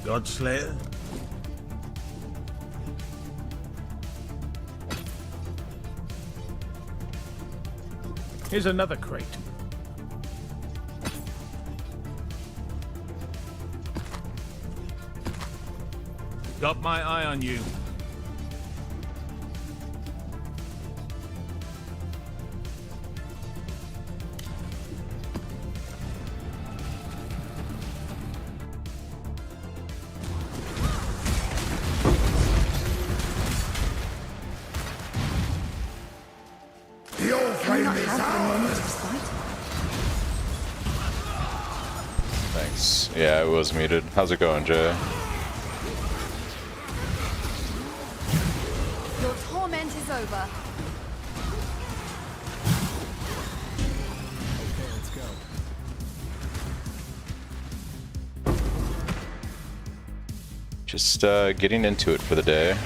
Godslayer? Here's another crate. Got my eye on you. Thanks. Yeah, it was muted. How's it going, Jay? Your torment is over. Okay, let's go. Just getting into it for the day.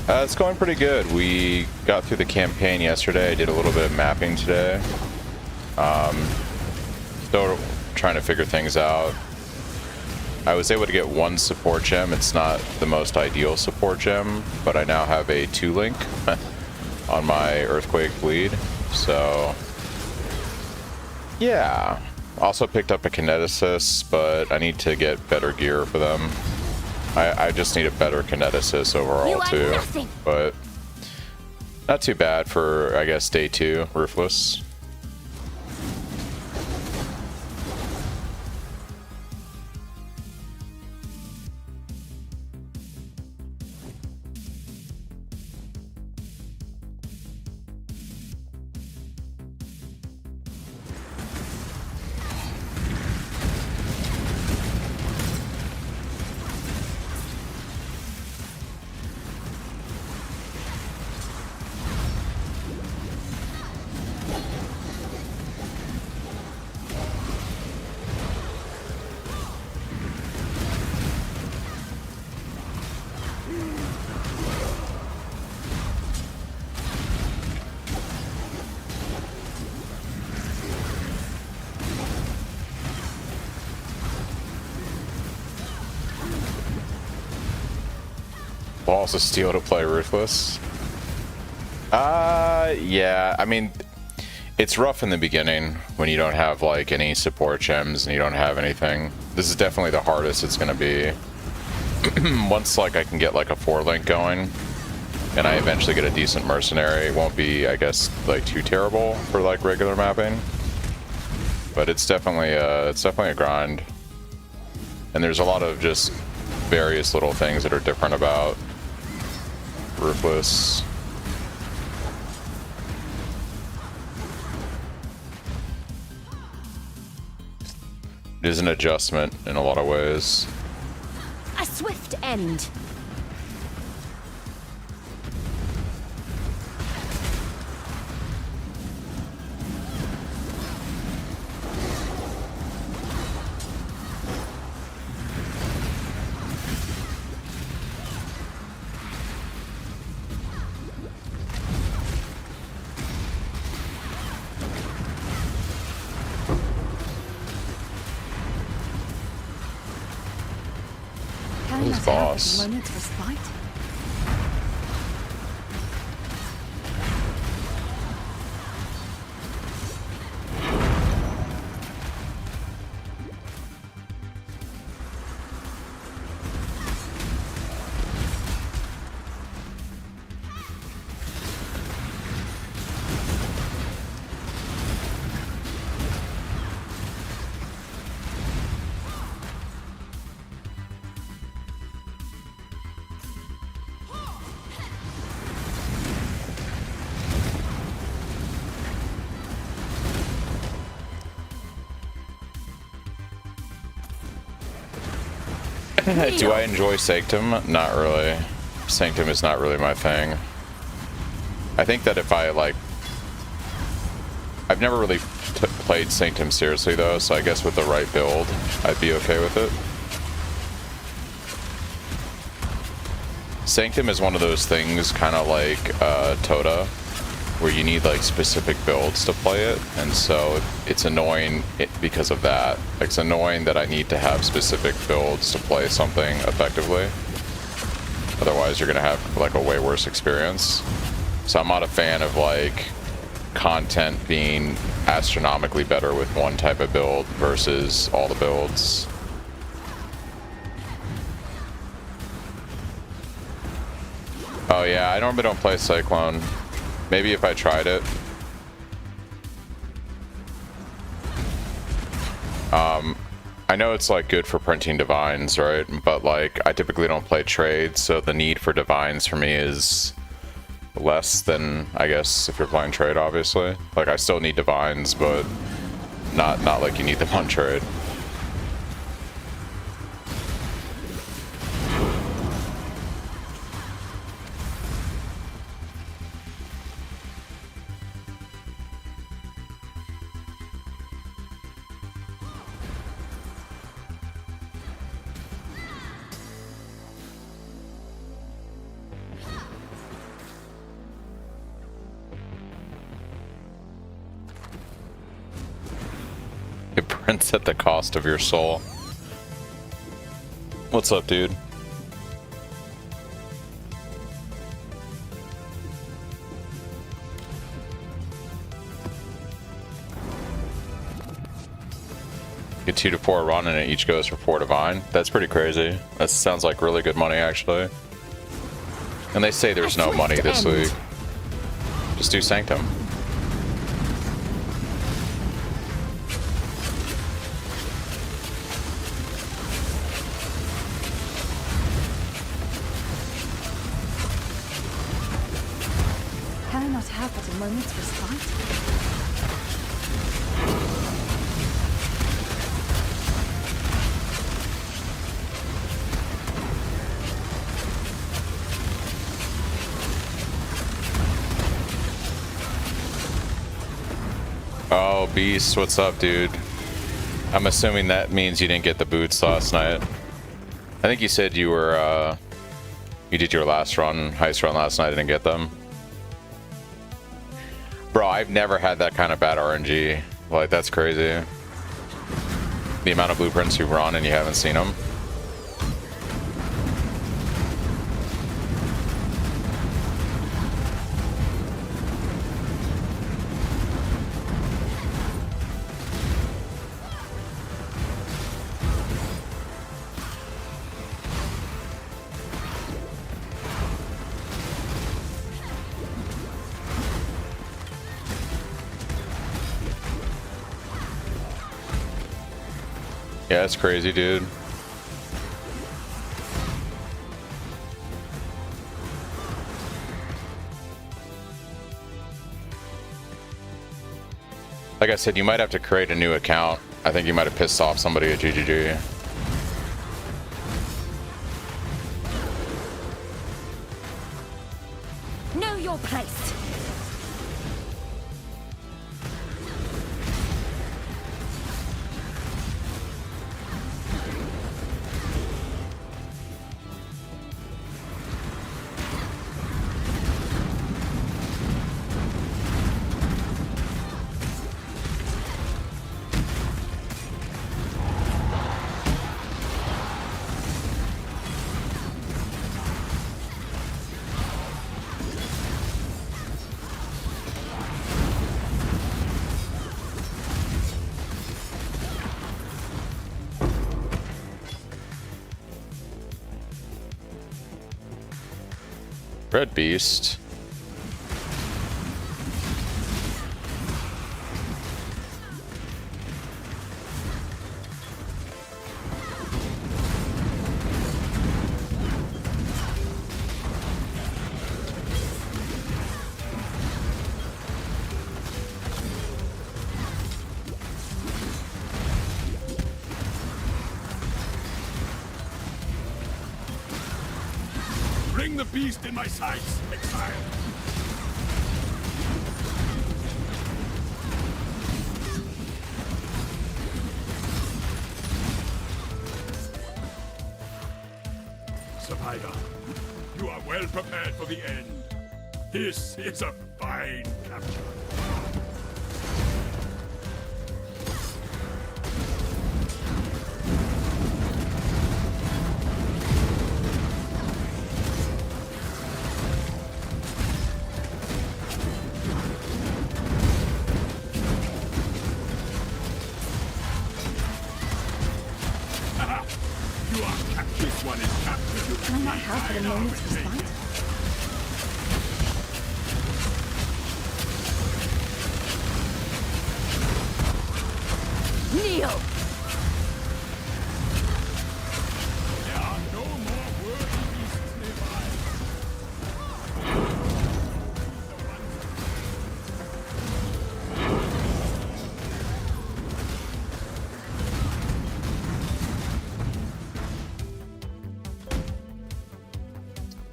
It's going pretty good. We got through the campaign yesterday. I did a little bit of mapping today. Still trying to figure things out. I was able to get one support gem. It's not the most ideal support gem, but I now have a 2-link on my Earthquake bleed. So, yeah. Also picked up a Kineticist, but I need to get better gear for them. I just need a better Kineticist overall too, nothing. but not too bad for, I guess, day 2, Ruthless. Balls of steel to play Ruthless. Yeah, I mean, it's rough in the beginning when you don't have like any support gems and you don't have anything. This is definitely the hardest it's gonna be. Once like I can get like a 4-link going and I eventually get a decent mercenary, it won't be, I guess, like too terrible for like regular mapping. But it's definitely a grind. And there's a lot of just various little things that are different about Ruthless. It is an adjustment in a lot of ways. A swift end. Who's boss? Moment's respite. Do I enjoy Sanctum? Not really. Sanctum is not really my thing. I think that if I like... I've never really played Sanctum seriously though, so I guess with the right build, I'd be okay with it. Sanctum is one of those things kind of like Toda, where you need like specific builds to play it, and so it's annoying because of that. Like, it's annoying that I need to have specific builds to play something effectively. Otherwise, you're gonna have like a way worse experience. So I'm not a fan of like content being astronomically better with one type of build versus all the builds. Oh yeah, I normally don't play Cyclone. Maybe if I tried it. I know it's like good for printing divines, right? But like I typically don't play trades, so the need for divines for me is less than, I guess, if you're playing trade, obviously. Like, I still need divines, but not like you need them on trade. It prints at the cost of your soul. What's up, dude? Get 2 to 4 run and it each goes for 4 divine. That's pretty crazy. That sounds like really good money, actually. And they say there's no money this week. Just do Sanctum. Can I not have but a moment's respite? Oh, Beast, what's up, dude? I'm assuming that means you didn't get the boots last night. I think you said you were, you did your last run, heist run last night, and didn't get them. Bro, I've never had that kind of bad RNG. Like, that's crazy. The amount of blueprints you've run and you haven't seen them. Yeah, that's crazy, dude. Like I said, you might have to create a new account. I think you might have pissed off somebody at GGG. Know your place. Red Beast. Bring the beast in my sights, exile. Survivor, you are well prepared for the end. This is a Fine capture. You are captured. This one is captured. Can I not have but a moment's respite? Kneel! There are no more worthy beasts nearby.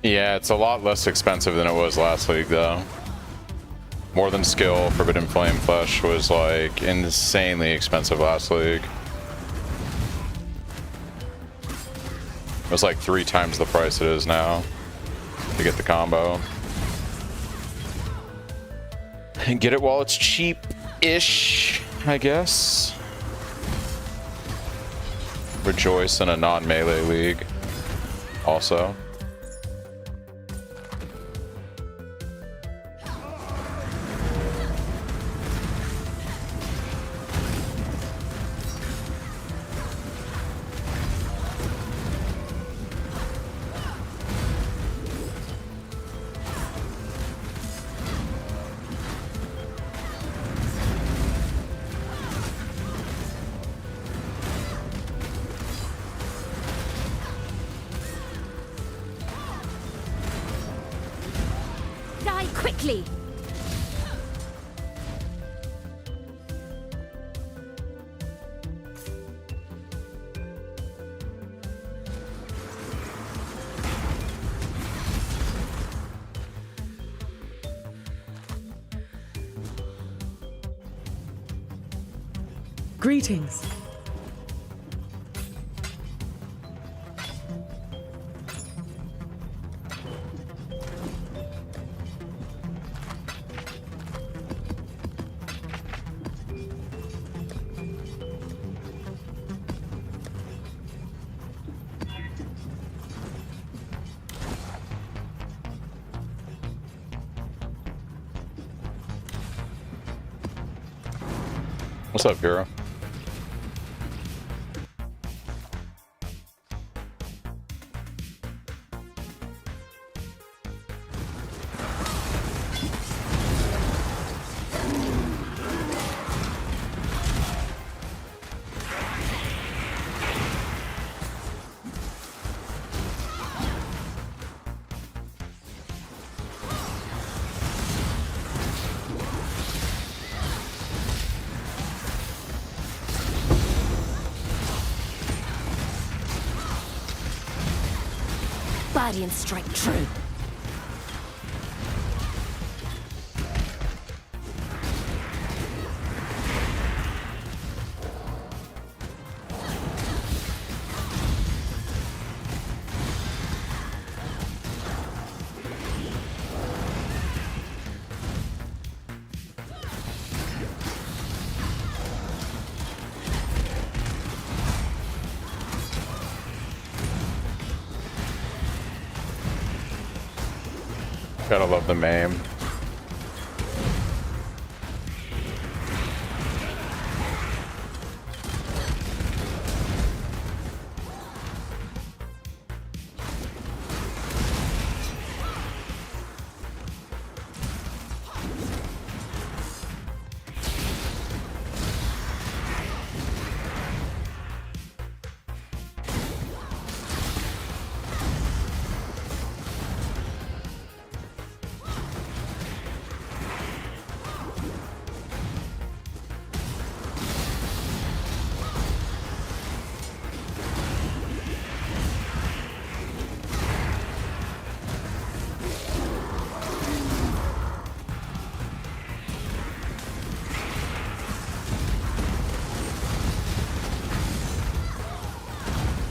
Yeah, it's a lot less expensive than it was last league, though. More Than Skill, Forbidden Flame Flesh was like insanely expensive last league. It was like 3 times the price it is now to get the combo. And get it while it's cheap-ish, I guess. Rejoice in a non-melee league also. Die quickly! Greetings. What's up, hero? Body and strike true. Gotta love the meme.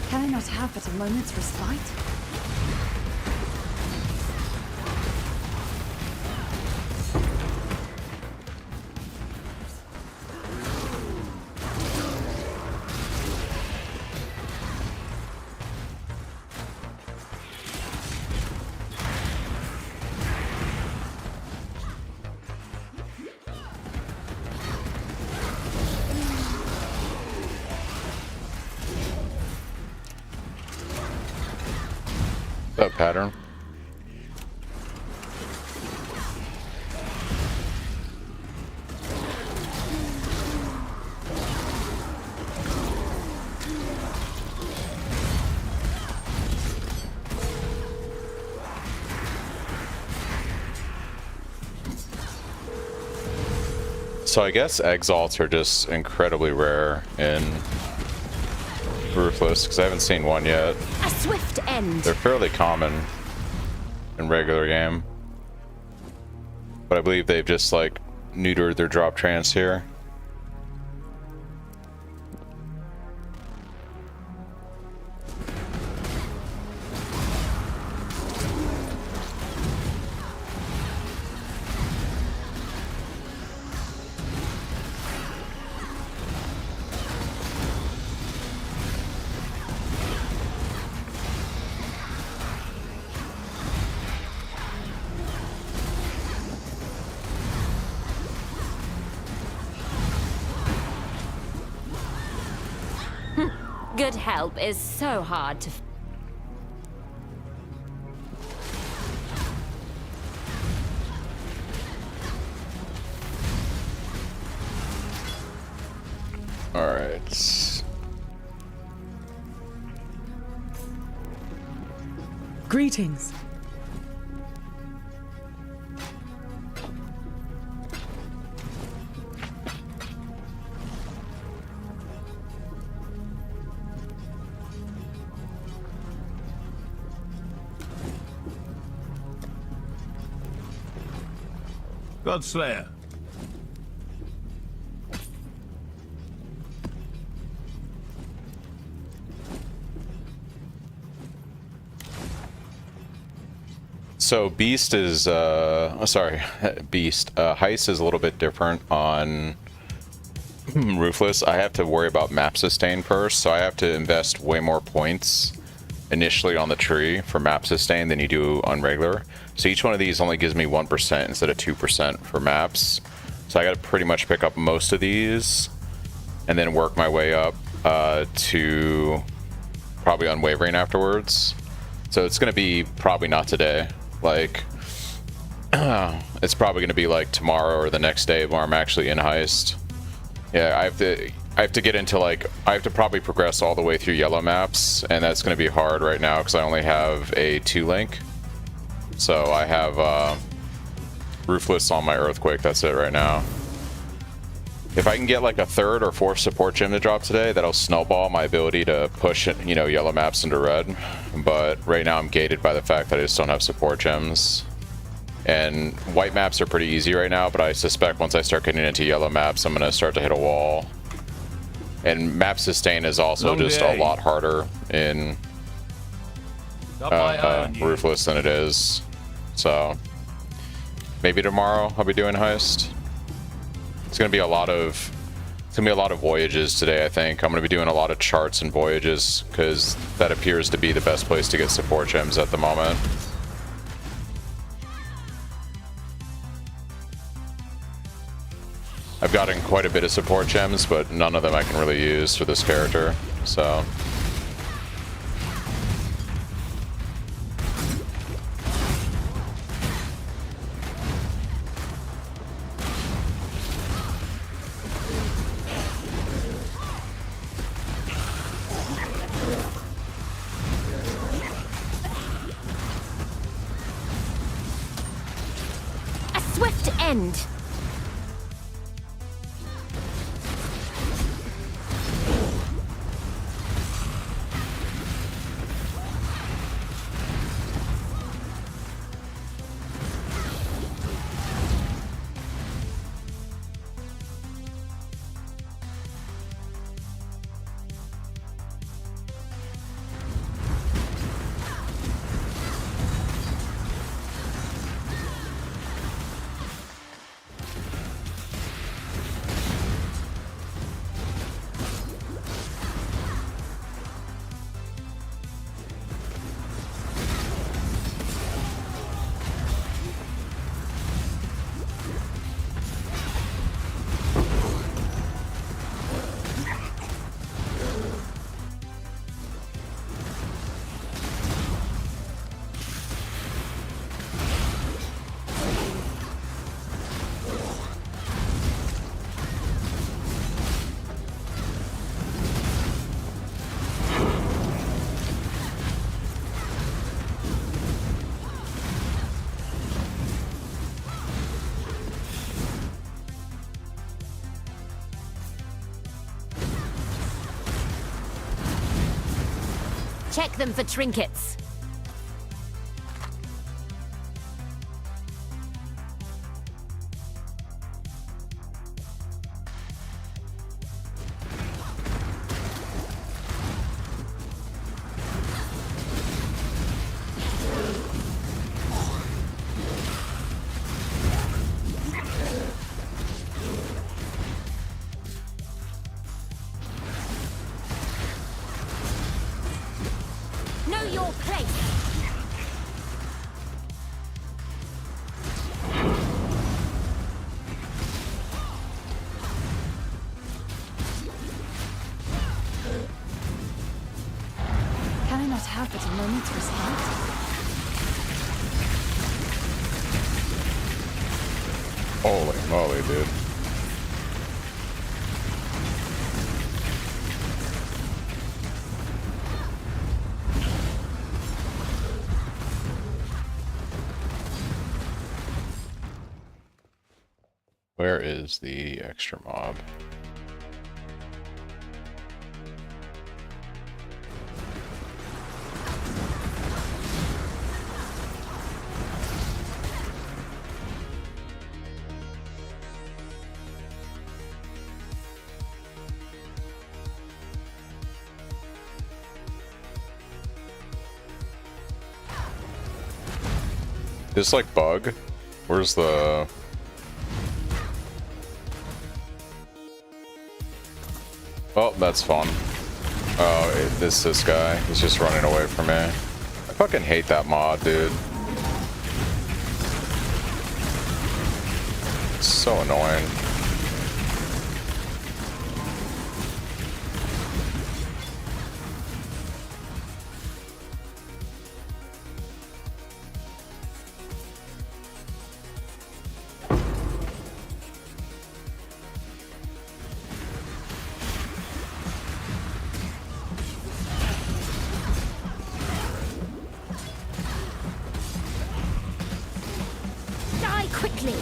Can I not have but a moment's respite? That pattern. So I guess exalts are just incredibly rare in Ruthless, because I haven't seen one yet. A swift end. They're fairly common in regular game. But I believe they've just like neutered their drop trance here. Good help is so hard to... Alright. Greetings. Godslayer. So Beast is, Beast. Heist is a little bit different on Ruthless. I have to worry about map sustain first, so I have to invest way more points initially on the tree for map sustain than you do on regular. So each one of these only gives me 1% instead of 2% for maps. So I got to pretty much pick up most of these and then work my way up to probably Unwavering afterwards. So it's going to be probably not today. Like, it's probably going to be like tomorrow or the next day where I'm actually in Heist. Yeah, I have to get into like, I have to probably progress all the way through yellow maps, and that's going to be hard right now because I only have a 2-link. So I have Ruthless on my Earthquake, that's it right now. If I can get like a 3rd or 4th support gem to drop today, that'll snowball my ability to push, you know, yellow maps into red. But right now I'm gated by the fact that I just don't have support gems. And white maps are pretty easy right now, but I suspect once I start getting into yellow maps, I'm going to start to hit a wall. And map sustain is also just a lot harder in Ruthless than it is. So maybe tomorrow I'll be doing Heist. It's gonna be a lot of voyages today, I think. I'm gonna be doing a lot of charts and voyages because that appears to be the best place to get support gems at the moment. I've gotten quite a bit of support gems, but none of them I can really use for this character, so. A swift end. Check them for trinkets. Know your place. Can I not have but a moment's respite? Holy moly, dude. Where is the extra mob? This like bug? Where's the... Oh, that's fun. Oh, this guy. He's just running away from me. I fucking hate that mod, dude. It's so annoying. Die quickly.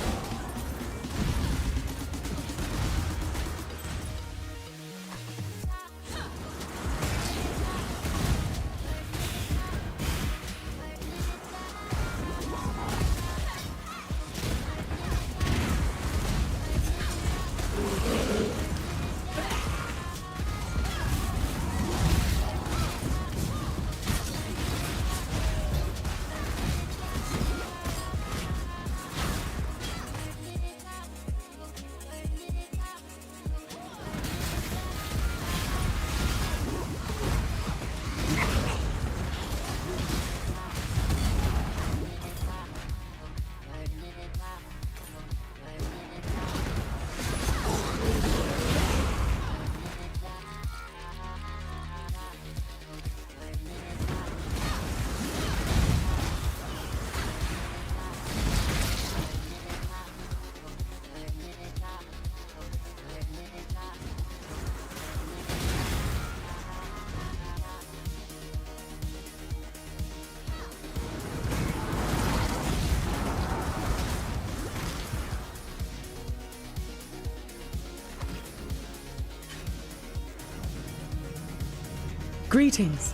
Greetings.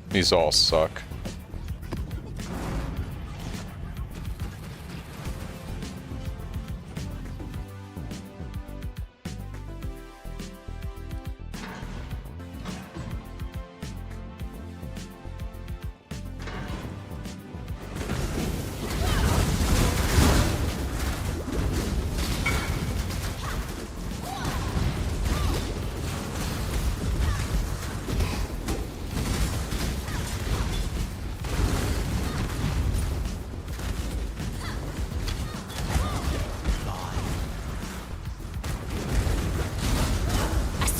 These all suck.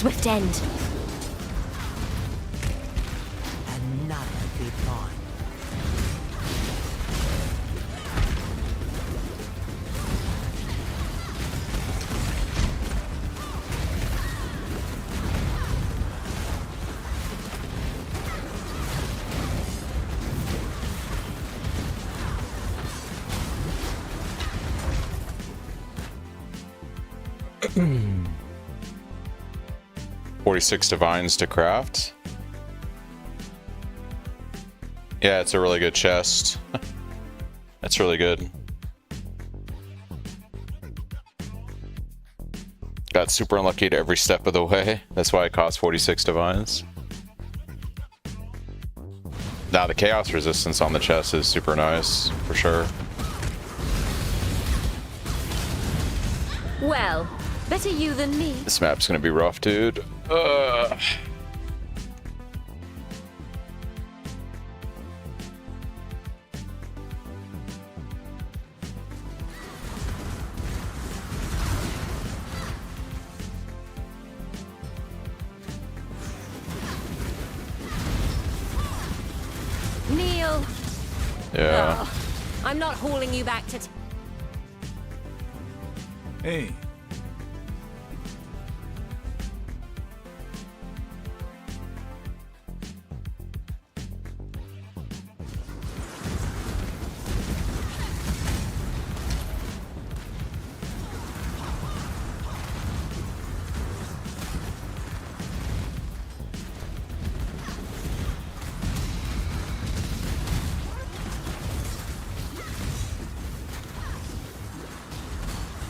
swift end. Another goodbye. Hmm. 46 divines to craft. Yeah, it's a really good chest. That's really good. Got super unlucky to every step of the way. That's why it cost 46 divines. Now the chaos resistance on the chest is super nice, for sure. Well, better you than me. This map's gonna be rough, dude. Neil. Yeah. Oh, I'm not hauling you back to... Hey,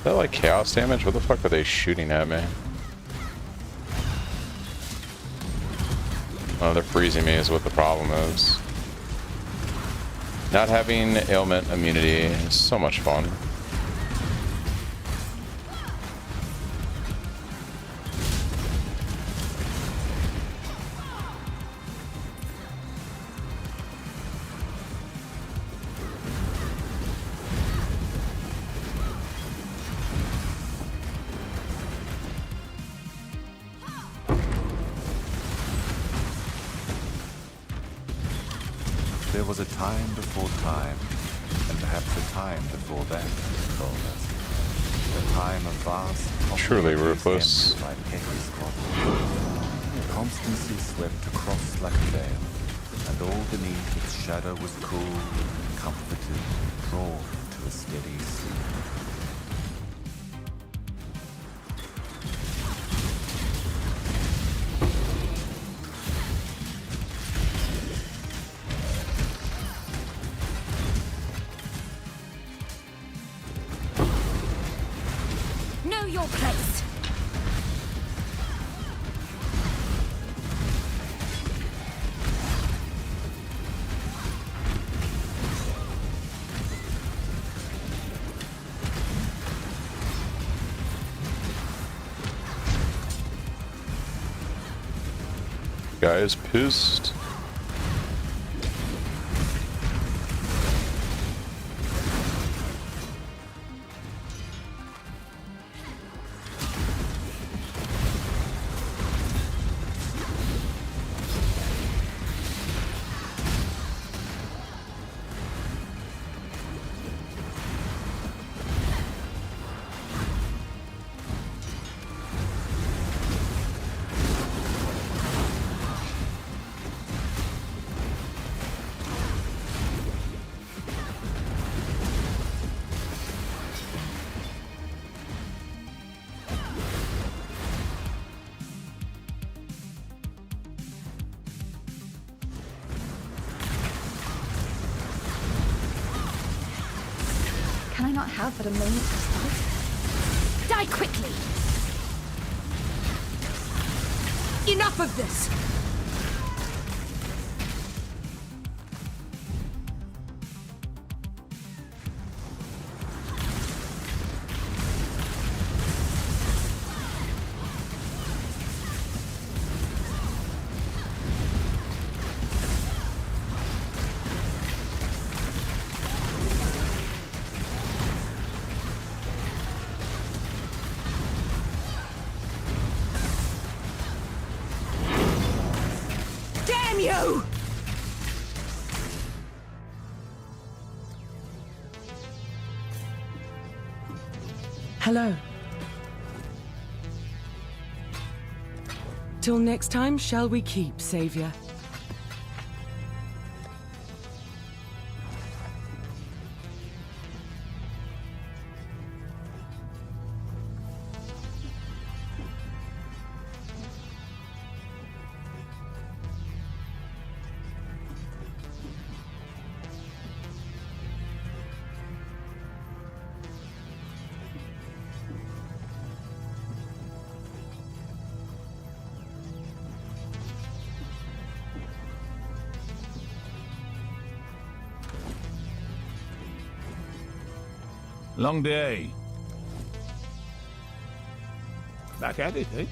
Is that like chaos damage? What the fuck are they shooting at me? Oh, they're freezing me is what the problem is. Not having ailment immunity is so much fun. There was a time before time, and perhaps a time before that, Coldus. A time of vast Truly possibilities ruthless. ended by petty squabbles. Constancy swept across like a veil, and all beneath its shadow was cool, comforted, drawn to a steady sleep. Know your place. Guy is pissed. Can I not have but a moment's respite? Die quickly. Enough of this. you! Hello. Till next time, shall we keep, Savior? Long day. Back at it, eh?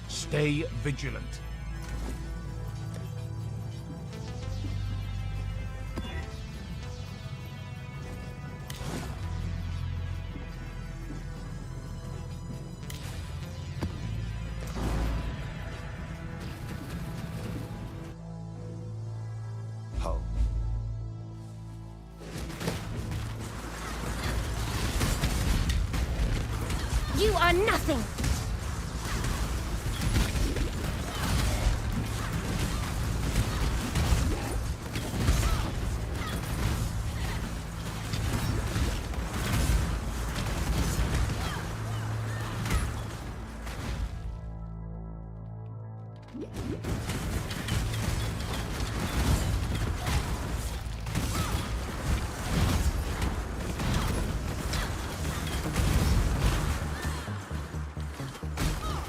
Stay vigilant. Hull. You are nothing!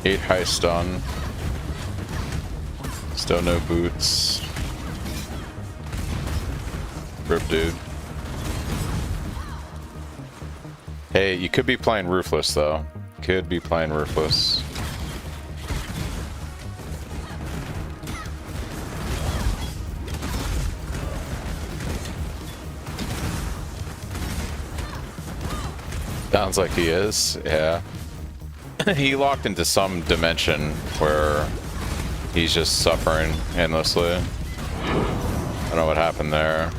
Eight high stun. Still no boots. Rip, dude. Hey, you could be playing Ruthless though. Could be playing Ruthless. Sounds like he is, yeah. He locked into some dimension where he's just suffering endlessly. I don't know what happened there.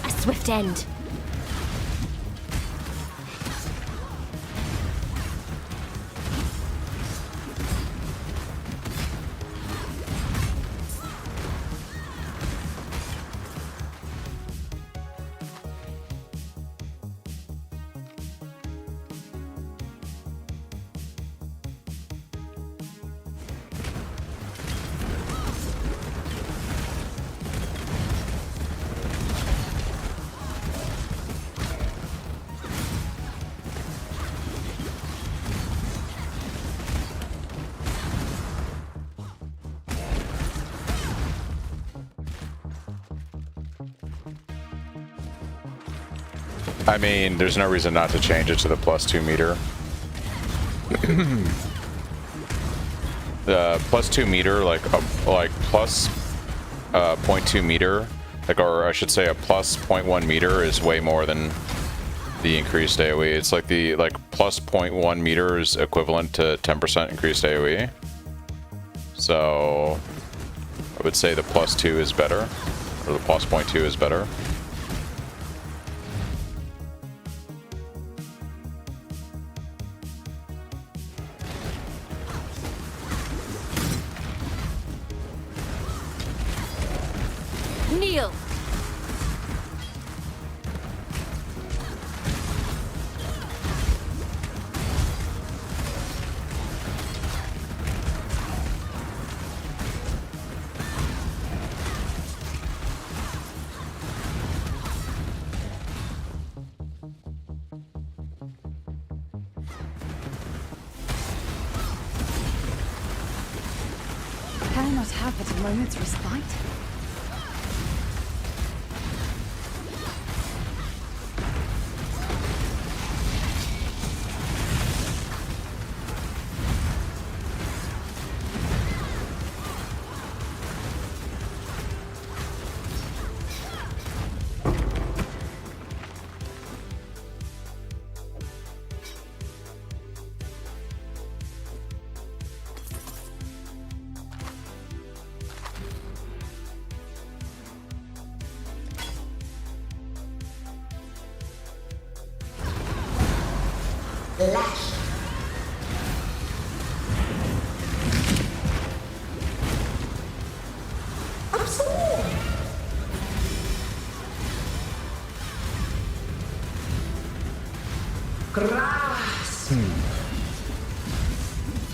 A swift end. I mean, there's no reason not to change it to the +2 meter. The +2 meter, like plus 0.2 meter, like, or I should say a plus 0.1 meter is way more than the increased AoE. It's like the plus 0.1 meter is equivalent to 10% increased AoE. So I would say the +2 is better, or the plus 0.2 is better. Kneel! Can I not have but a moment's respite?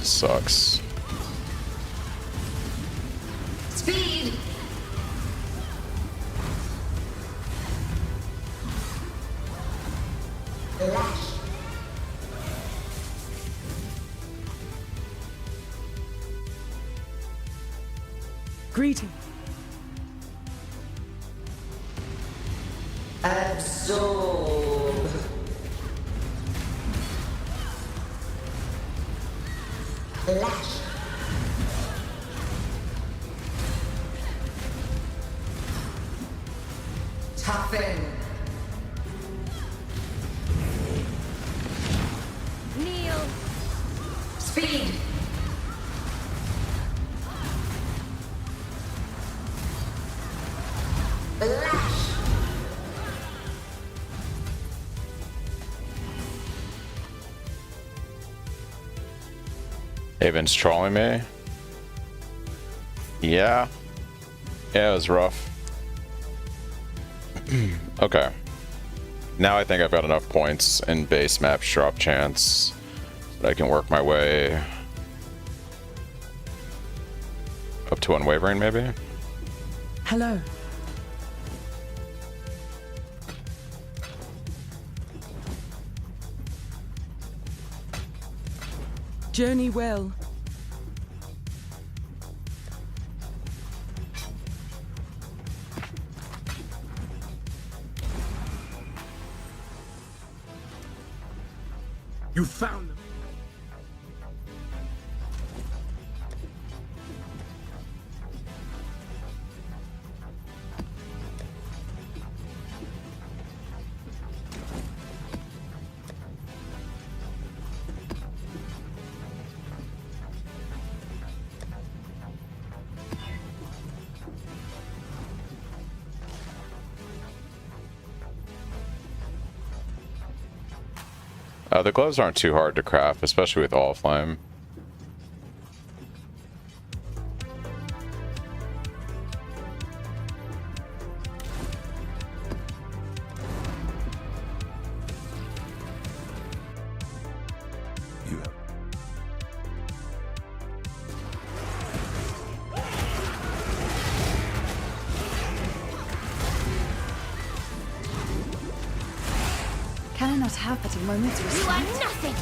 Sucks. Speed. Lash. Greeting. Absorb. Lash. Toughen. Kneel. Speed. Lash. Haven's trolling me. Yeah. Yeah, it was rough. Okay. Now I think I've got enough points in base map drop chance that I can work my way up to unwavering, maybe? Hello. Journey well. You found them. The gloves aren't too hard to craft, especially with all flame. You have Can I not have but a moment's You respite? are nothing.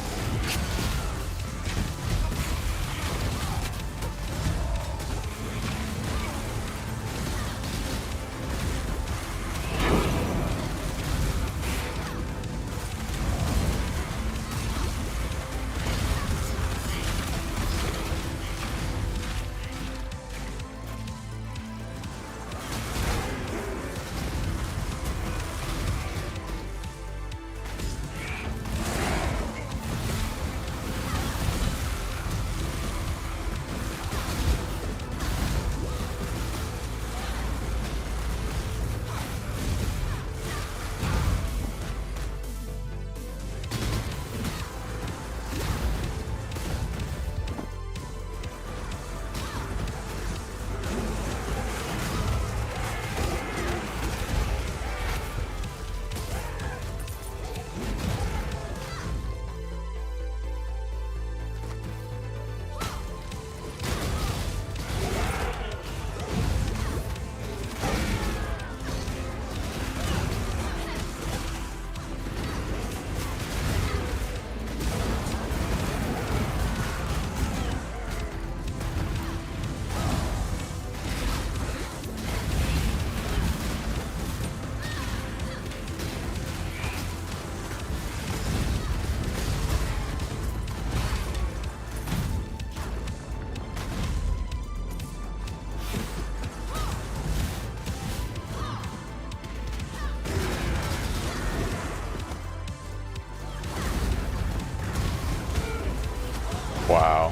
Wow.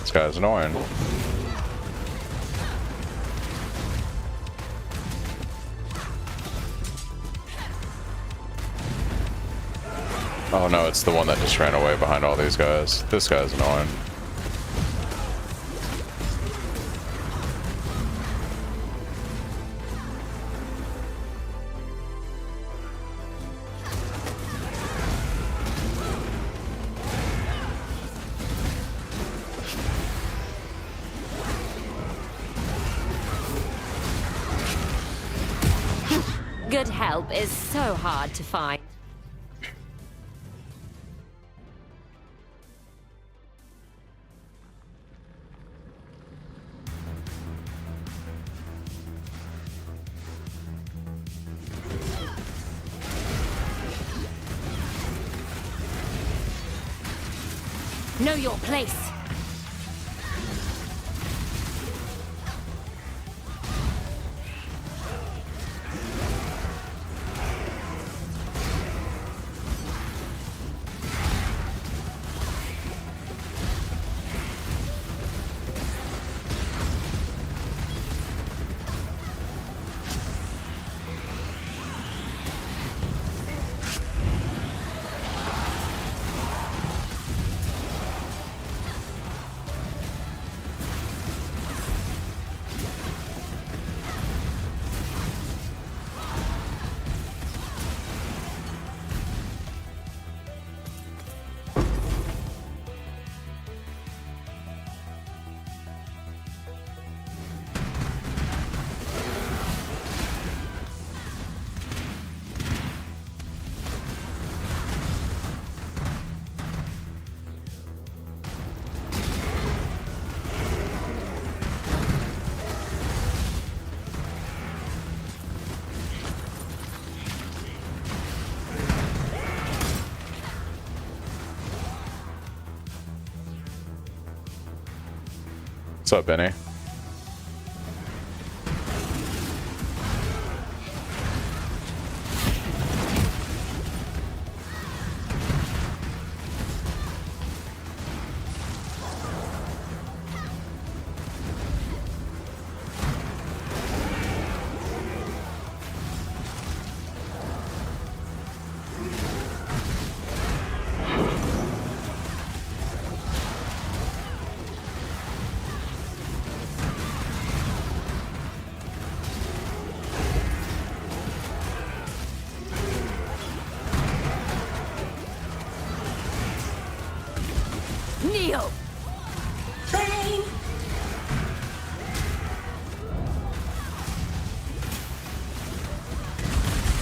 This guy's annoying. Oh no, it's the one that just ran away behind all these guys. This guy's annoying. Good help is so hard to find. Know your place. What's up, Benny? Kneel! Train!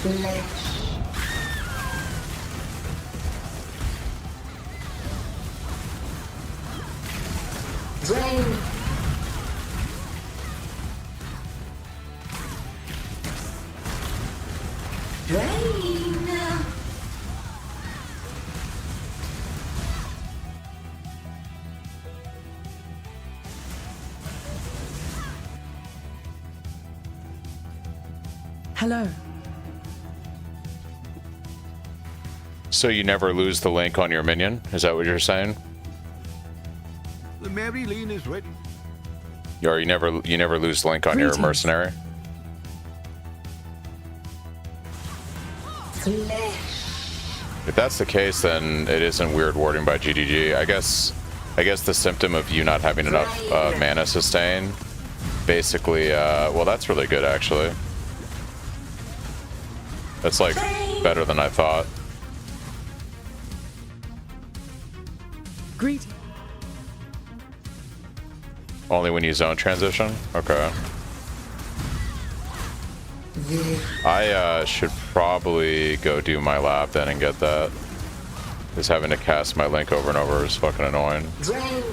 Flesh. Drain. Drain. Hello. So you never lose the link on your minion? Is that what you're saying? The Mary Lane is written. Or you never lose the link on your Greetings. mercenary? Flesh. If that's the case, then it isn't weird warding by GGG. I guess the symptom of you not having enough mana sustain, basically, well, that's really good actually. That's like better than I thought. Greeting. Only when you zone transition? Okay. I should probably go do my lab then and get that. Just having to cast my link over and over is fucking annoying. Drain.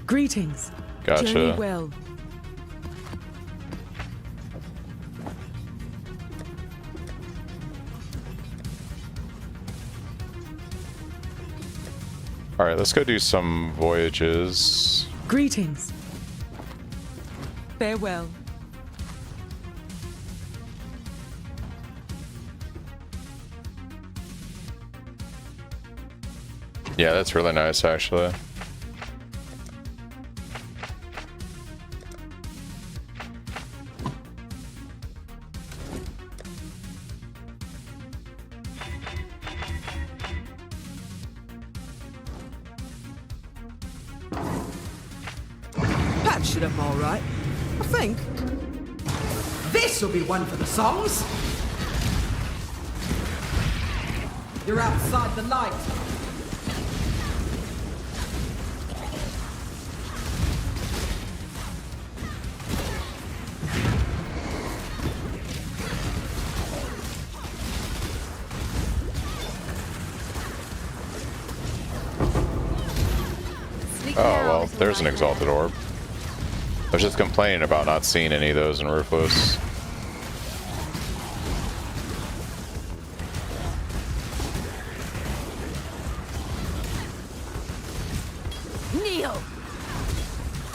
Greetings. Gotcha. Journey well. Alright, let's go do some voyages. Greetings. Farewell. Yeah, that's really nice, actually. Patched it up all right, I think. This'll be one for the songs. You're outside the light. Oh, well, there's an Exalted Orb. I was just complaining about not seeing any of those in Ruthless. Kneel!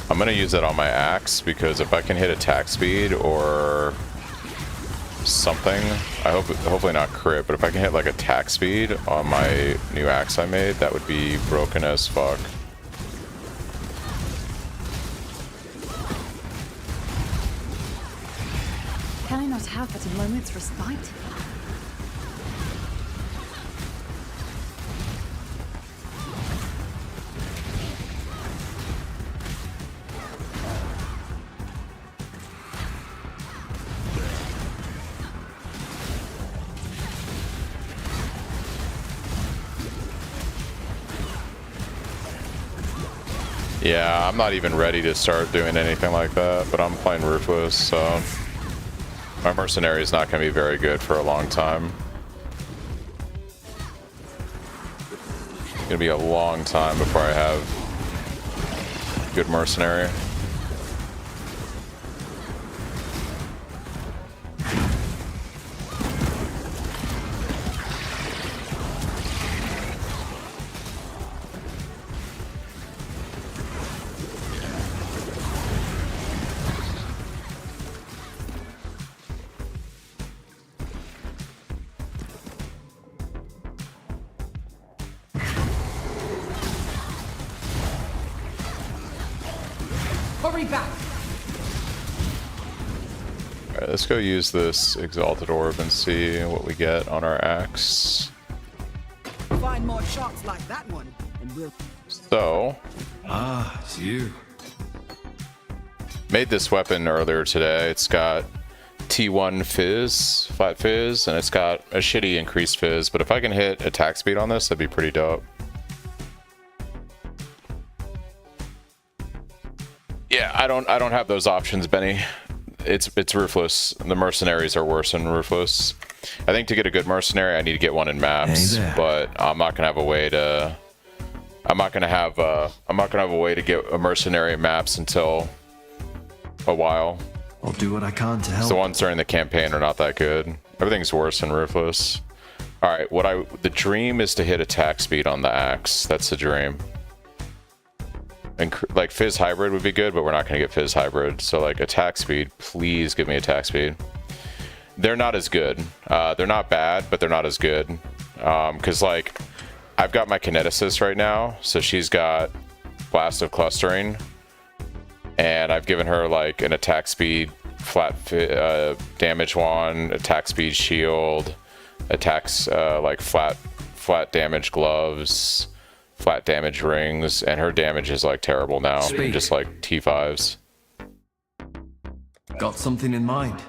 I'm gonna use that on my axe, because if I can hit attack speed or something, hopefully not crit, but if I can hit like attack speed on my new axe I made, that would be broken as fuck. Can I not have but a moment's respite? Yeah, I'm not even ready to start doing anything like that, but I'm playing Ruthless, so my mercenary is not going to be very good for a long time. It's going to be a long time before I have good mercenary. Hurry back. Alright, let's go use this Exalted Orb and see what we get on our axe. Find more shots like that one, and we'll. So, Ah, it's you. made this weapon earlier today. It's got T1 fizz, flat fizz, and it's got a shitty increased fizz, but if I can hit attack speed on this, that'd be pretty dope. Yeah, I don't have those options, Benny. It's Ruthless. The mercenaries are worse than Ruthless. I think to get a good mercenary, I need to get one in maps, but I'm not gonna have a way to. I'm not gonna have a way to get a mercenary in maps until a while. I'll do what I can to help. The ones during the campaign are not that good. Everything's worse than Ruthless. All right, the dream is to hit attack speed on the axe. That's the dream. And like Fizz Hybrid would be good, but we're not going to get Fizz Hybrid. So like attack speed, please give me attack speed. They're not as good. They're not bad, but they're not as good. Because like I've got my Kineticist right now, so she's got Blast of Clustering, and I've given her like an attack speed, flat damage wand, attack speed shield, attacks like flat damage gloves, flat damage rings, and her damage is like terrible now. Just like T5s. Got something in mind.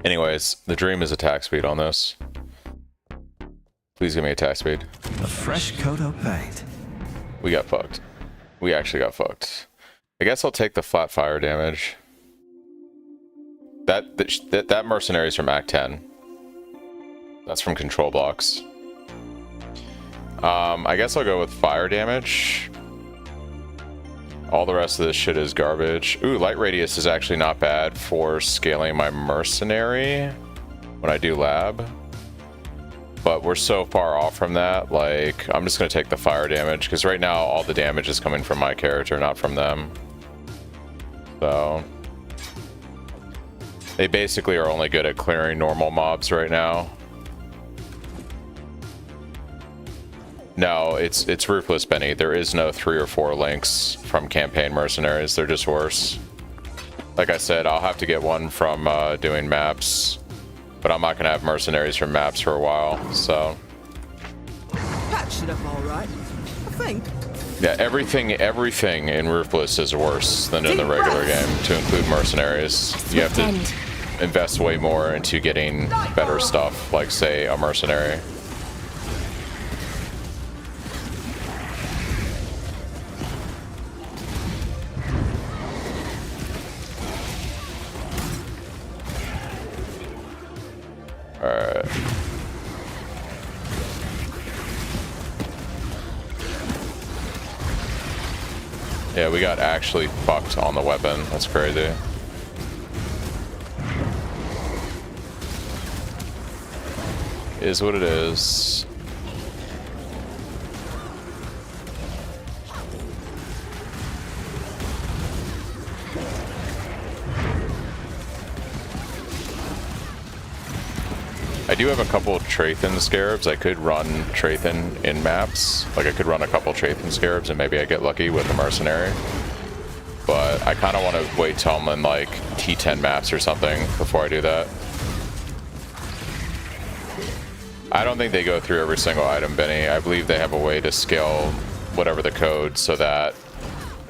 Anyways, the dream is attack speed on this. Please give me attack speed. A fresh coat of paint. We got fucked. We actually got fucked. I guess I'll take the flat fire damage. That mercenary is from Act 10. That's from control blocks. I guess I'll go with fire damage. All the rest of this shit is garbage. Ooh, light radius is actually not bad for scaling my mercenary when I do lab. But we're so far off from that, like, I'm just gonna take the fire damage, because right now all the damage is coming from my character, not from them. So they basically are only good at clearing normal mobs right now. No, it's Ruthless, Benny. There is no 3 or 4 links from campaign mercenaries. They're just worse. Like I said, I'll have to get one from doing maps, but I'm not gonna have mercenaries from maps for a while. So Patched it up all right, I think. yeah, everything in Ruthless is worse than in the regular game. To include mercenaries, you have to invest way more into getting better stuff, like say a mercenary. Alright. Yeah, we got actually fucked on the weapon. That's crazy. Is what it is. I do have a couple of Trathan Scarabs. I could run Trathan in maps. Like, I could run a couple Trathan Scarabs and maybe I get lucky with a mercenary. But I kind of want to wait till I'm in, like, T10 maps or something before I do that. I don't think they go through every single item, Benny. I believe they have a way to scale whatever the code so that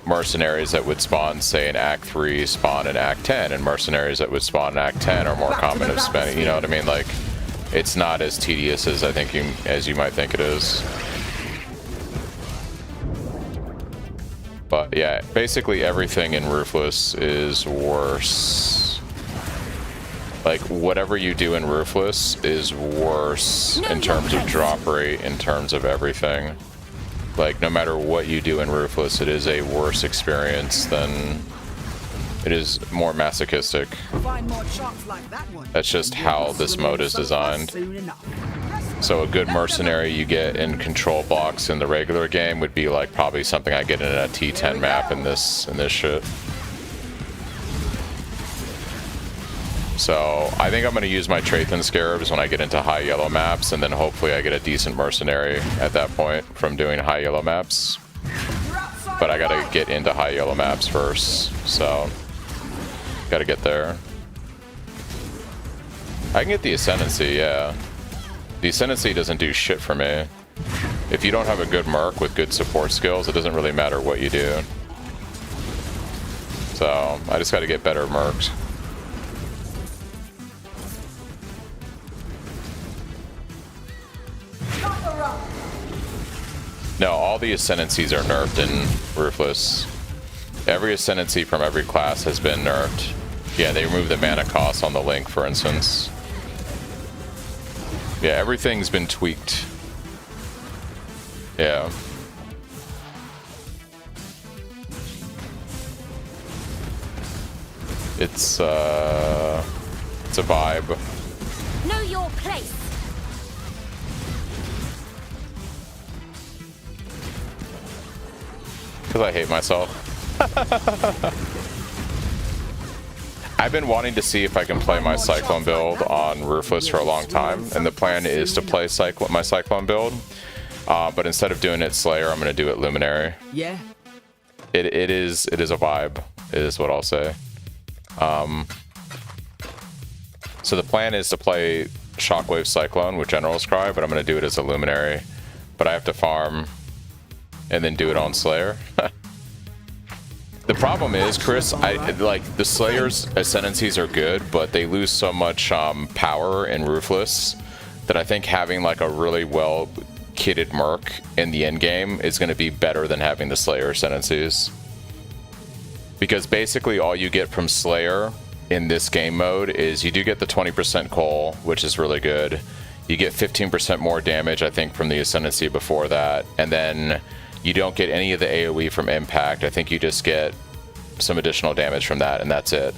mercenaries that would spawn, say, in Act 3 spawn in Act 10, and mercenaries that would spawn in Act 10 are more common of spending. You know what I mean? Like, it's not as tedious as as you might think it is. But yeah, basically everything in Ruthless is worse. Like, whatever you do in Ruthless is worse in terms of drop rate, in terms of everything. Like, no matter what you do in Ruthless, it is a worse experience than... It is more masochistic. That's just how this mode is designed. So a good mercenary you get in control blocks in the regular game would be like probably something I get in a T10 map in this shit. So I think I'm going to use my Trathan Scarabs when I get into high yellow maps, and then hopefully I get a decent mercenary at that point from doing high yellow maps. But I got to get into high yellow maps first, so got to get there. I can get the Ascendancy, yeah. The Ascendancy doesn't do shit for me. If you don't have a good merc with good support skills, it doesn't really matter what you do. So I just got to get better mercs. No, all the Ascendancies are nerfed in Ruthless. Every Ascendancy from every class has been nerfed. Yeah, they removed the mana cost on the Link, for instance. Yeah, everything's been tweaked. Yeah. It's a vibe. Know your place. Because I hate myself. I've been wanting to see if I can play my Cyclone build on Ruthless for a long time, and the plan is to play my Cyclone build, but instead of doing it Slayer, I'm going to do it Luminary. Yeah. It is a vibe, is what I'll say. So the plan is to play Shockwave Cyclone with General's Cry, but I'm going to do it as a Luminary. But I have to farm and then do it on Slayer. The problem is, Chris, like the Slayer's Ascendancies are good, but they lose so much power in Ruthless that I think having like a really well kitted merc in the end game is going to be better than having the Slayer Ascendancies. Because basically all you get from Slayer in this game mode is you do get the 20% coal, which is really good. You get 15% more damage, I think, from the Ascendancy before that, and then you don't get any of the AoE from impact. I think you just get some additional damage from that, and that's it.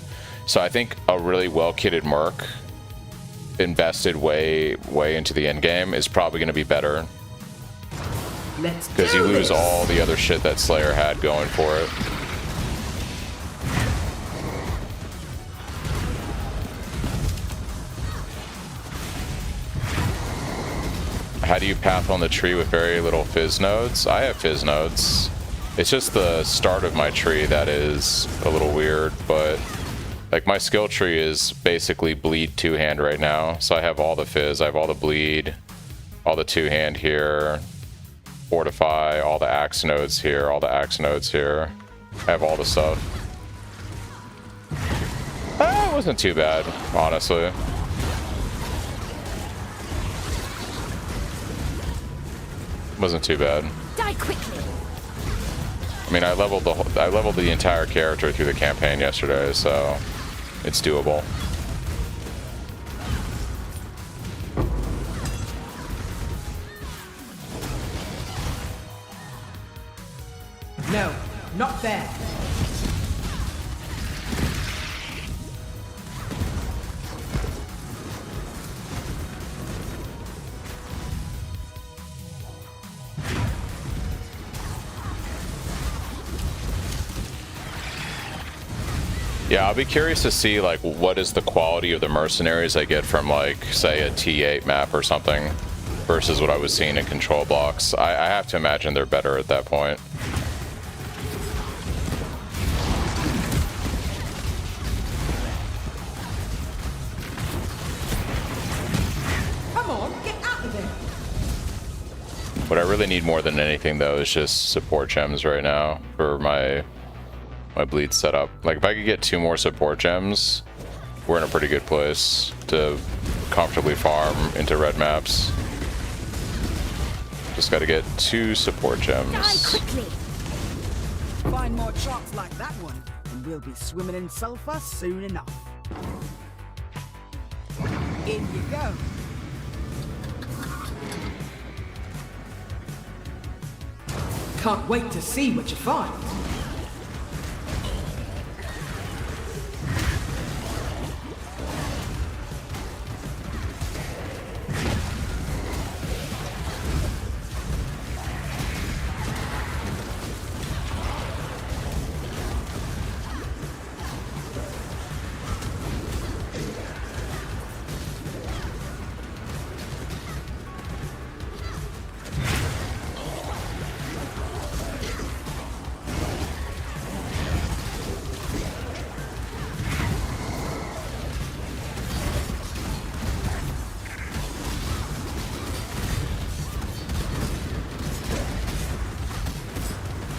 So I think a really well-kitted merc invested way into the end game is probably going to be better. Because you lose all the other shit that Slayer had going for it. How do you path on the tree with very little fizz nodes? I have fizz nodes. It's just the start of my tree that is a little weird, but like my skill tree is basically bleed 2-hand right now. So I have all the fizz, I have all the bleed, all the 2-hand here, fortify, all the axe nodes here, all the axe nodes here. I have all the stuff. It wasn't too bad, honestly. Wasn't too bad. Die quickly. I mean, I leveled the entire character through the campaign yesterday, so it's doable. No, not there. Yeah, I'll be curious to see like what is the quality of the mercenaries I get from like say a T8 map or something versus what I was seeing in control blocks. I have to imagine they're better at that point. Come on, get out of there. What I really need more than anything though is just support gems right now for my bleed setup. Like if I could get 2 more support gems, we're in a pretty good place to comfortably farm into red maps. Just got to get 2 support gems. Die quickly. Find more sharks like that one, and we'll be swimming in sulfur soon enough. In you go. Can't wait to see what you find.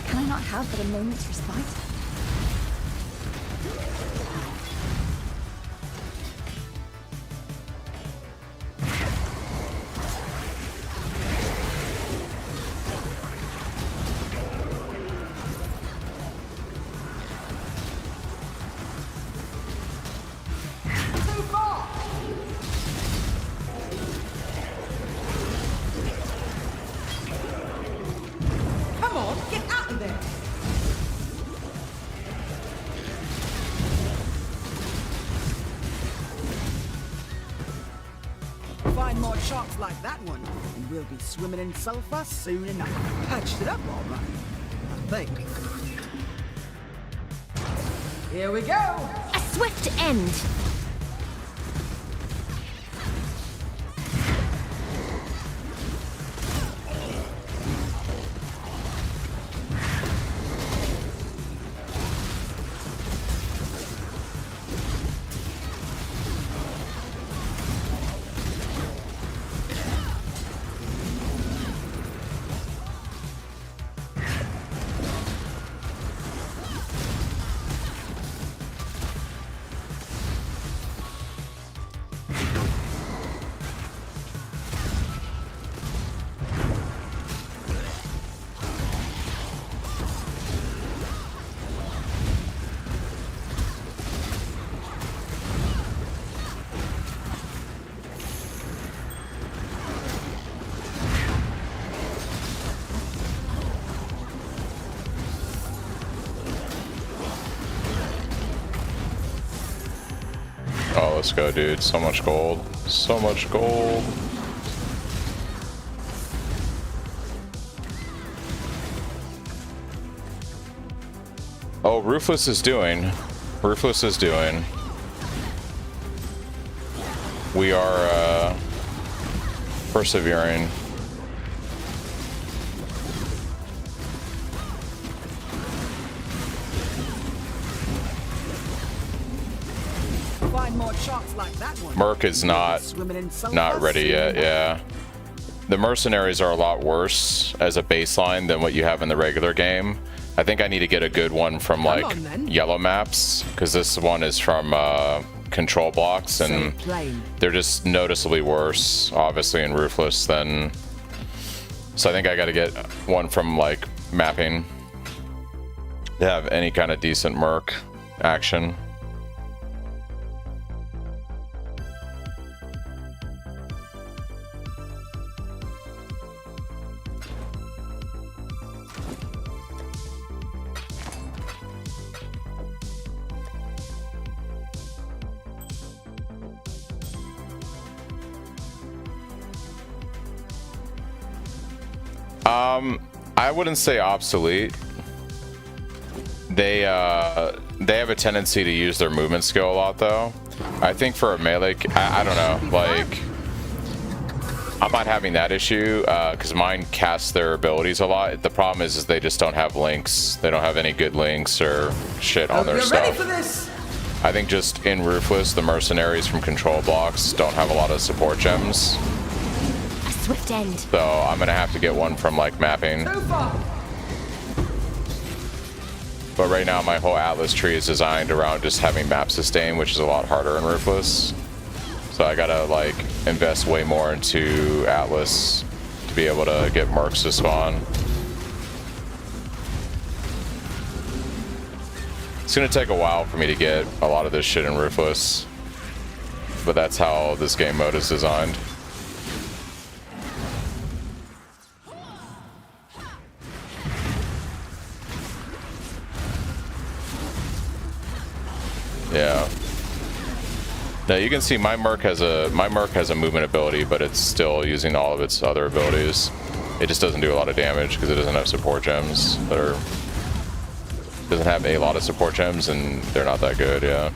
Can I not have but a moment's respite? Too far. Come on, get out of there. Find more sharks like that one, and we'll be swimming in sulfur soon enough. Patched it up all right, I think. Here we go. A swift end. Oh, let's go, dude. So much gold. So much gold. Oh, Ruthless is doing. Ruthless is doing. We are persevering. Find more shots like that one. Merc is and we'll be not swimming in sulfur ready soon yet. enough. Yeah. The mercenaries are a lot worse as a baseline than what you have in the regular game. I think I need to get a good one from like on, then. yellow maps, because this one is from control blocks, and Say plain. they're just noticeably worse, obviously, in Ruthless than. So I think I got to get one from like mapping to have any kind of decent merc action. I wouldn't say obsolete. They have a tendency to use their movement skill a lot, though. I think for a melee, I don't know, like I'm not having that issue because mine casts their abilities a lot. The problem is they just don't have links. They don't have any good links or shit on their You're stuff. ready for this? I think just in Ruthless, the mercenaries from control blocks don't have a lot of support gems. A swift end. So I'm gonna have to get one from like mapping. Too far. But right now my whole Atlas tree is designed around just having map sustain, which is a lot harder in Ruthless. So I gotta like invest way more into Atlas to be able to get mercs to spawn. It's gonna take a while for me to get a lot of this shit in Ruthless. But that's how this game mode is designed. Yeah. Now you can see my merc has a movement ability, but it's still using all of its other abilities. It just doesn't do a lot of damage because it doesn't have support gems that are doesn't have a lot of support gems, and they're not that good. Yeah.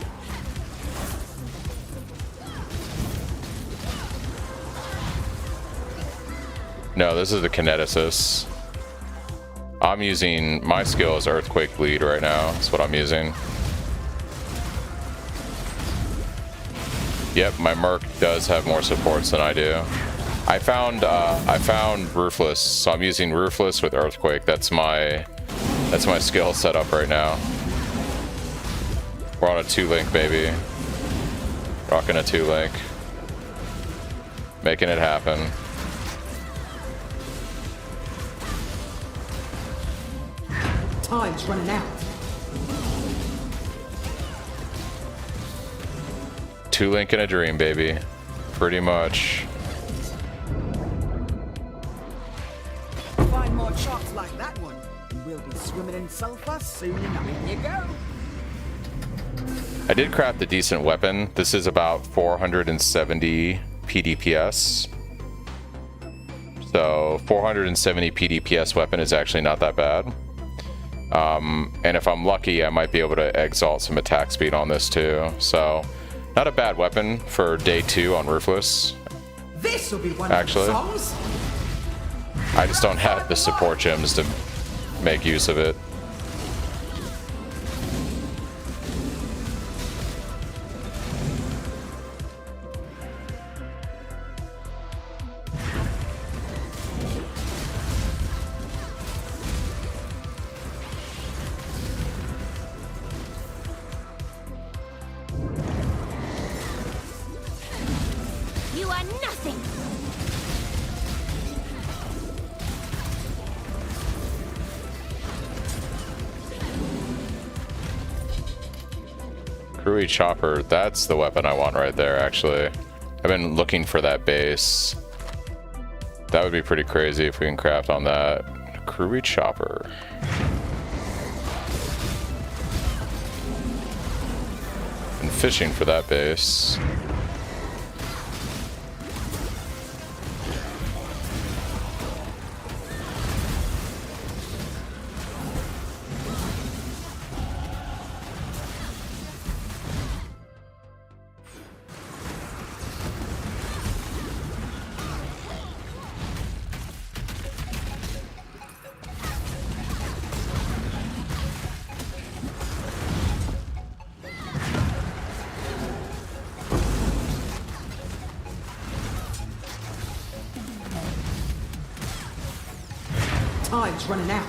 No, this is the kineticist. I'm using my skill as Earthquake Bleed right now. That's what I'm using. Yep, my merc does have more supports than I do. I found Ruthless, so I'm using Ruthless with Earthquake. That's my skill setup right now. We're on a 2-link, baby. Rocking a 2-link. Making it happen. Time's running out. 2-link in a dream, baby. Pretty much. Find more shots like that one, and we'll be swimming in sulfur soon enough. In you go. I did craft a decent weapon. This is about 470 PDPS. So 470 PDPS weapon is actually not that bad. And if I'm lucky, I might be able to exalt some attack speed on this too. So not a bad weapon for day 2 on Ruthless. This will be one Actually. of the songs. I just don't have the support gems to make use of it. You are nothing. Crewy Chopper, that's the weapon I want right there, actually. I've been looking for that base. That would be pretty crazy if we can craft on that. Crewy Chopper. Been fishing for that base. time's running out.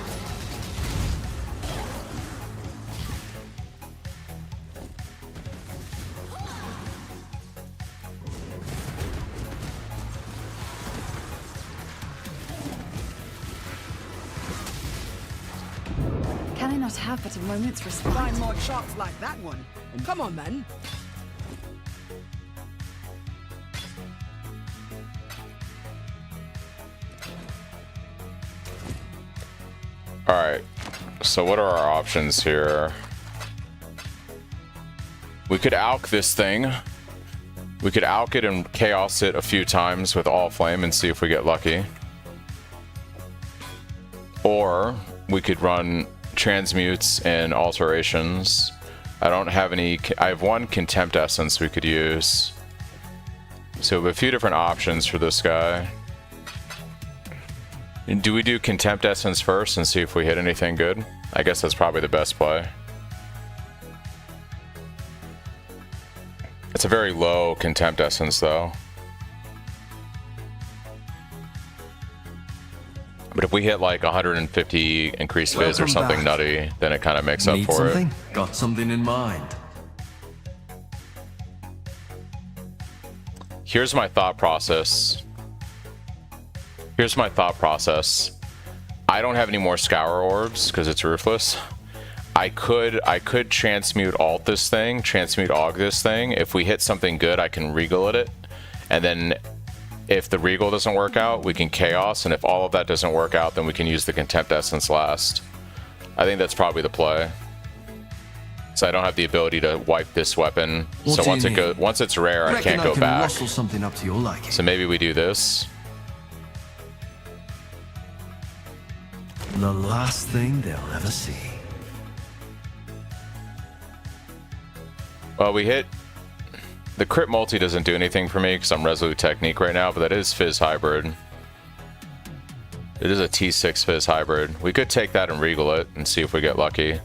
Can I not have but a moment's respite? Find more shots like that one. And come on, then. Alright, so what are our options here? We could alch this thing. We could alch it and chaos it a few times with all flame and see if we get lucky. Or we could run transmutes and alterations. I don't have any. I have one contempt essence we could use. So we have a few different options for this guy. Do we do contempt essence first and see if we hit anything good? I guess that's probably the best play. It's a very low contempt essence though. But if we hit like 150 increased fizz or something nutty, then it kind of makes up Need for something? it. Got something in mind. Here's my thought process. I don't have any more scour orbs because it's ruthless. I could transmute alt this thing, transmute aug this thing. If we hit something good, I can regal it. And then if the regal doesn't work out, we can chaos. And if all of that doesn't work out, then we can use the contempt essence last. I think that's probably the play. So I don't have the ability to wipe this weapon. What So once it's rare, I can't go back. Rustle something up to your liking. So maybe we do this. The last thing they'll ever see. Well, we hit... The crit multi doesn't do anything for me because I'm Resolute Technique right now, but that is Fizz Hybrid. It is a T6 Fizz Hybrid. We could take that and regal it and see if we get lucky.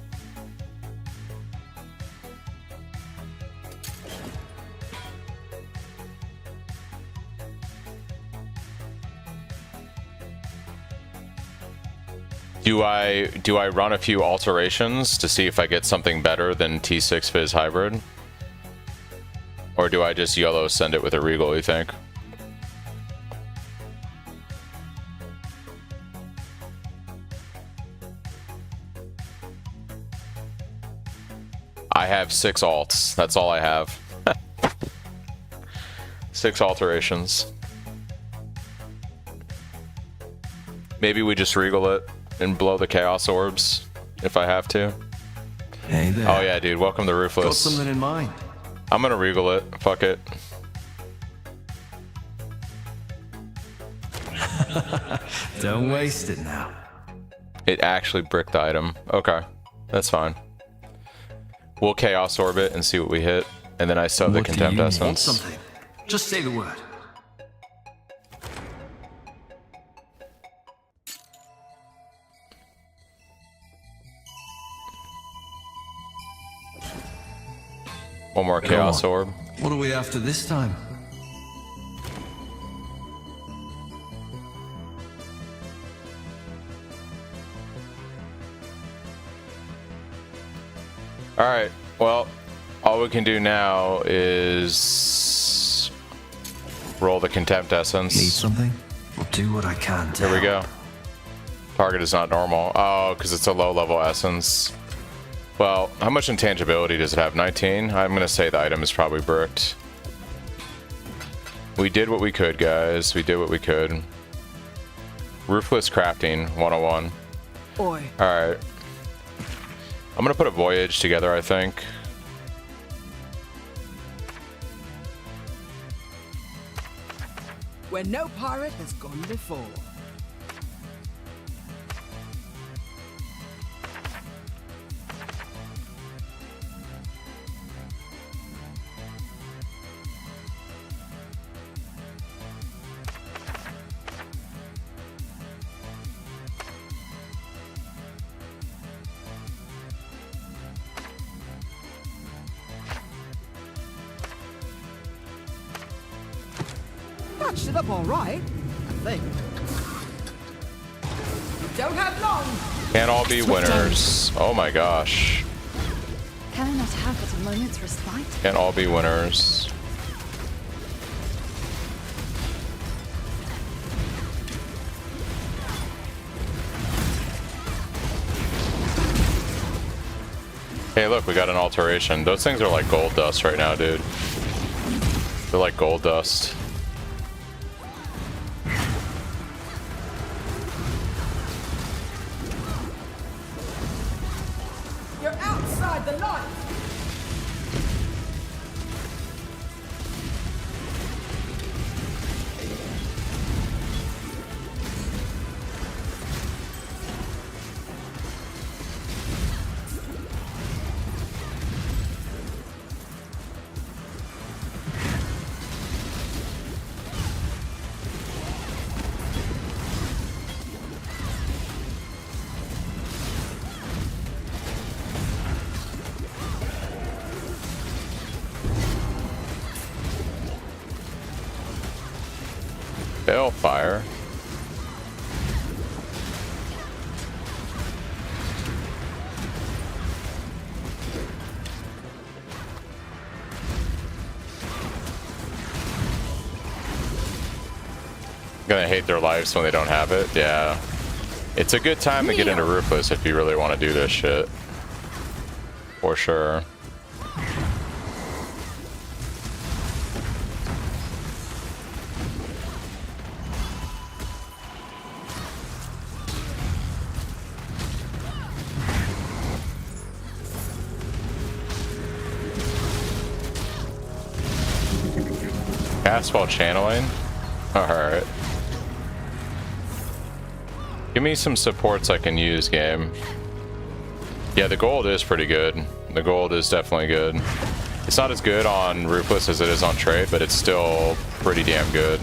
Do I run a few alterations to see if I get something better than T6 Fizz Hybrid? Or do I just YOLO send it with a regal, you think? I have 6 alts. That's all I have. 6 alterations. Maybe we just regal it and blow the chaos orbs if I have to. Hey there. Oh yeah, dude. Welcome to Ruthless. Got something in mind. I'm gonna regal it. Fuck it. Don't waste it now. It actually bricked the item. Okay, that's fine. We'll chaos orbit and see what we hit, and then I sub the What do contempt you essence. want something? Just say the word. One more Go chaos on. orb. What are we after this time? Alright, well, all we can do now is roll the contempt essence. Need something? I'll do what I can to Here we go. help. Target is not normal. Oh, because it's a low level essence. Well, how much intangibility does it have? 19? I'm going to say the item is probably bricked. We did what we could, guys. We did what we could. Ruthless Crafting 101. Boy. Alright. I'm going to put a voyage together, I think. Where no pirate has gone before. Patched it up all right, I think. don't have long. Can't all be winners. Oh my gosh. Can I not have but a moment's respite? Can't all be winners. Hey, look, we got an alteration. Those things are like gold dust right now, dude. They're like gold dust. You're outside the line. Balefire. Gonna hate their lives when they don't have it. Yeah. It's a good time to get into Ruthless if you really want to do this shit. For sure. Cast while channeling? Alright. Give me some supports I can use, game. Yeah, the gold is pretty good. The gold is definitely good. It's not as good on Ruthless as it is on trade, but it's still pretty damn good.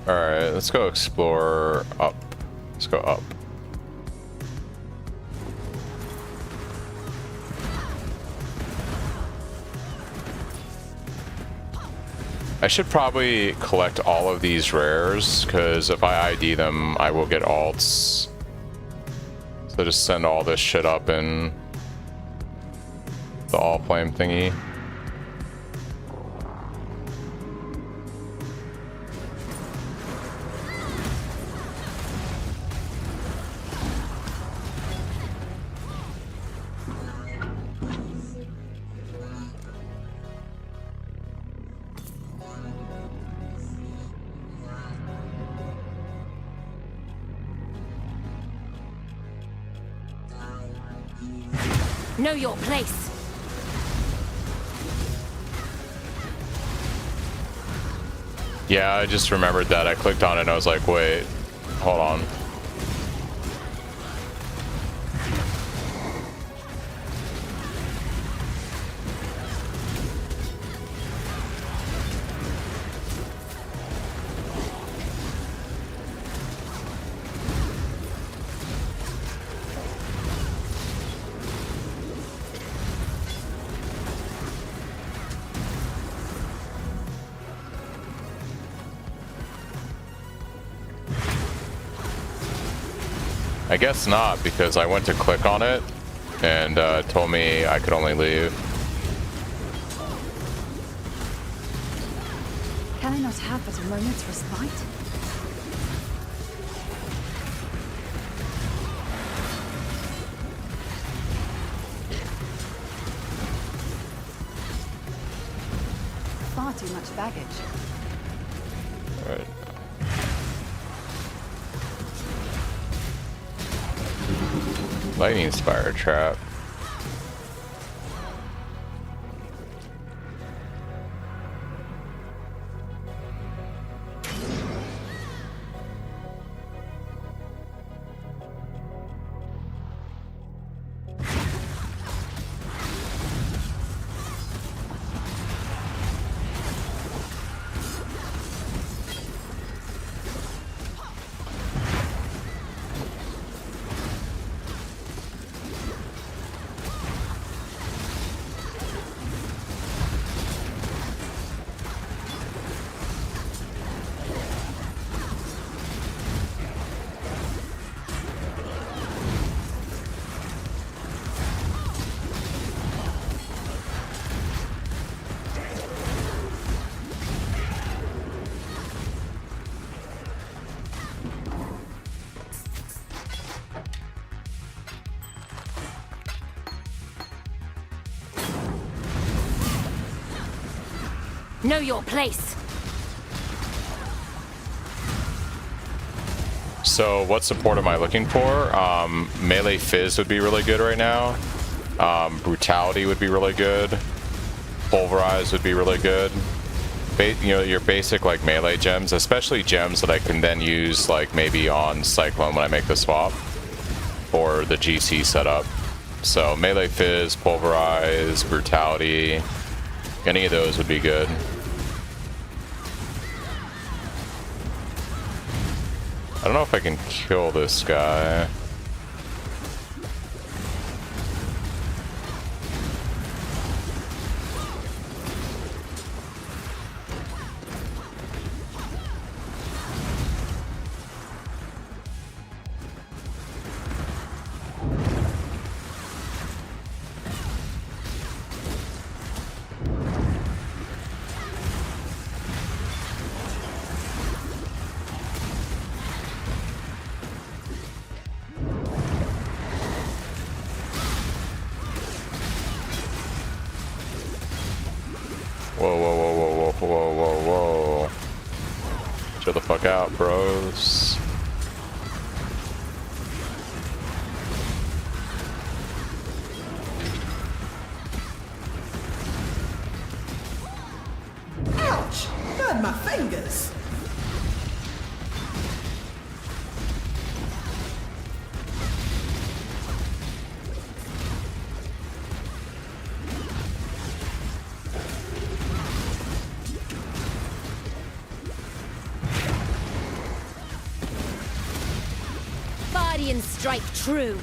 Alright, let's go explore up. Let's go up. I should probably collect all of these rares, because if I ID them, I will get alts. So just send all this shit up in the all flame thingy. Know your place. Yeah, I just remembered that. I clicked on it and I was like, wait, hold on. I guess not, because I went to click on it and told me I could only leave. Can I not have but a moment's respite? Far too much baggage. All right. Lightning Spire trap. Know your place. So what support am I looking for? Melee Fizz would be really good right now. Brutality would be really good. Pulverize would be really good. You know, your basic like melee gems, especially gems that I can then use like maybe on Cyclone when I make the swap or the GC setup. So melee Fizz, Pulverize, Brutality, any of those would be good. I don't know if I can kill this guy. Whoa, whoa, whoa, whoa, whoa, whoa, whoa, whoa. Chill the fuck out, bros. Ouch! Burned my fingers. Guardian strike true.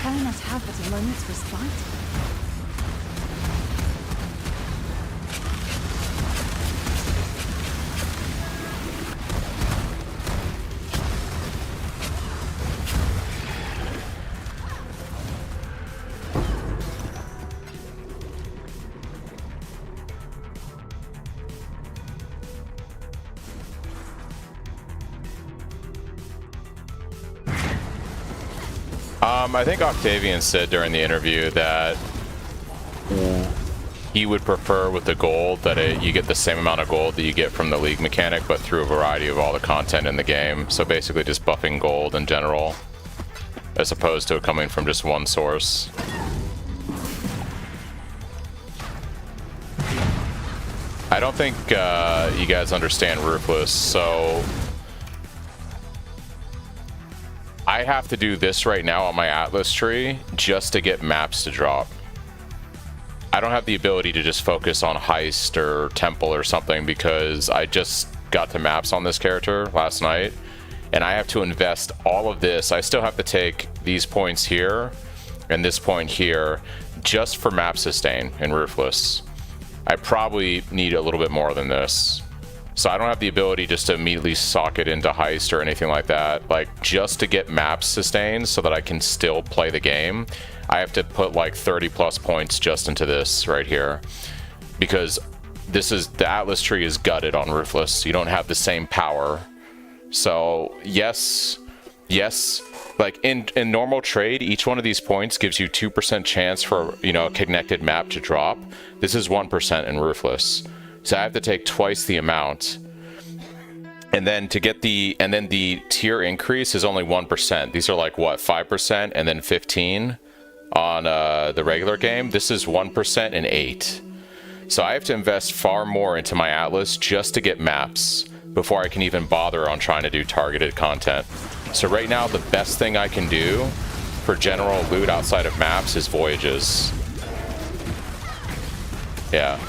Can I not have but a moment's respite? I think Octavian said during the interview that he would prefer with the gold that you get the same amount of gold that you get from the league mechanic, but through a variety of all the content in the game. So basically just buffing gold in general, as opposed to it coming from just one source. I don't think you guys understand Ruthless, so I have to do this right now on my Atlas tree just to get maps to drop. I don't have the ability to just focus on Heist or Temple or something because I just got to maps on this character last night and I have to invest all of this. I still have to take these points here and this point here just for map sustain in Ruthless. I probably need a little bit more than this. So I don't have the ability just to immediately sock it into Heist or anything like that. Like, just to get maps sustained so that I can still play the game, I have to put like 30 plus points just into this right here. Because this is, the Atlas tree is gutted on Ruthless. You don't have the same power. So yes, like in normal trade, each one of these points gives you 2% chance for, you know, a connected map to drop. This is 1% in Ruthless. So I have to take twice the amount. And then to get the tier increase is only 1%. These are like what, 5% and then 15 on the regular game. This is 1% and 8. So I have to invest far more into my Atlas just to get maps before I can even bother on trying to do targeted content. So right now the best thing I can do for general loot outside of maps is voyages. Yeah.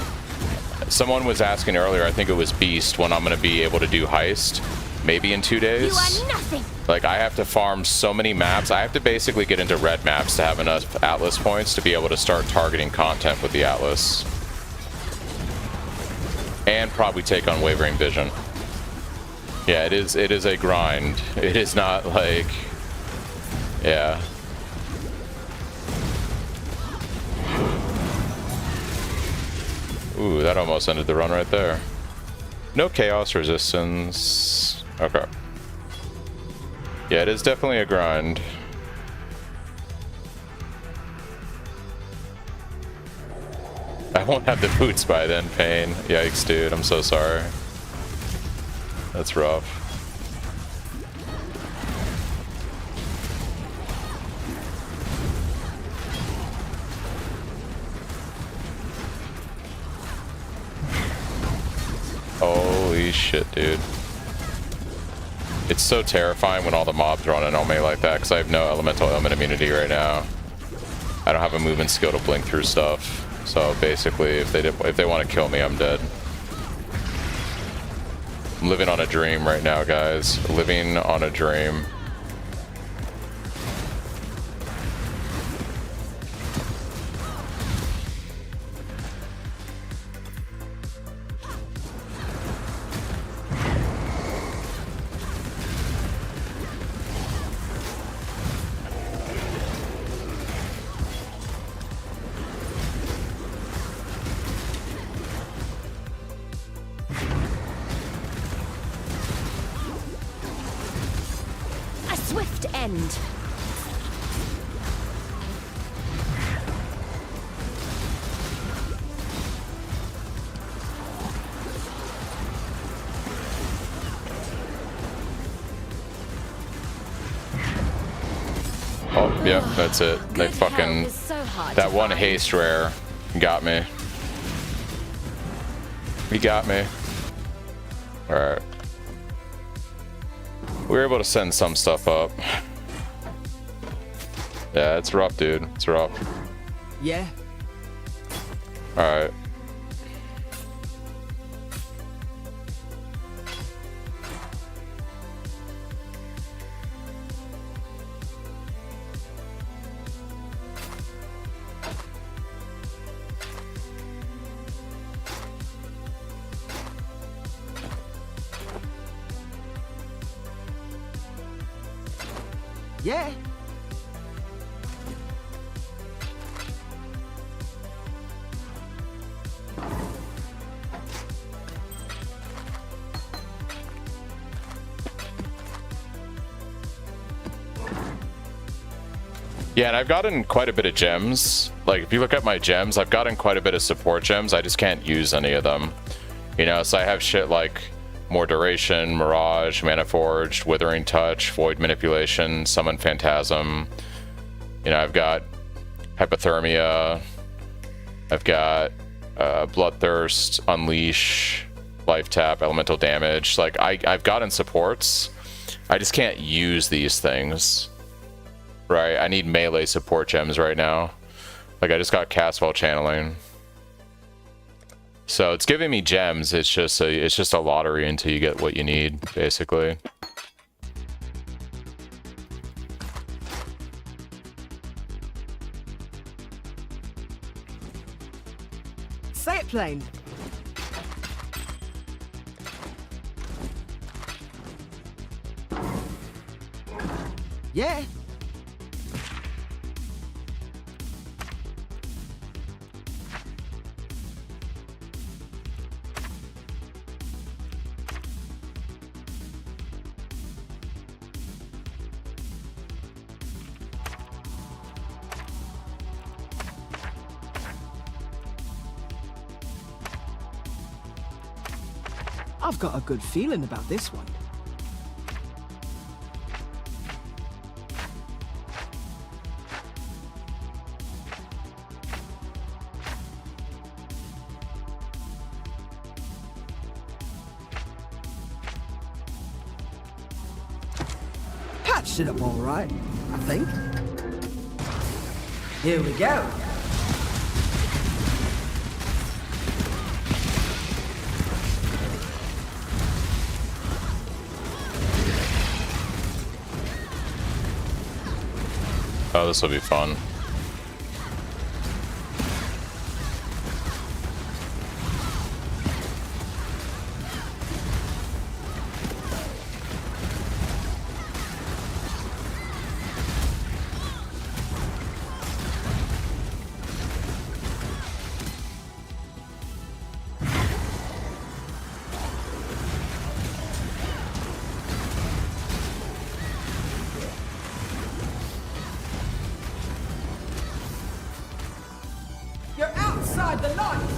Someone was asking earlier, I think it was Beast, when I'm going to be able to do Heist. Maybe in 2 days. You are nothing. Like, I have to farm so many maps. I have to basically get into red maps to have enough Atlas points to be able to start targeting content with the Atlas. And probably take Unwavering Vision. Yeah, it is a grind. It is not like, yeah. Ooh, that almost ended the run right there. No chaos resistance. Okay. Yeah, it is definitely a grind. I won't have the boots by then, Pain. Yikes, dude. I'm so sorry. That's rough. Holy shit, dude. It's so terrifying when all the mobs run in on me like that, because I have no elemental element immunity right now. I don't have a movement skill to blink through stuff. So basically, if they want to kill me, I'm dead. I'm living on a dream right now, guys. Living on a dream. A swift end. Oh, yeah, that's it. They Good help fucking... is so hard That to one find. haste rare got me. He got me. Alright. We were able to send some stuff up. Yeah, it's rough, dude. It's rough. Yeah. Alright. Yeah. Yeah, and I've gotten quite a bit of gems. Like, if you look at my gems, I've gotten quite a bit of support gems. I just can't use any of them. You know, so I have shit like More Duration, Mirage, Mana Forged, Withering Touch, Void Manipulation, Summon Phantasm. You know, I've got Hypothermia. I've got Bloodthirst, Unleash, Life Tap, Elemental Damage. Like, I've gotten supports. I just can't use these things. Right, I need melee support gems right now. Like, I just got Castwell Channeling. So it's giving me gems. It's just a lottery until you get what you need, basically. Say it plain. Yeah. I've got a good feeling about this one. Patched it up all right, I think. Here we go. Oh, this will be fun. Inside the light!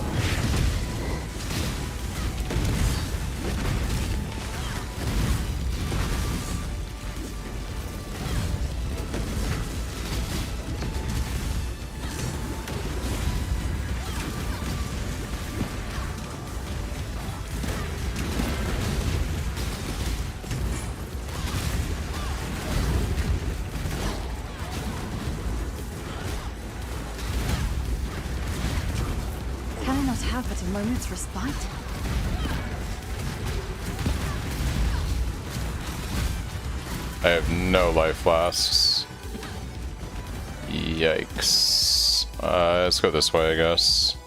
Can I not have but a moment's respite? I have no life flasks. Yikes. Let's go this way, I guess.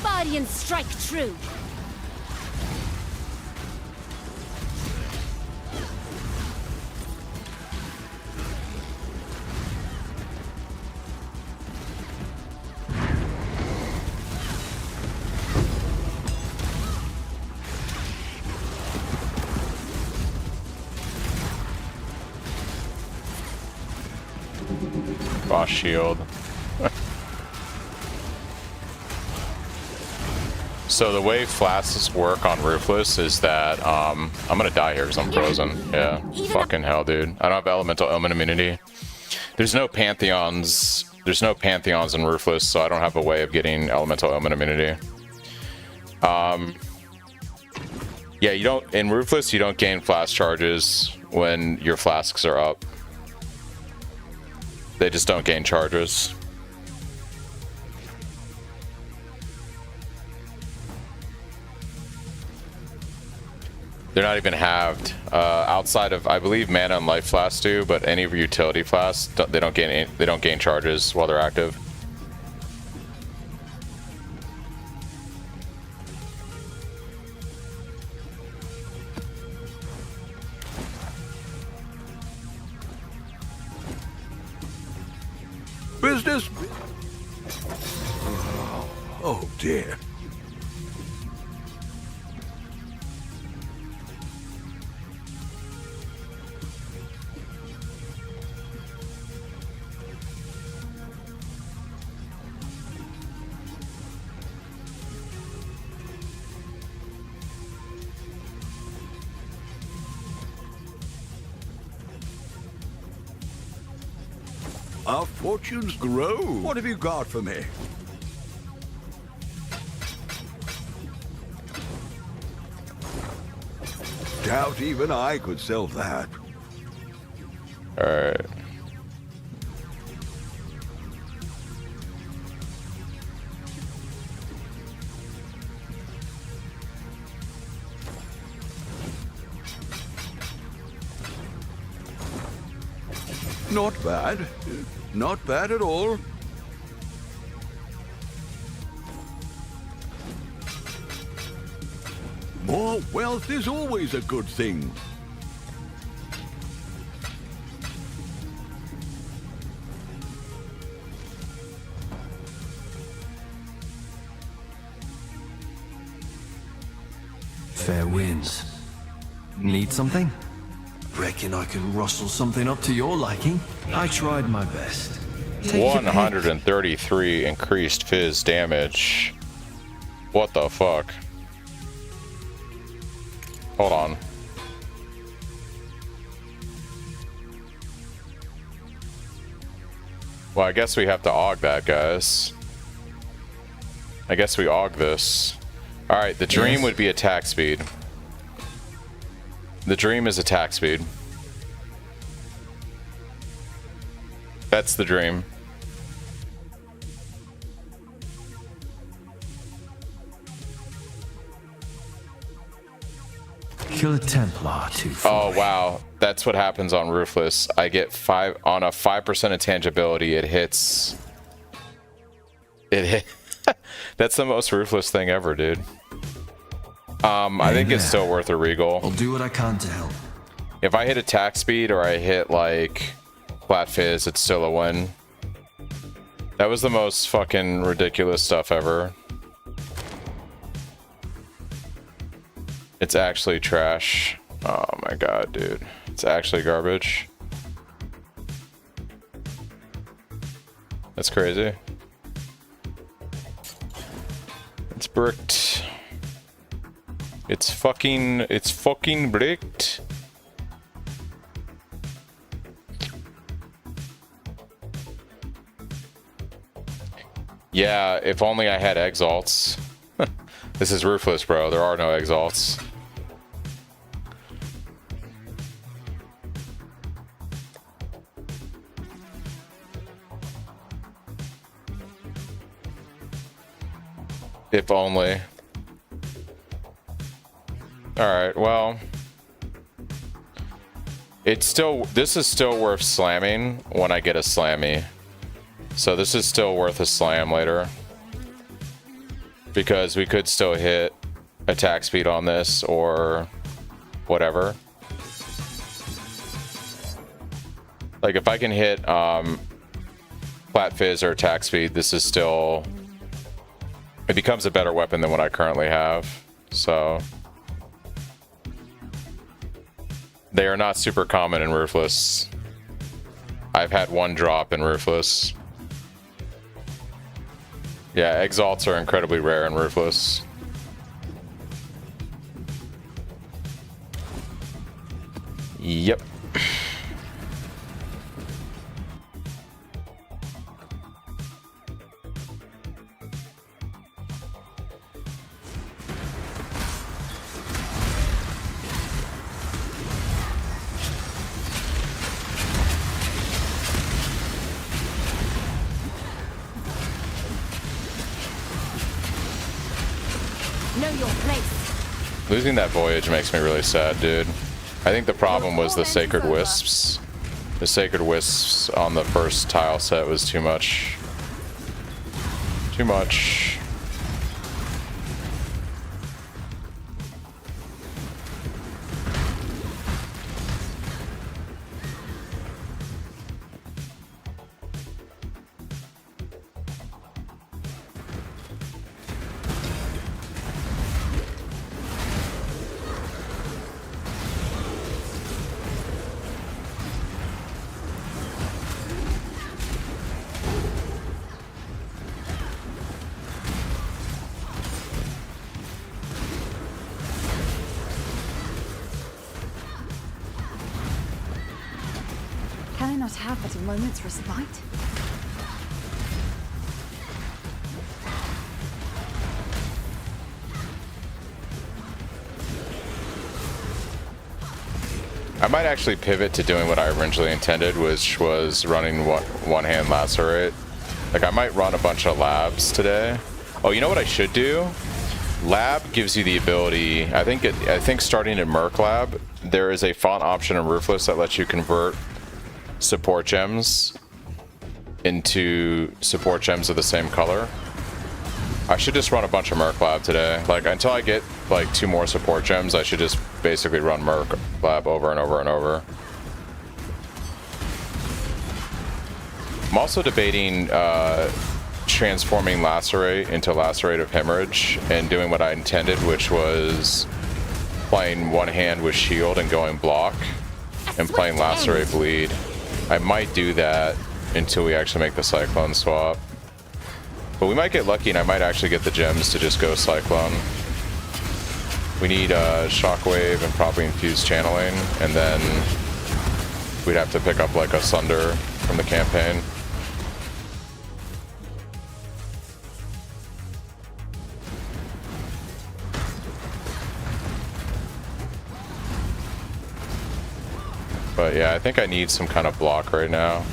Guardians strike true. Boss shield. So the way flasks work on Ruthless is that I'm gonna die here because I'm frozen. Yeah, fucking hell, dude. I don't have elemental element immunity. There's no pantheons. There's no pantheons in Ruthless, so I don't have a way of getting elemental element immunity. Yeah, you don't in Ruthless. You don't gain flask charges when your flasks are up. They just don't gain charges. They're not even halved. Outside of, I believe, mana and life flasks do, but any of your utility flasks, they don't gain charges while they're active. Business. Oh dear. Our fortunes grow. What have you got for me? Doubt even I could sell that. Alright. Not bad. Not bad at all. More wealth is always a good thing. Fair winds. Need something? Reckon I can rustle something up to your liking. I tried my best. 133 increased fizz damage. What the fuck? Hold on. Well, I guess we have to aug that, guys. I guess we aug this. Alright, the dream would be attack speed. The dream is attack speed. That's the dream. Kill a Templar too. Oh wow, that's what happens on Ruthless. I get 5 on a 5% intangibility. It hits. It hit. That's the most Ruthless thing ever, dude. I think it's still worth a regal. I'll do what I can to help. If I hit attack speed or I hit like flat fizz, it's still a win. That was the most fucking ridiculous stuff ever. It's actually trash. Oh my god, dude. It's actually garbage. That's crazy. It's bricked. It's fucking bricked. Yeah, if only I had exalts. This is Ruthless, bro. There are no exalts. If only. Alright, well. This is still worth slamming when I get a slammy. So this is still worth a slam later. Because we could still hit attack speed on this or whatever. Like if I can hit Plat Fizz or attack speed, this is still... It becomes a better weapon than what I currently have. So... They are not super common in Ruthless. I've had one drop in Ruthless. Yeah, exalts are incredibly rare in Ruthless. Yep. Know your place. Losing that voyage makes me really sad, dude. I think the problem was the Sacred Wisps. The Sacred Wisps on the first tile set was too much. Too much. Can I not have but a moment's respite? I might actually pivot to doing what I originally intended, which was running one-hand lacerate. Like, I might run a bunch of labs today. Oh, you know what I should do? Lab gives you the ability, I think starting in Merc Lab, there is a font option in Ruthless that lets you convert support gems into support gems of the same color. I should just run a bunch of Merc Lab today. Like, until I get like 2 more support gems, I should just basically run Merc Lab over and over and over. I'm also debating transforming Lacerate into Lacerate of Hemorrhage and doing what I intended, which was playing one hand with shield and going block and playing Lacerate Bleed. I might do that until we actually make the Cyclone swap. But we might get lucky and I might actually get the gems to just go Cyclone. We need Shockwave and probably Infused Channeling, and then we'd have to pick up like a Sunder from the campaign. But yeah, I think I need some kind of block right now.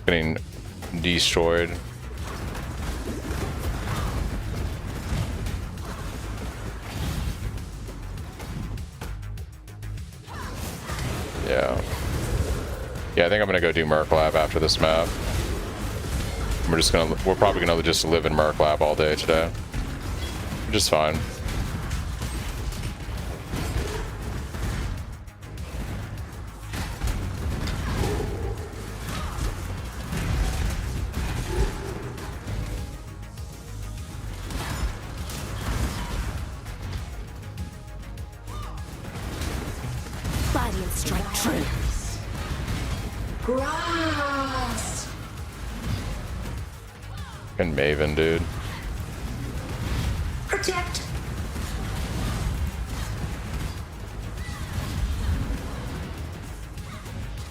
Getting destroyed. Yeah. Yeah, I think I'm gonna go do Merc Lab after this map. We're probably gonna just live in Merc Lab all day today. Which is fine. Body and strike true. Grass. Fucking Maven, dude. Protect.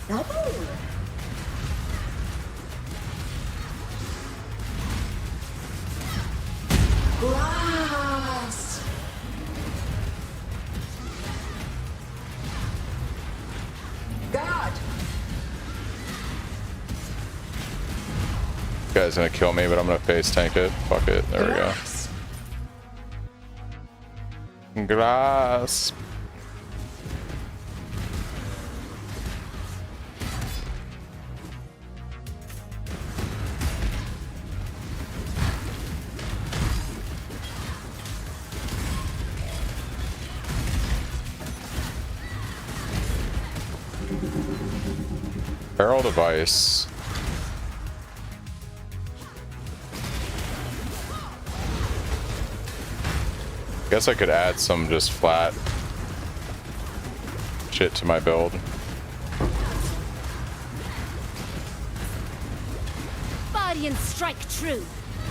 Oh. Grass. God. This guy's gonna kill me, but I'm gonna face tank it. Fuck it. There we go. Grass. Barrel device. Guess I could add some just flat shit to my build. Body and strike true.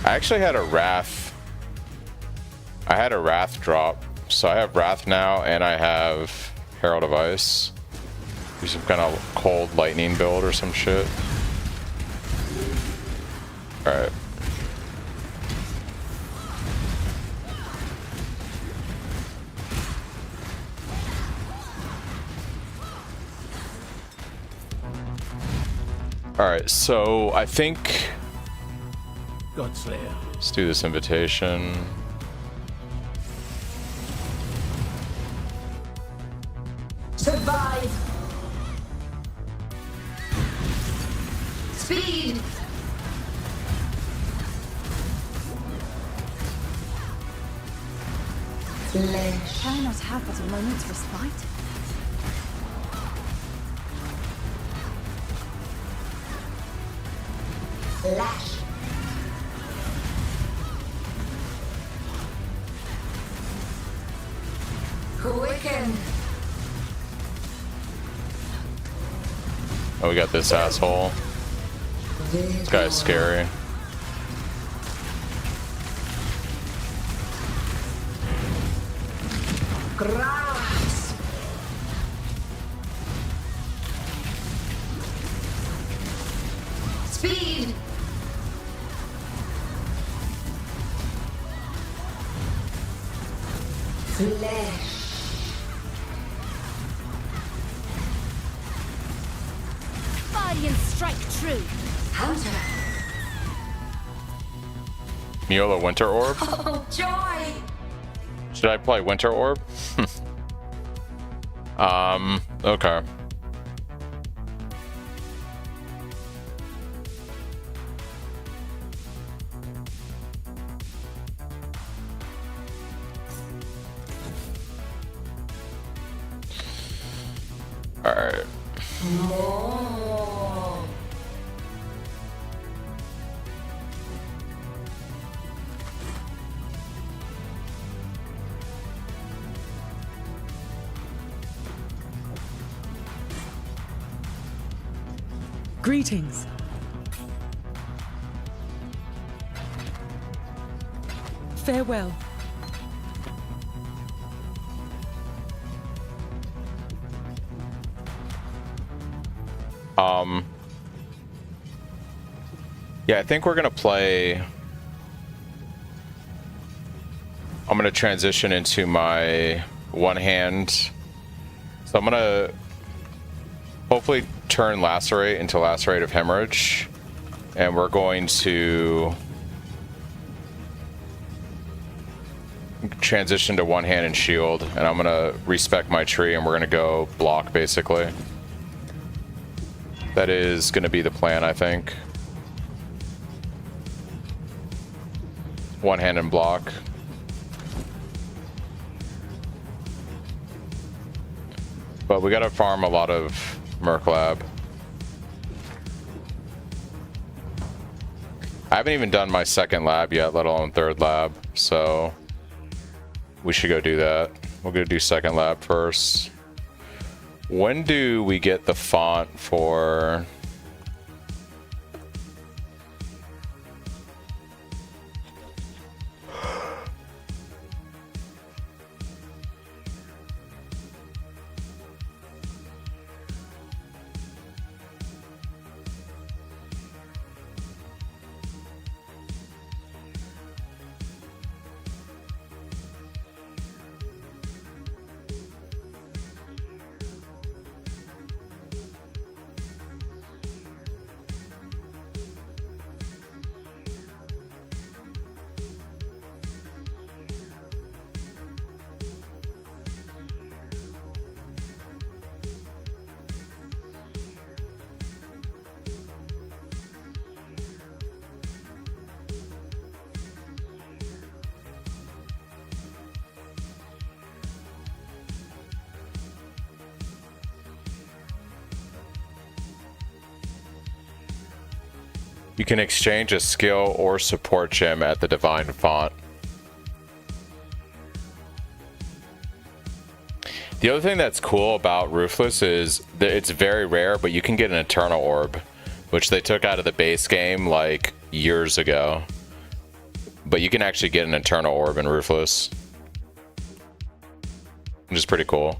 I actually had a Wrath. I had a Wrath drop. So I have Wrath now and I have Herald of Ice. Do some kind of cold lightning build or some shit. Alright. Alright, so I think Godslayer. let's do this invitation. Survive. Speed. Flesh. Can I not have but a moment's respite? Lash. Quicken. Oh, we got this asshole. This guy's scary. Grass. Speed. Flesh. Body and strike true. Hunter. Miola Winter Orb? Oh, joy. Should I play Winter Orb? Okay. Alright. More. Greetings. Farewell. Yeah, I think we're gonna play. I'm gonna transition into my one hand. So I'm gonna hopefully turn Lacerate into Lacerate of Hemorrhage. And we're going to transition to one hand and shield. And I'm gonna respec my tree and we're gonna go block basically. That is gonna be the plan, I think. One hand and block. But we gotta farm a lot of Merc Lab. I haven't even done my second lab yet, let alone third lab, so we should go do that. We're gonna do second lab first. When do we get the font for... You can exchange a skill or support gem at the Divine Font. The other thing that's cool about Ruthless is that it's very rare, but you can get an Eternal Orb, which they took out of the base game like years ago. But you can actually get an Eternal Orb in Ruthless, which is pretty cool.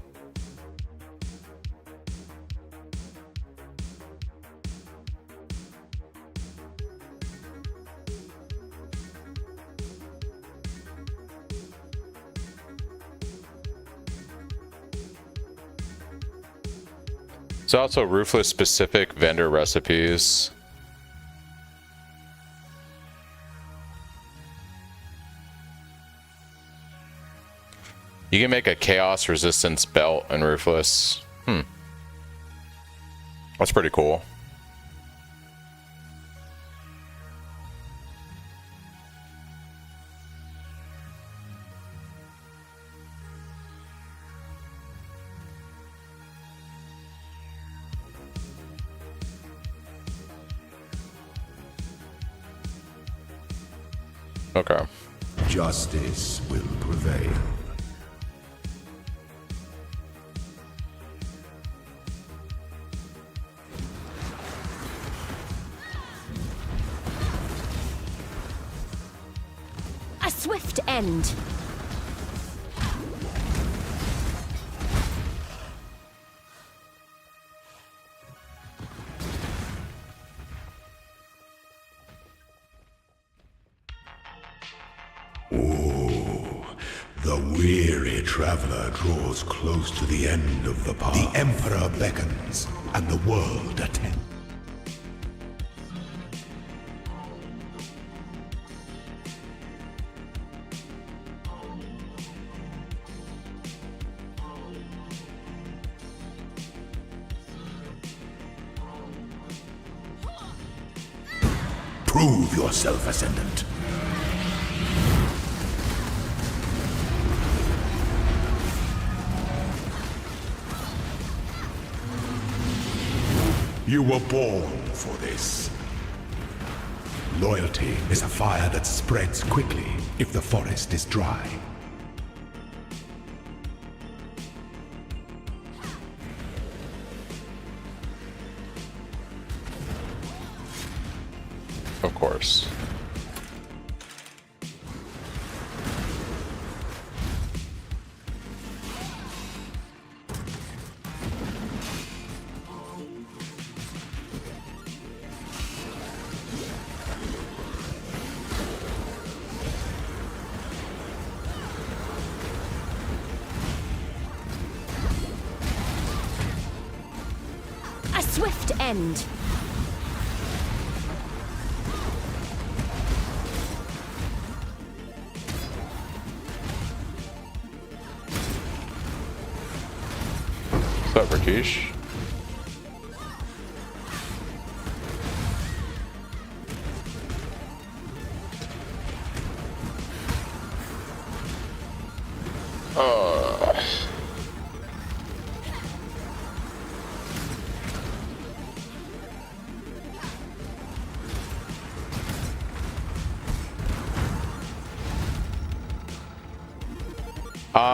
There's also Ruthless specific vendor recipes. You can make a chaos resistance belt in Ruthless. That's pretty cool. Okay. Justice will prevail. A swift end. The weary traveler draws close to the end of the path. The Emperor beckons, and the world attends. Prove yourself, Ascendant. You were born for this. Loyalty is a fire that spreads quickly if the forest is dry. Of course. A swift end. What's up, Rakesh?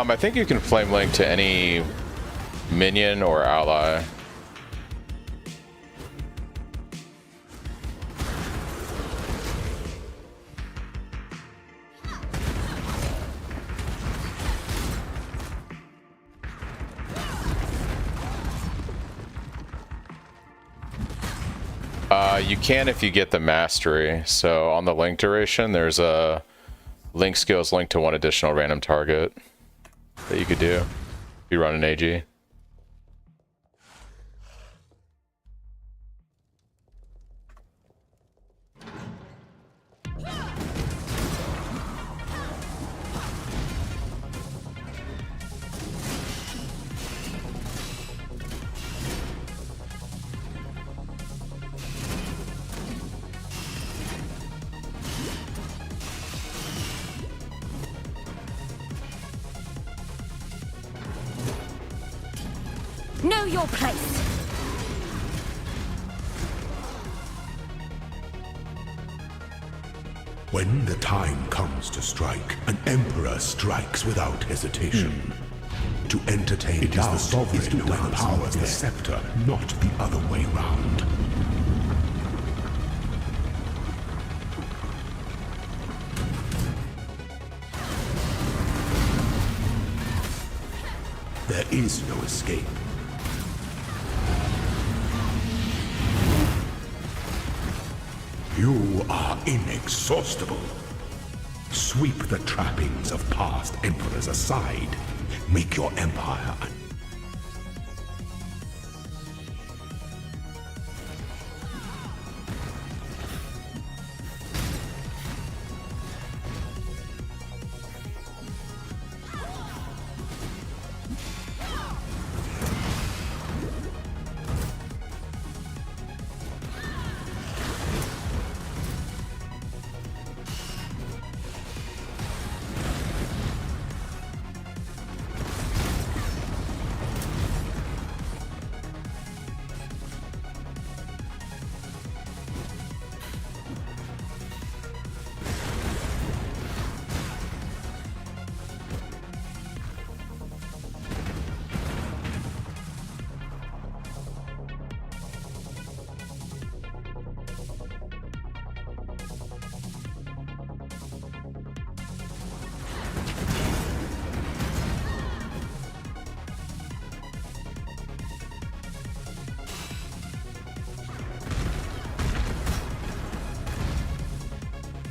I think you can flame link to any minion or ally. You can if you get the mastery. So on the link duration, there's a link skills linked to one additional random target that you could do if you run an AG. Know your place. When the time comes to strike, an emperor strikes without hesitation. To entertain it is the sovereign who empowers the scepter, not the other way round. There is no escape. You are inexhaustible. Sweep the trappings of past emperors aside. Make your empire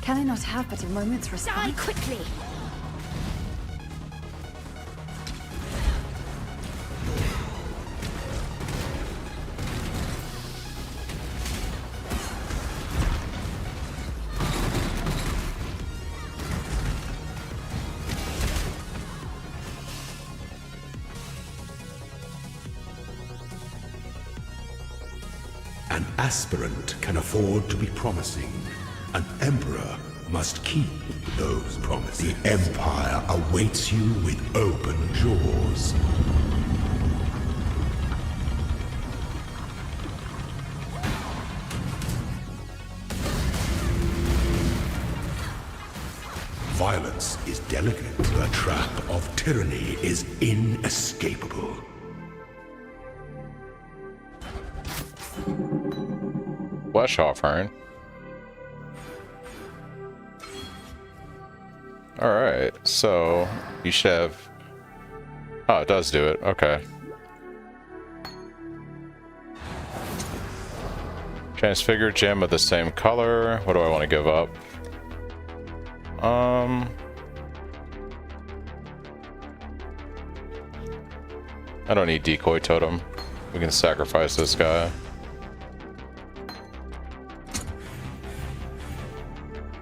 Can I not have but a moment's respite? Die quickly! An aspirant can afford to be promising. An emperor must keep those promises. The empire awaits you with open jaws. Violence is delicate. The trap of tyranny is inescapable. Flesh offering. Alright, so you should have... Oh, it does do it. Okay. Transfigure gem of the same color. What do I want to give up? I don't need decoy totem. We can sacrifice this guy.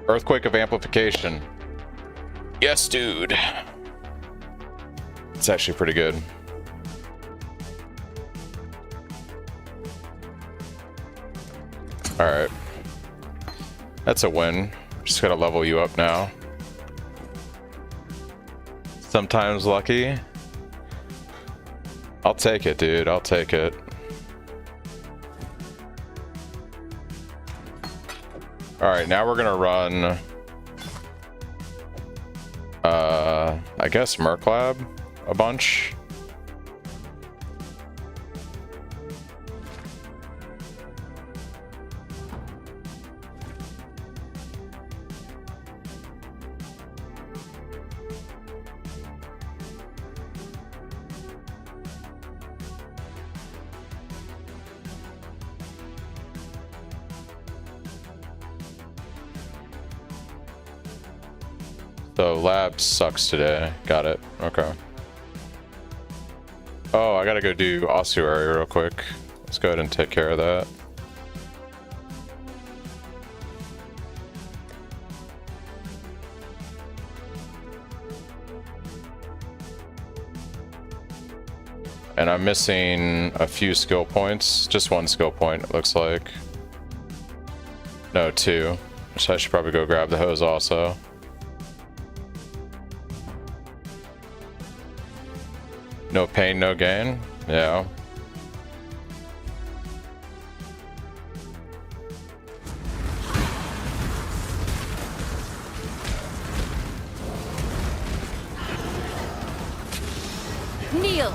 Earthquake of amplification. Yes, dude. It's actually pretty good. Alright. That's a win. Just gotta level you up now. Sometimes lucky. I'll take it, dude. I'll take it. Alright, now we're gonna run... I guess Merc Lab a bunch. So lab sucks today. Got it. Okay. Oh, I gotta go do ossuary real quick. Let's go ahead and take care of that. And I'm missing a few skill points. Just one skill point, it looks like. No, two. So I should probably go grab the hose also. No pain, no gain. Yeah. Kneel!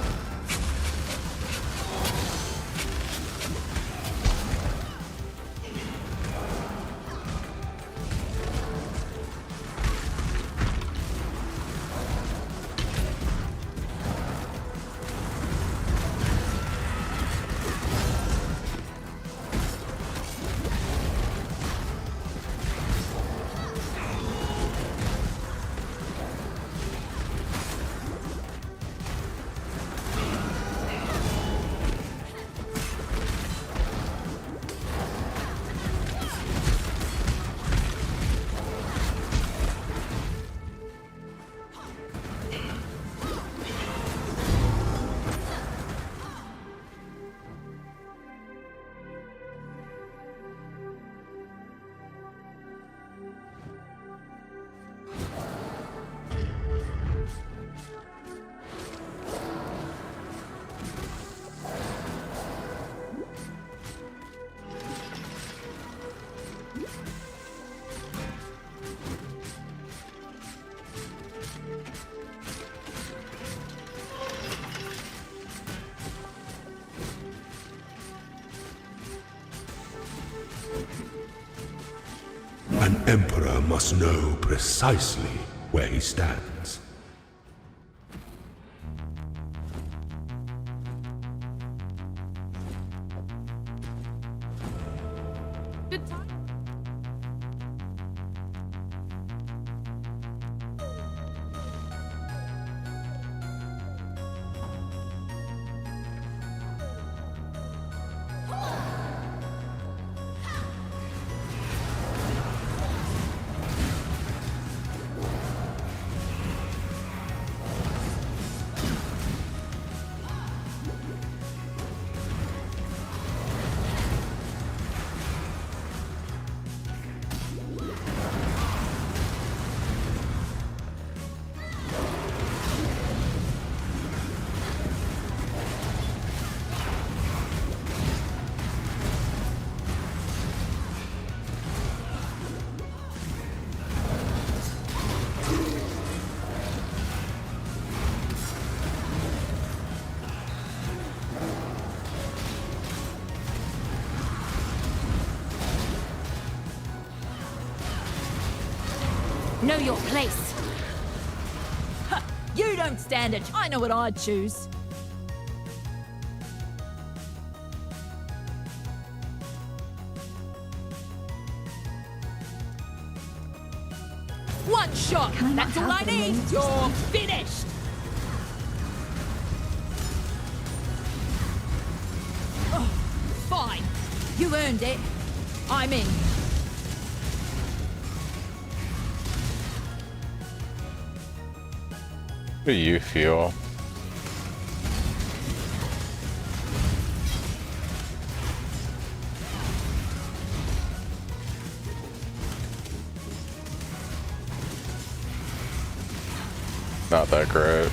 An emperor must know precisely where he stands. Know your place. You don't stand it. I know what I'd choose. One shot. That's all I need. You're finished. Oh, fine. You earned it. I'm in. How do you feel? Not that great.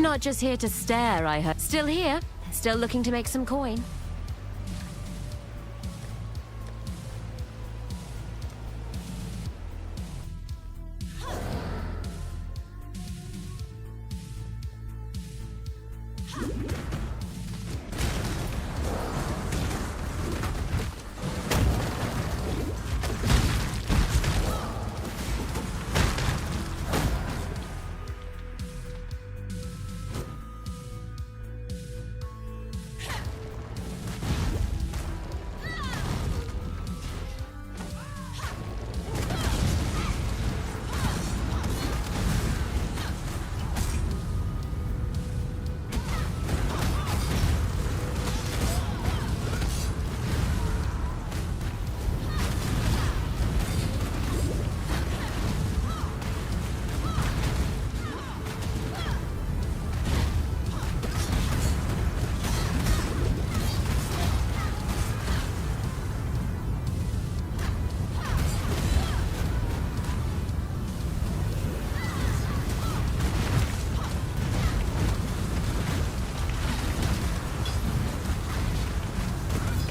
not just here to stare, I heard. Still here? Still looking to make some coin?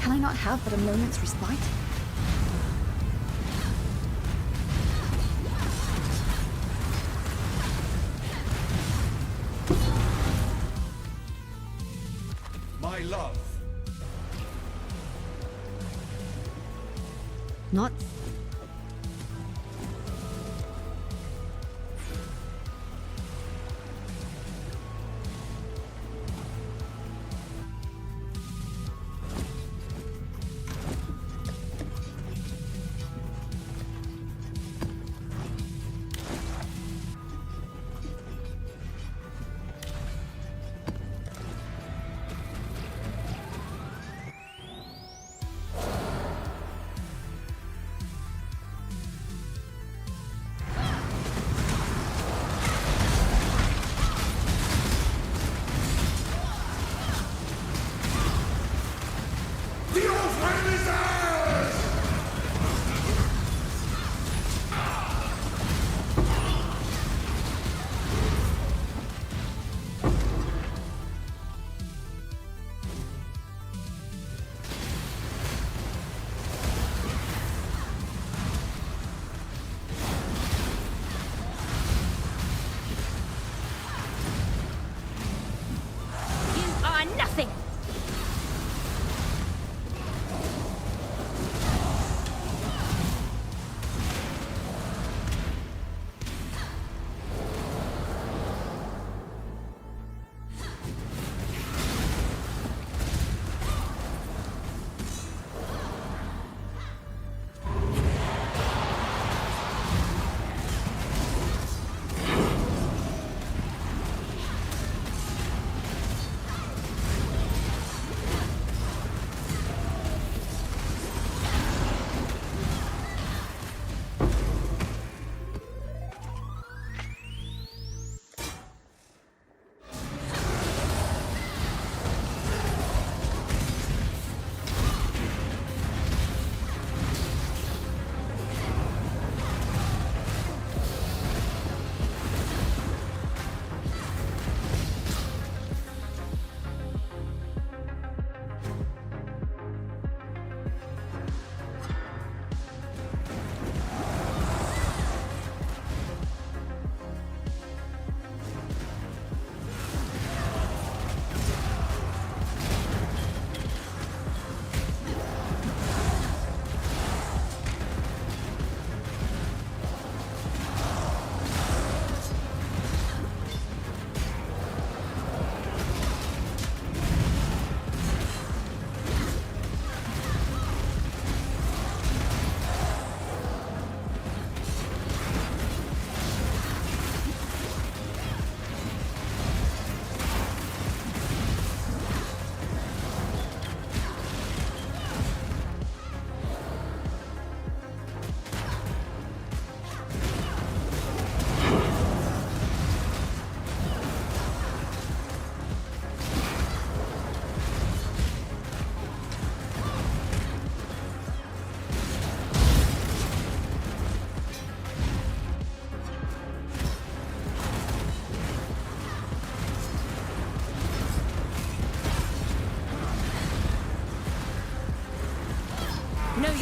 Can I not have but a moment's respite? My love. Not...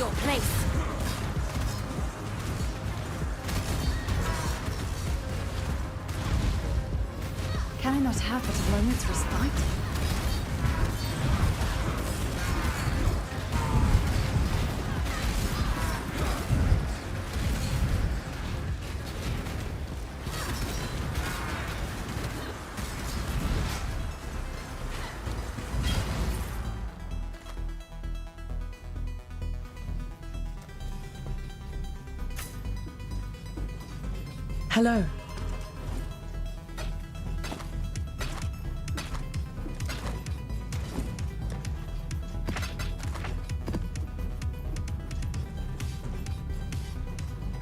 your place. Can I not have but a moment's respite? Hello.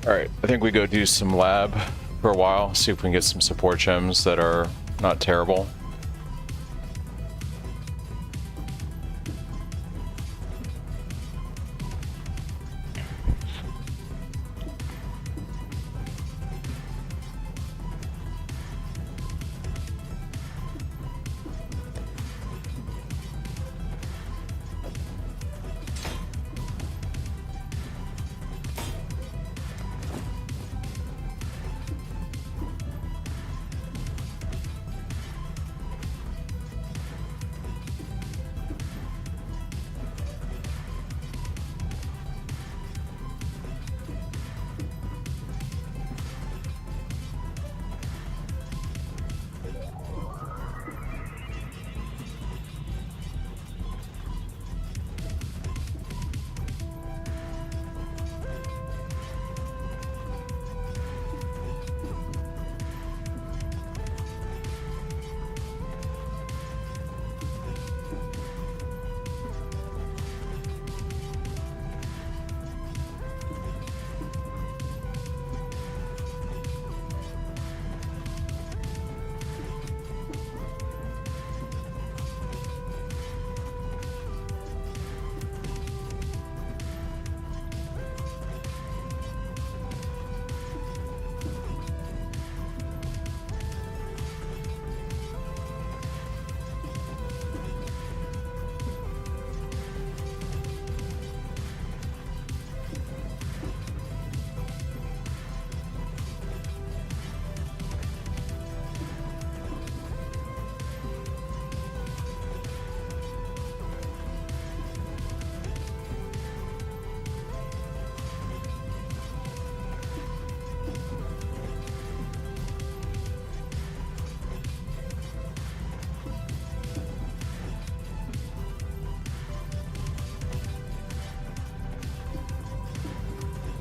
Alright, I think we go do some lab for a while, see if we can get some support gems that are not terrible.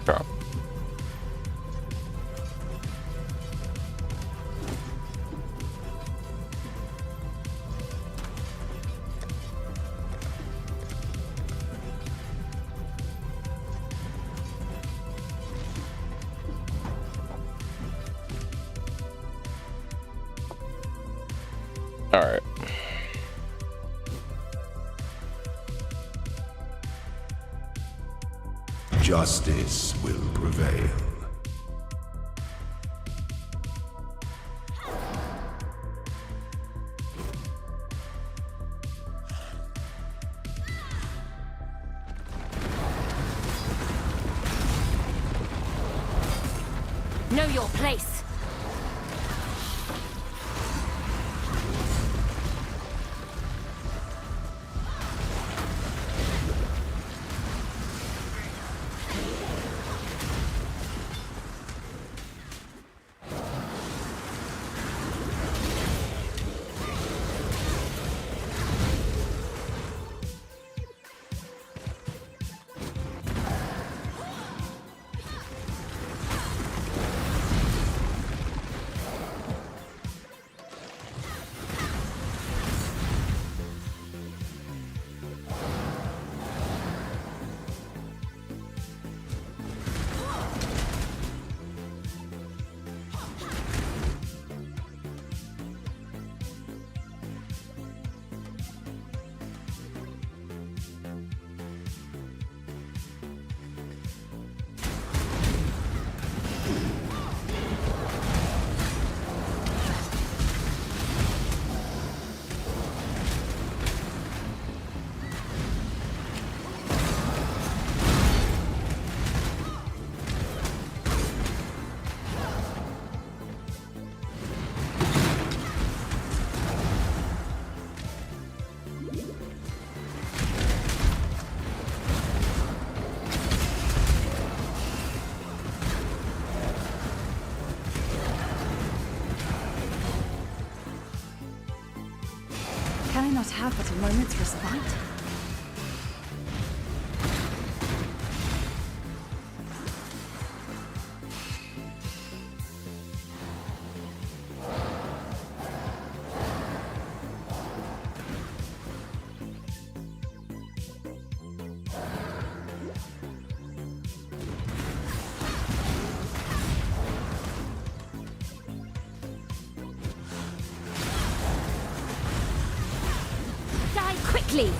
Sure. All right. Justice will prevail. Know your place. Can I not have but a moment's respite? Die quickly!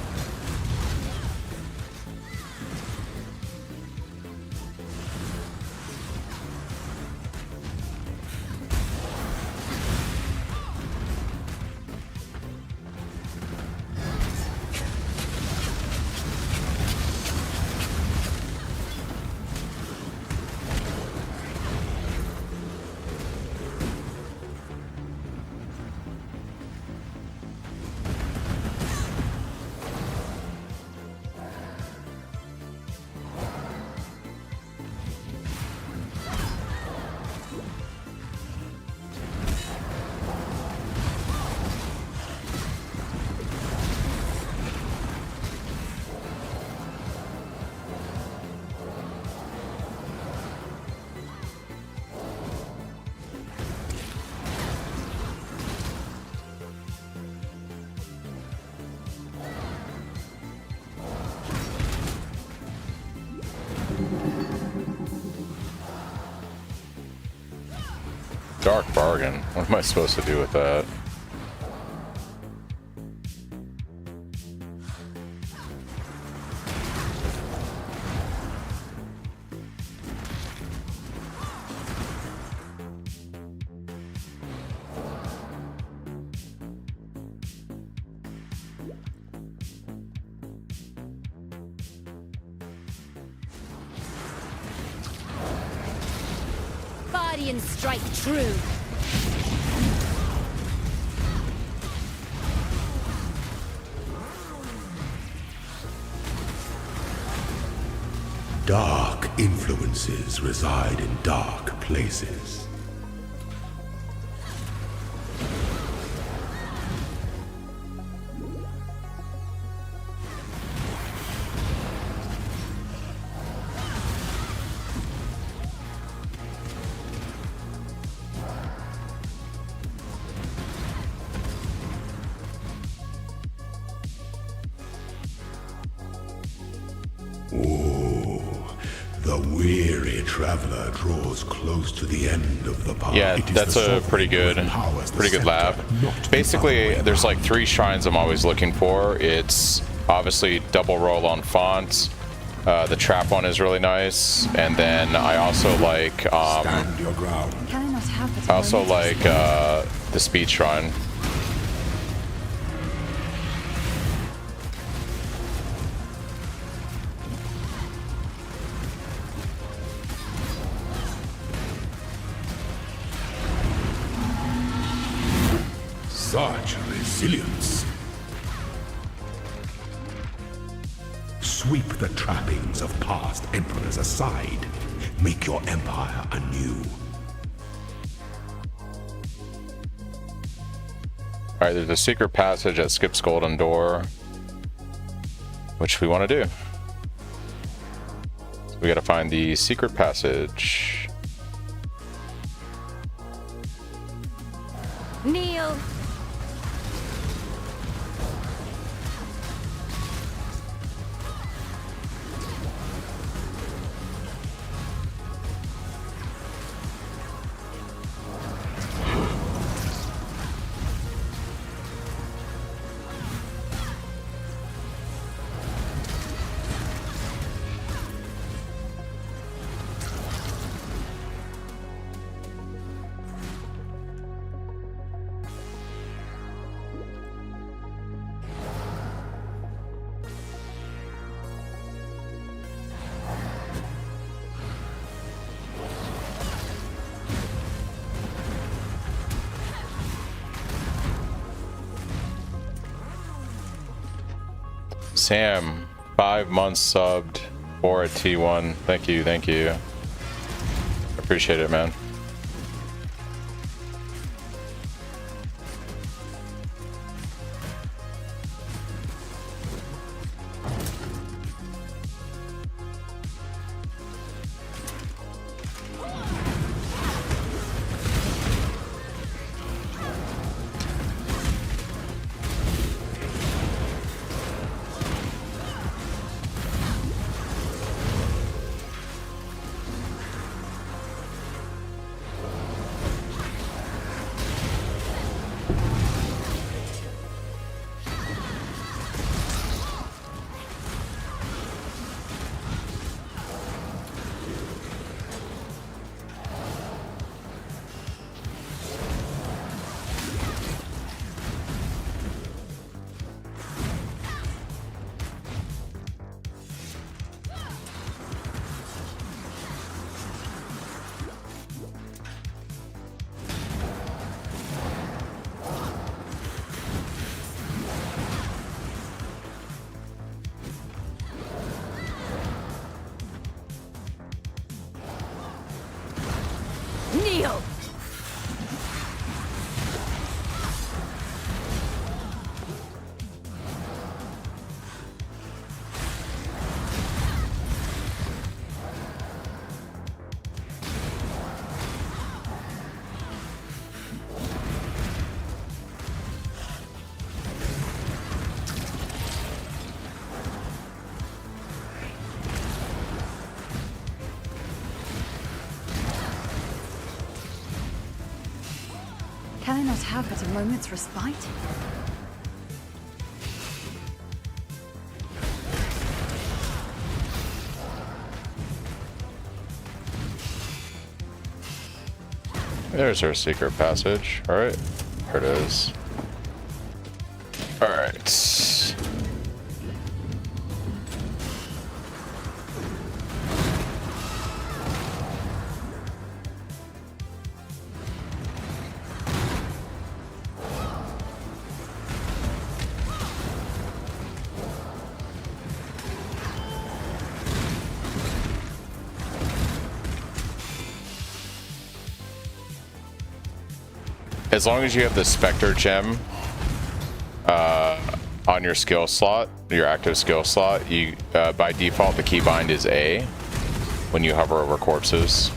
Dark bargain. What am I supposed to do with that? Body and strike true. Dark influences reside in dark places. The weary traveler draws close to the end of the path. Yeah, that's a pretty good lab. Basically, there's like 3 shrines I'm always looking for. It's obviously double roll on font. The trap one is really nice, and then I also like the speed shrine. Such resilience. Sweep the trappings of past emperors aside. Make your empire anew. Alright, there's a secret passage that skips Golden Door, which we want to do. So we gotta find the secret passage. Kneel! Sam, 5 months subbed, 4 at T1. Thank you, thank you. Appreciate it, man. Can I not have but a moment's respite? There's our secret passage. Alright. There it is. Alright. As long as you have the Spectre gem on your skill slot, your active skill slot, you by default the keybind is A when you hover over corpses.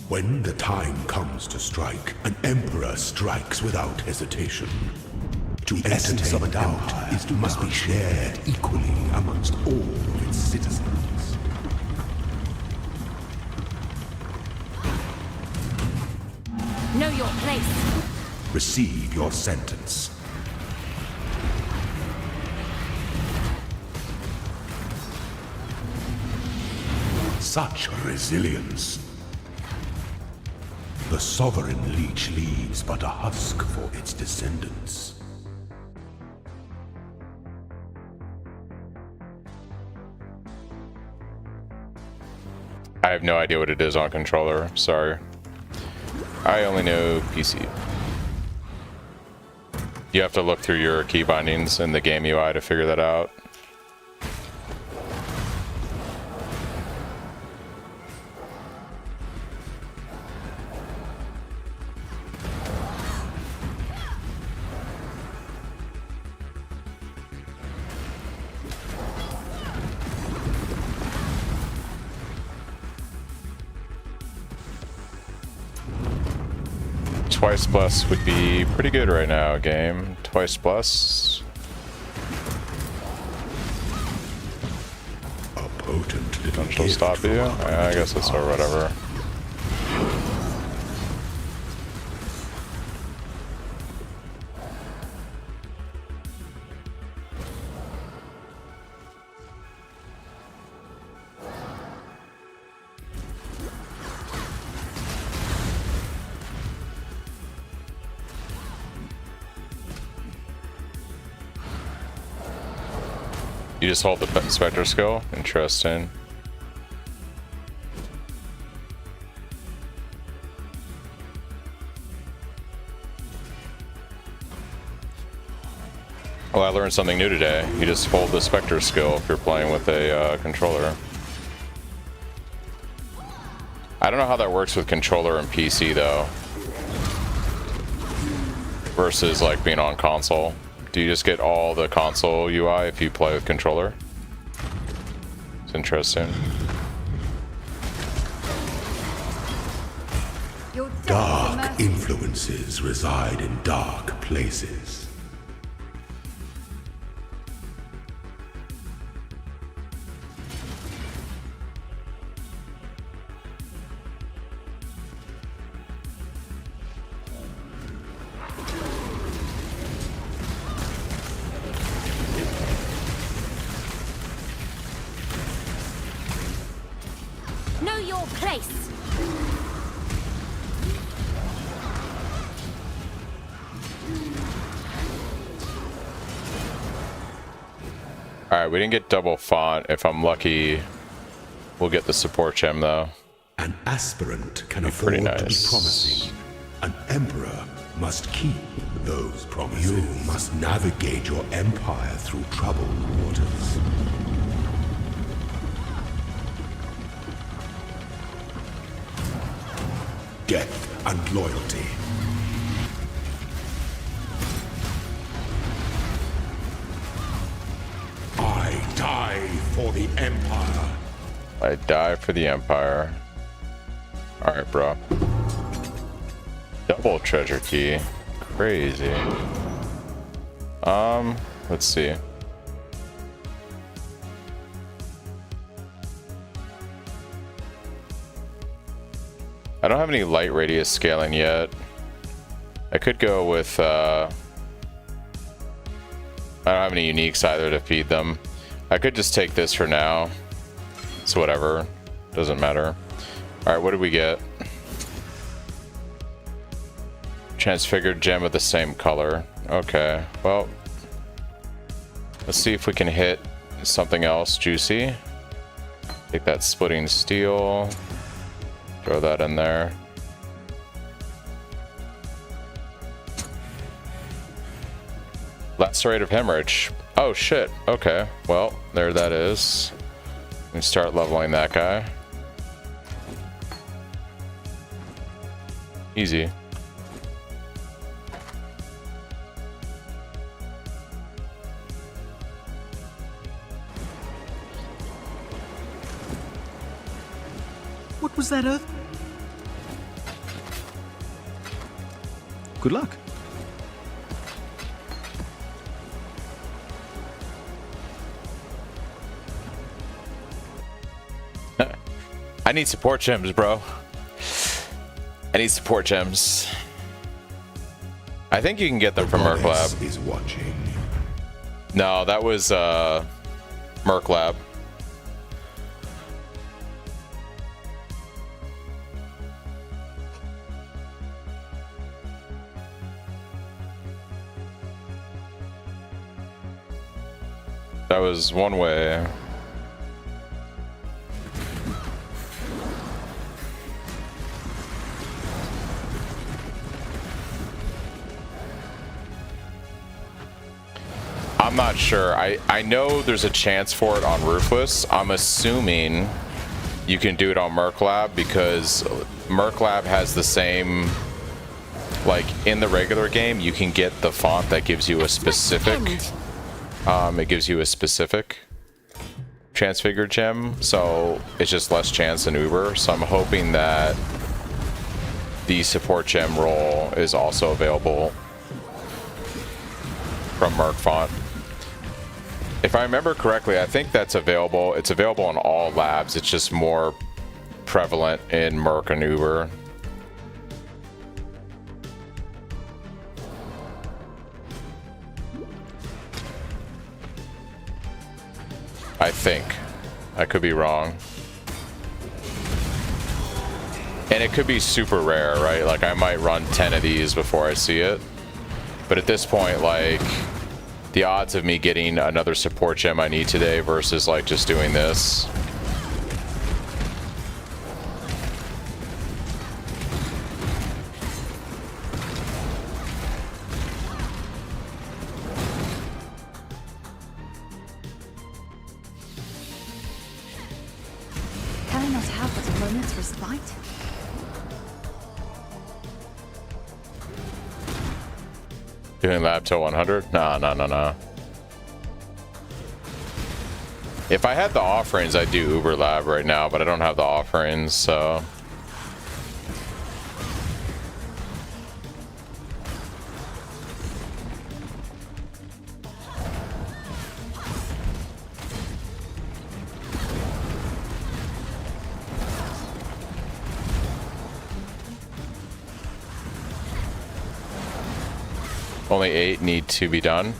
When the time comes to strike, an emperor strikes without hesitation. To essence of a doubt must be shared equally amongst all of its citizens. Know your place. Receive your sentence. Such resilience. The sovereign leech leaves but a husk for its descendants. I have no idea what it is on controller, sorry. I only know PC. You have to look through your key bindings in the game UI to figure that out. Twice Bless would be pretty good right now, game. Twice Bless. A potent little She'll stop you? I guess that's or whatever. You just hold the Spectre skill? Interesting. Well, I learned something new today. You just hold the Spectre skill if you're playing with a controller. I don't know how that works with controller and PC though. Versus like being on console. Do you just get all the console UI if you play with controller? It's interesting. Dark influences reside in dark places. Know your place. Alright, we didn't get double font. If I'm lucky, we'll get the support gem though. An aspirant can afford to be promising. An emperor must keep those promises. You must navigate your empire through troubled waters. Death and loyalty. I die for the Empire. I die for the Empire. Alright, bro. Double treasure key. Crazy. Let's see. I don't have any light radius scaling yet. I could go with, I don't have any uniques either to feed them. I could just take this for now. So whatever, doesn't matter. All right, what did we get? Transfigured gem of the same color. Okay, well, let's see if we can hit something else juicy. Take that splitting steel, throw that in there. Lacerative hemorrhage. Oh shit, okay, well, there that is. We start leveling that guy. Easy. What was that, Earth? Good luck. I need support gems, bro. I need support gems. I think you can get them from Merc Lab. Is watching. No, that was Merc Lab. That was one way. I'm not sure. I know there's a chance for it on Ruthless. I'm assuming you can do it on Merc Lab because Merc Lab has the same, like in the regular game, you can get the font that gives you a specific, it gives you a specific transfigured gem. So it's just less chance in Uber. So I'm hoping that the support gem roll is also available from Merc font. If I remember correctly, I think that's available. It's available in all labs. It's just more prevalent in Merc and Uber. I think. I could be wrong. And it could be super rare, right? Like I might run 10 of these before I see it. But at this point, like, the odds of me getting another support gem I need today versus like just doing this. Can I not have but a moment's respite? Doing lab till 100? Nah. If I had the offerings, I'd do Uber Lab right now, but I don't have the offerings, so. Only 8 need to be done.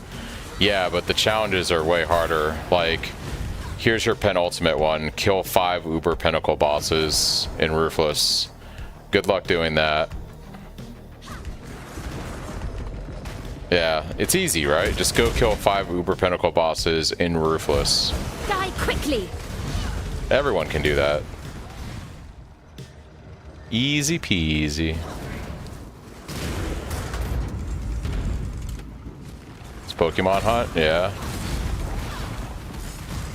Yeah, but the challenges are way harder. Like, here's your penultimate one. Kill 5 Uber Pinnacle bosses in Ruthless. Good luck doing that. Yeah, it's easy, right? Just go kill 5 Uber Pinnacle bosses in Ruthless. Die quickly! Everyone can do that. Easy peasy. Pokemon hunt? Yeah.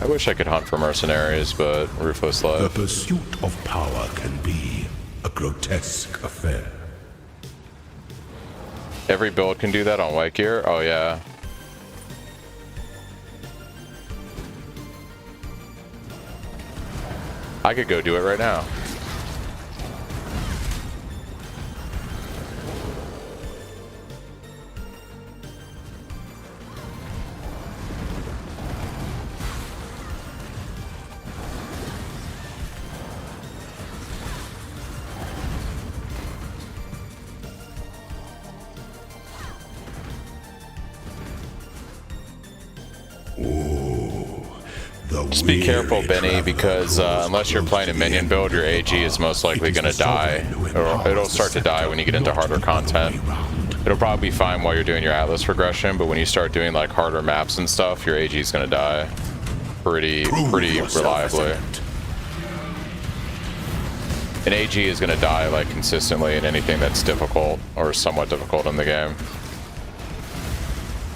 I wish I could hunt for mercenaries, but Ruthless The Life. pursuit of power can be a grotesque affair. Every build can do that on White Gear? Oh yeah. I could go do it right now. Just be careful, Benny, because unless you're playing a minion build, your AG is most likely going to die. Or it'll start to die when you get into harder content. It'll probably be fine while you're doing your Atlas progression, but when you start doing like harder maps and stuff, your AG is going to die pretty reliably. An AG is going to die like consistently in anything that's difficult or somewhat difficult in the game.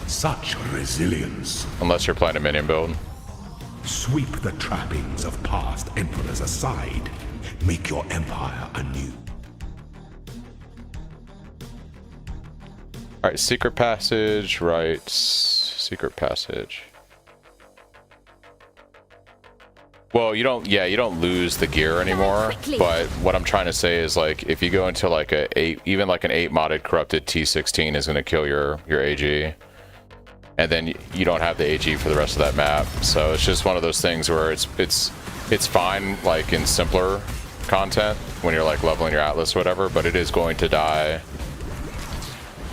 Such resilience. Unless you're playing a minion build. Sweep the trappings of past emperors aside. Make your empire anew. Alright, secret passage, right. Secret passage. Well, you don't lose the gear anymore, but what I'm trying to say is, like, if you go into like even like an 8 modded corrupted T16 is going to kill your AG, and then you don't have the AG for the rest of that map. So it's just one of those things where it's fine like in simpler content when you're like leveling your Atlas or whatever, but it is going to die.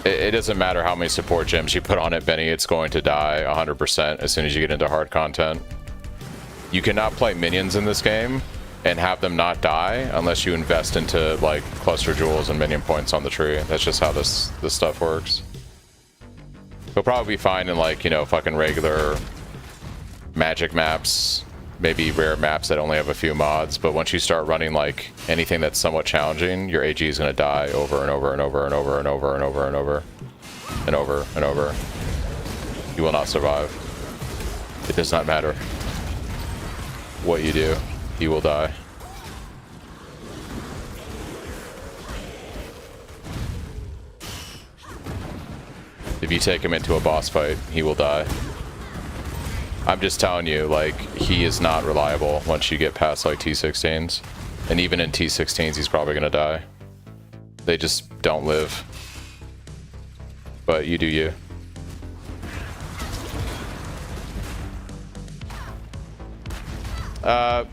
It doesn't matter how many support gems you put on it, Benny, it's going to die 100% as soon as you get into hard content. You cannot play minions in this game and have them not die unless you invest into like cluster jewels and minion points on the tree. That's just how this stuff works. You'll probably be fine in like, you know, fucking regular magic maps, maybe rare maps that only have a few mods, but once you start running like anything that's somewhat challenging, your AG is going to die over and over and over and over and over and over and over and over and over. You will not survive. It does not matter what you do, you will die. If you take him into a boss fight, he will die. I'm just telling you, like, he is not reliable once you get past like T16s. And even in T16s, he's probably gonna die. They just don't live. But you do you.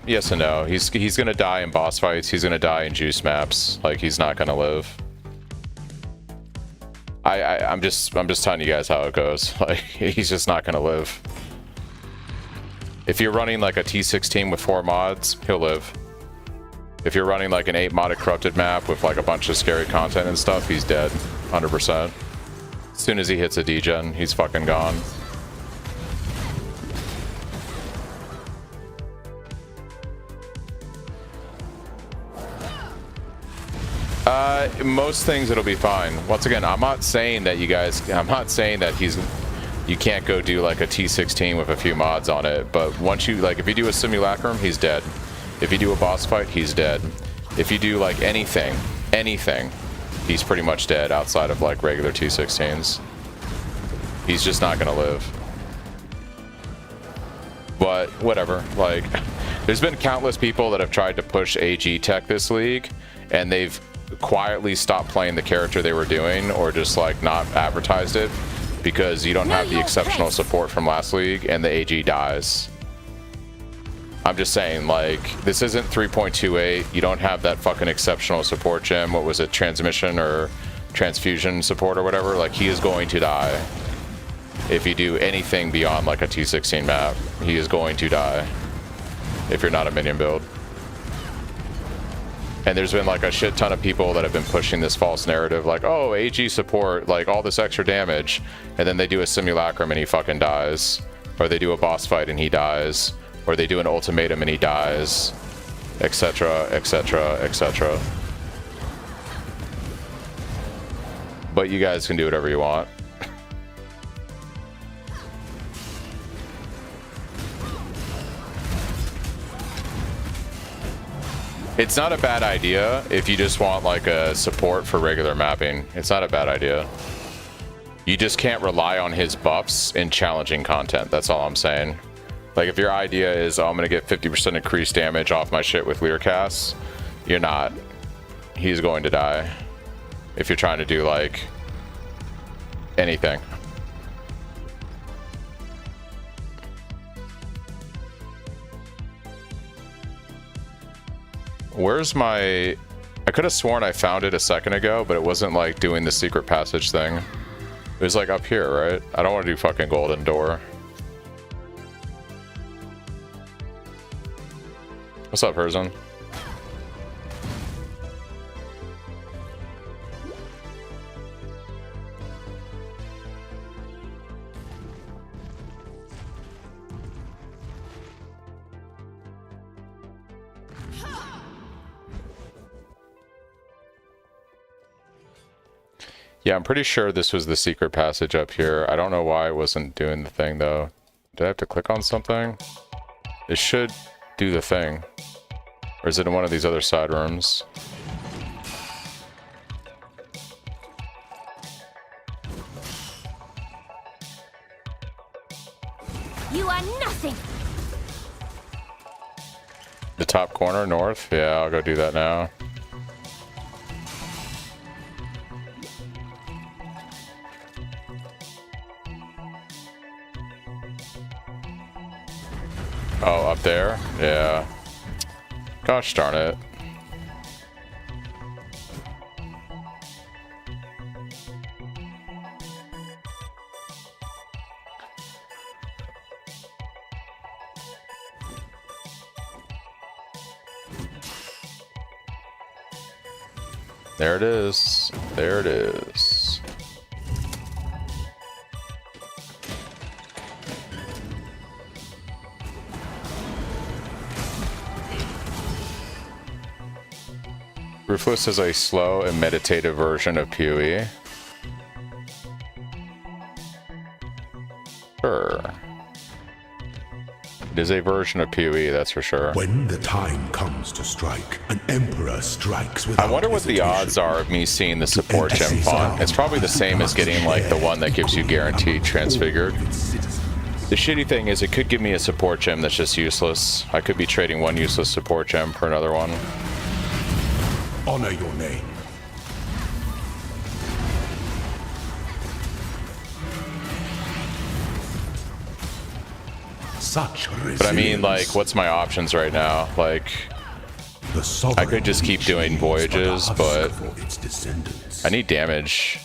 Yes and no. He's gonna die in boss fights. He's gonna die in juice maps. Like, he's not gonna live. I'm just telling you guys how it goes. Like, he's just not gonna live. If you're running like a T16 with 4 mods, he'll live. If you're running like an 8 modded corrupted map with like a bunch of scary content and stuff, he's dead. 100%. As soon as he hits a degen, he's fucking gone. Most things it'll be fine. Once again, I'm not saying that you can't go do like a T16 with a few mods on it, but once you, like, if you do a simulacrum, he's dead. If you do a boss fight, he's dead. If you do like anything, he's pretty much dead outside of like regular T16s. He's just not gonna live. But whatever, like, there's been countless people that have tried to push AG tech this league, and they've quietly stopped playing the character they were doing, or just like not advertised it, because you don't have the exceptional support from last league and the AG dies. I'm just saying, like, this isn't 3.28. You don't have that fucking exceptional support gem. What was it, transmission or transfusion support or whatever? Like, he is going to die. If you do anything beyond like a T16 map, he is going to die if you're not a minion build. And there's been like a shit ton of people that have been pushing this false narrative, like, oh, AG support, like all this extra damage, and then they do a simulacrum and he fucking dies, or they do a boss fight and he dies, or they do an ultimatum and he dies, etc, etc, etc. But you guys can do whatever you want. It's not a bad idea if you just want like a support for regular mapping. It's not a bad idea. You just can't rely on his buffs in challenging content. That's all I'm saying. Like, if your idea is, oh, I'm gonna get 50% increased damage off my shit with Learcast, you're not. He's going to die if you're trying to do like anything. Where's my... I could have sworn I found it a second ago, but it wasn't like doing the secret passage thing. It was like up here, right? I don't want to do fucking golden door. What's up, Herzon? Yeah, I'm pretty sure this was the secret passage up here. I don't know why I wasn't doing the thing, though. Did I have to click on something? It should do the thing. Or is it in one of these other side rooms? You are nothing. The top corner, north? Yeah, I'll go do that now. Oh, up there? Yeah. Gosh darn it. There it is. There it is. Ruthless is a slow and meditative version of PoE. Sure. It is a version of PoE, that's for sure. When the time comes to strike, an emperor strikes without I wonder what the odds are of me seeing the support gem font. It's probably the same as getting like the one that gives you guaranteed transfigured. The shitty thing is it could give me a support gem that's just useless. I could be trading one useless support gem for another one. Honor your name. Such resilience. But I mean, like, what's my options right now? Like, I could just keep doing voyages, but I need damage.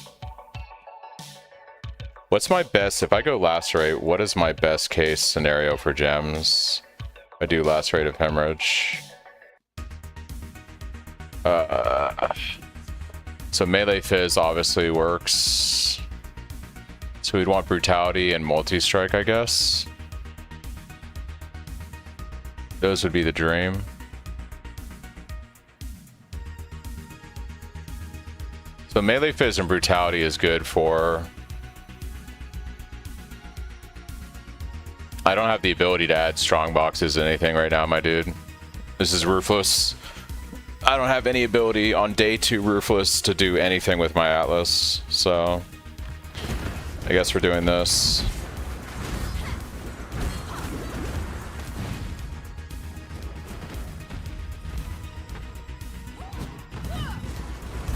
What's my best, if I go lacerate, what is my best case scenario for gems? I do lacerate of hemorrhage. So melee fizz obviously works. So we'd want brutality and multi-strike, I guess. Those would be the dream. So melee fizz and brutality is good for... I don't have the ability to add strong boxes and anything right now, my dude. This is Ruthless. I don't have any ability on day 2 Ruthless to do anything with my Atlas, so I guess we're doing this.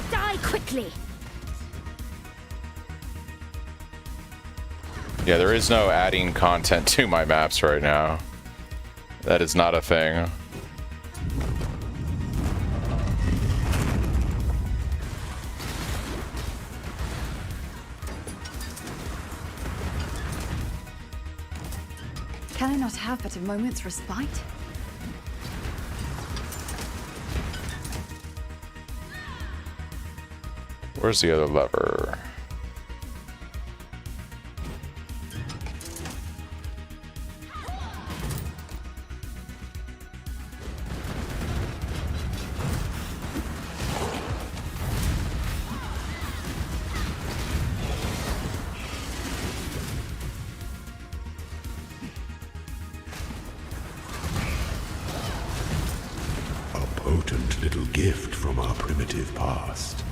Die quickly. Yeah, there is no adding content to my maps right now. That is not a thing. Can I not have but a moment's respite? Where's the other lever? Potent little gift from our primitive past.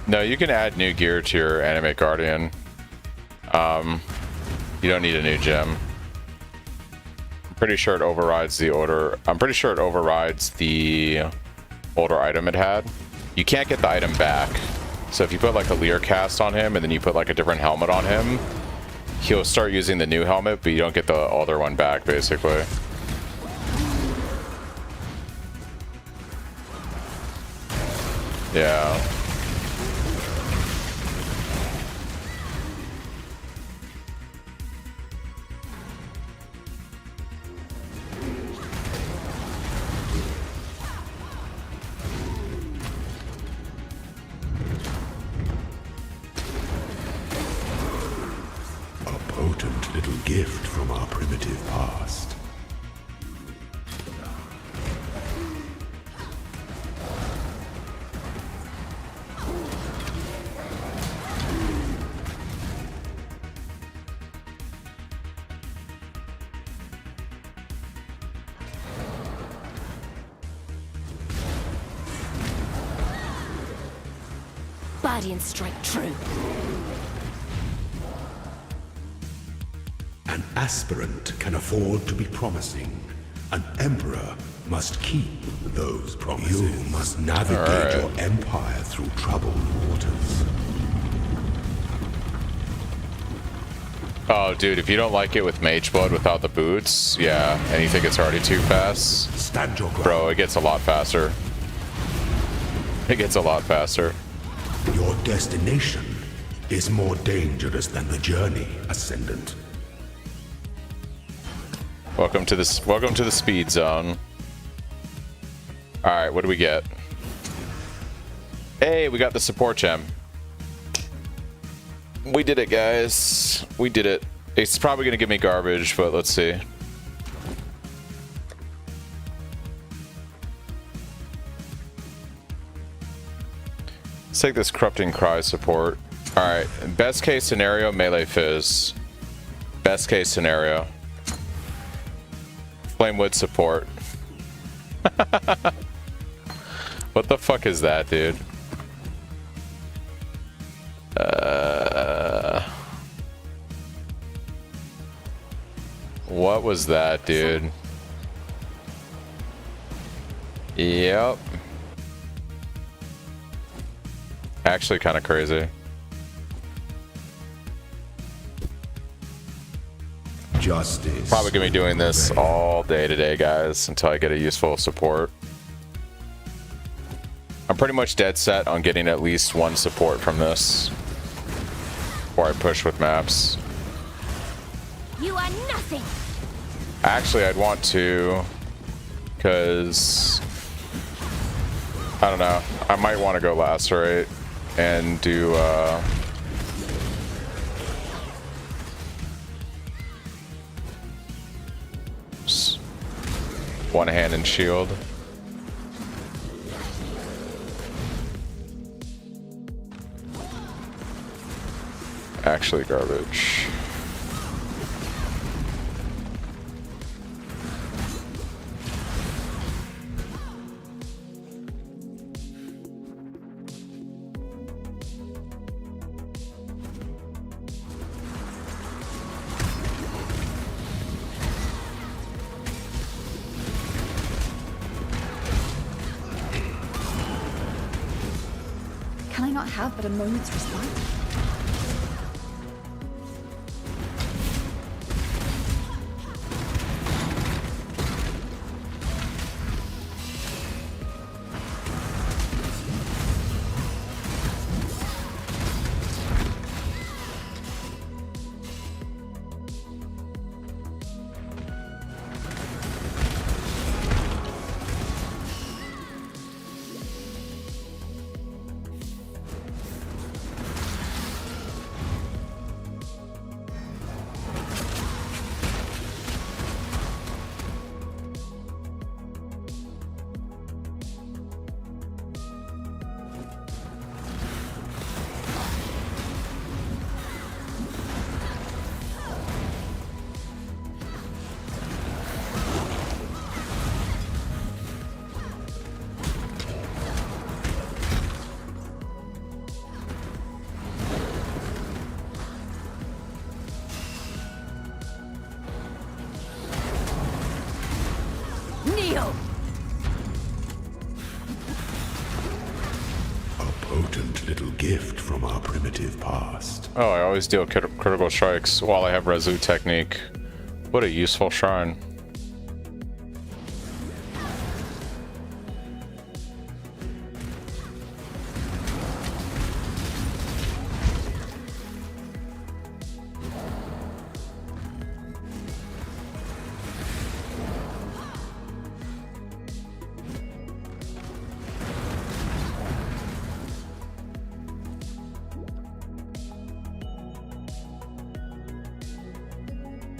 No, you can add new gear to your Animate Guardian. You don't need a new gem. I'm pretty sure it overrides the order. I'm pretty sure it overrides the older item it had. You can't get the item back. So if you put like a Lear cast on him and then you put like a different helmet on him, he'll start using the new helmet, but you don't get the older one back, basically. Yeah. A potent little gift from our primitive past. Body and strike true. An aspirant can afford to be promising. An emperor must keep those promises. You must navigate your empire through troubled waters. Oh, dude, if you don't like it with Mage Blood without the boots, yeah, and you think it's already too fast, stand your ground. Bro, it gets a lot faster. It gets a lot faster. Your destination is more dangerous than the journey, Ascendant. Welcome to the speed zone. All right, what do we get? Hey, we got the support gem. We did it, guys. We did it. It's probably gonna give me garbage, but let's see. Let's take this Corrupting Cry support. All right, best case scenario, melee fizz. Best case scenario. Flamewood support. What the fuck is that, dude? What was that, dude? Yep. Actually kind of crazy. Justice. Probably gonna be doing this all day today, guys, until I get a useful support. I'm pretty much dead set on getting at least one support from this before I push with maps. You are nothing. Actually, I'd want to, because I don't know. I might want to go lacerate and do one hand and shield. Actually, garbage. Can I not have but a moment's respite? little gift from our primitive past. Oh, I always deal critical strikes while I have Resolute Technique. What a useful shrine.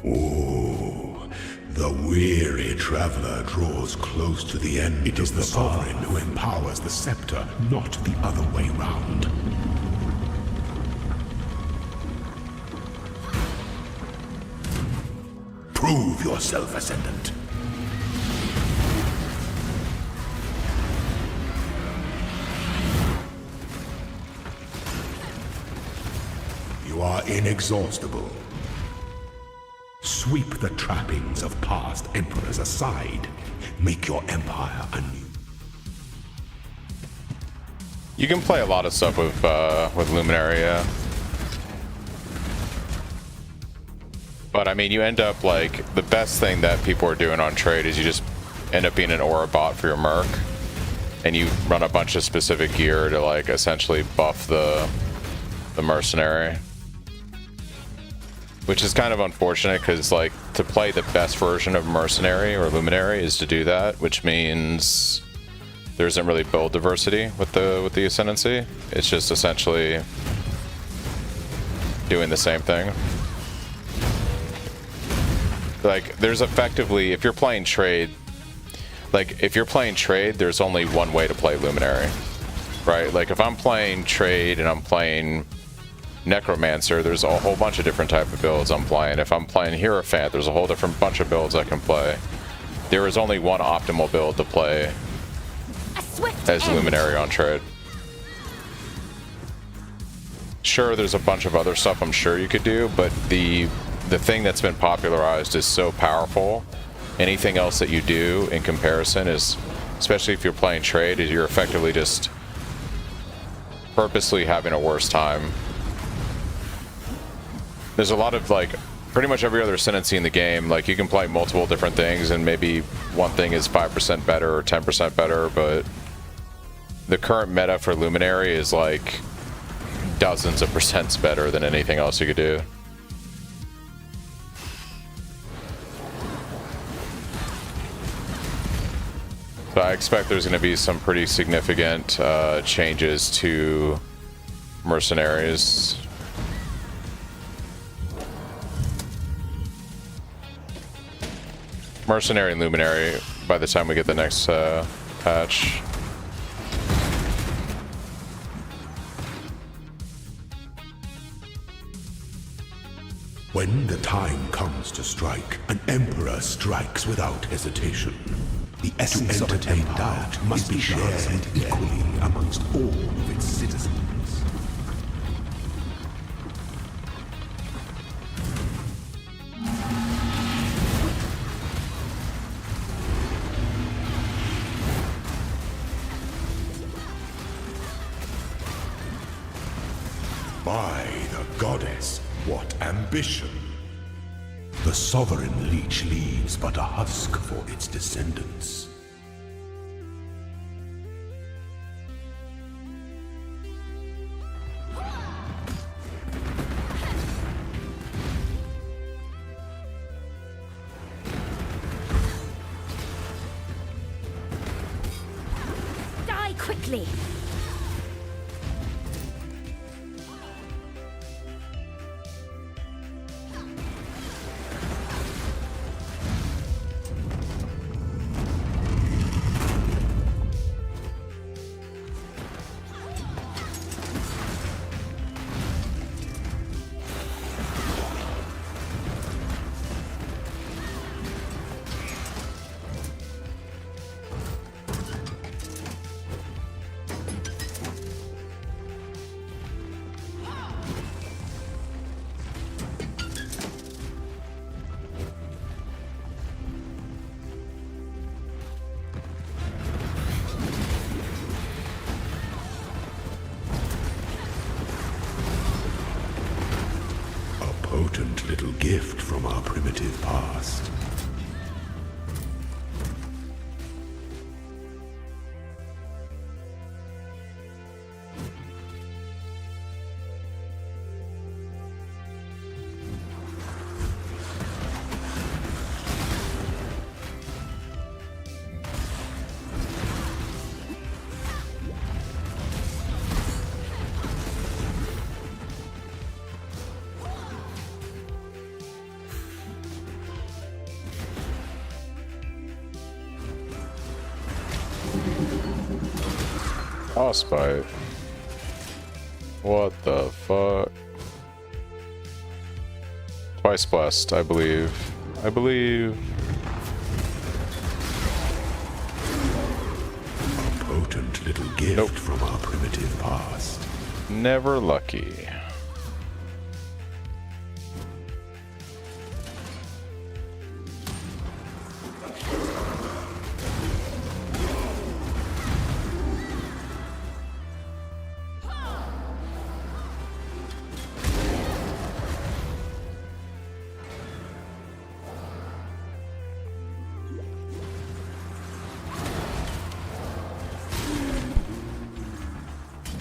Oh, the weary traveler draws close to the end. It is the sovereign who empowers the scepter, not the other way round. Prove yourself, Ascendant. You are inexhaustible. Sweep the trappings of past emperors aside. Make your empire anew. You can play a lot of stuff with Luminary, yeah. But I mean, you end up like the best thing that people are doing on trade is you just end up being an aura bot for your merc, and you run a bunch of specific gear to like essentially buff the mercenary. Which is kind of unfortunate because, like, to play the best version of Mercenary or Luminary is to do that, which means there isn't really build diversity with the Ascendancy. It's just essentially doing the same thing. Like, there's effectively, if you're playing trade, there's only one way to play Luminary, right? Like, if I'm playing trade and I'm playing Necromancer, there's a whole bunch of different type of builds I'm playing. If I'm playing Hierophant, there's a whole different bunch of builds I can play. There is only one optimal build to play as Luminary on trade. Sure, there's a bunch of other stuff I'm sure you could do, but the thing that's been popularized is so powerful. Anything else that you do in comparison is, especially if you're playing trade, is you're effectively just purposely having a worse time. There's a lot of, like, pretty much every other Ascendancy in the game, like, you can play multiple different things, and maybe one thing is 5% better or 10% better, but the current meta for Luminary is, like, dozens of percents better than anything else you could do. So I expect there's going to be some pretty significant changes to Mercenaries. Mercenary and Luminary by the time we get the next patch. When the time comes to strike, an emperor strikes without hesitation. The essence of an empire must be shared equally amongst all of its citizens. By the goddess, what ambition! The sovereign leech leaves but a husk for its descendants. Die quickly! primitive past. Boss bite. What the fuck? Twice blessed, I believe. I believe. A potent little gift from our primitive past. Never lucky.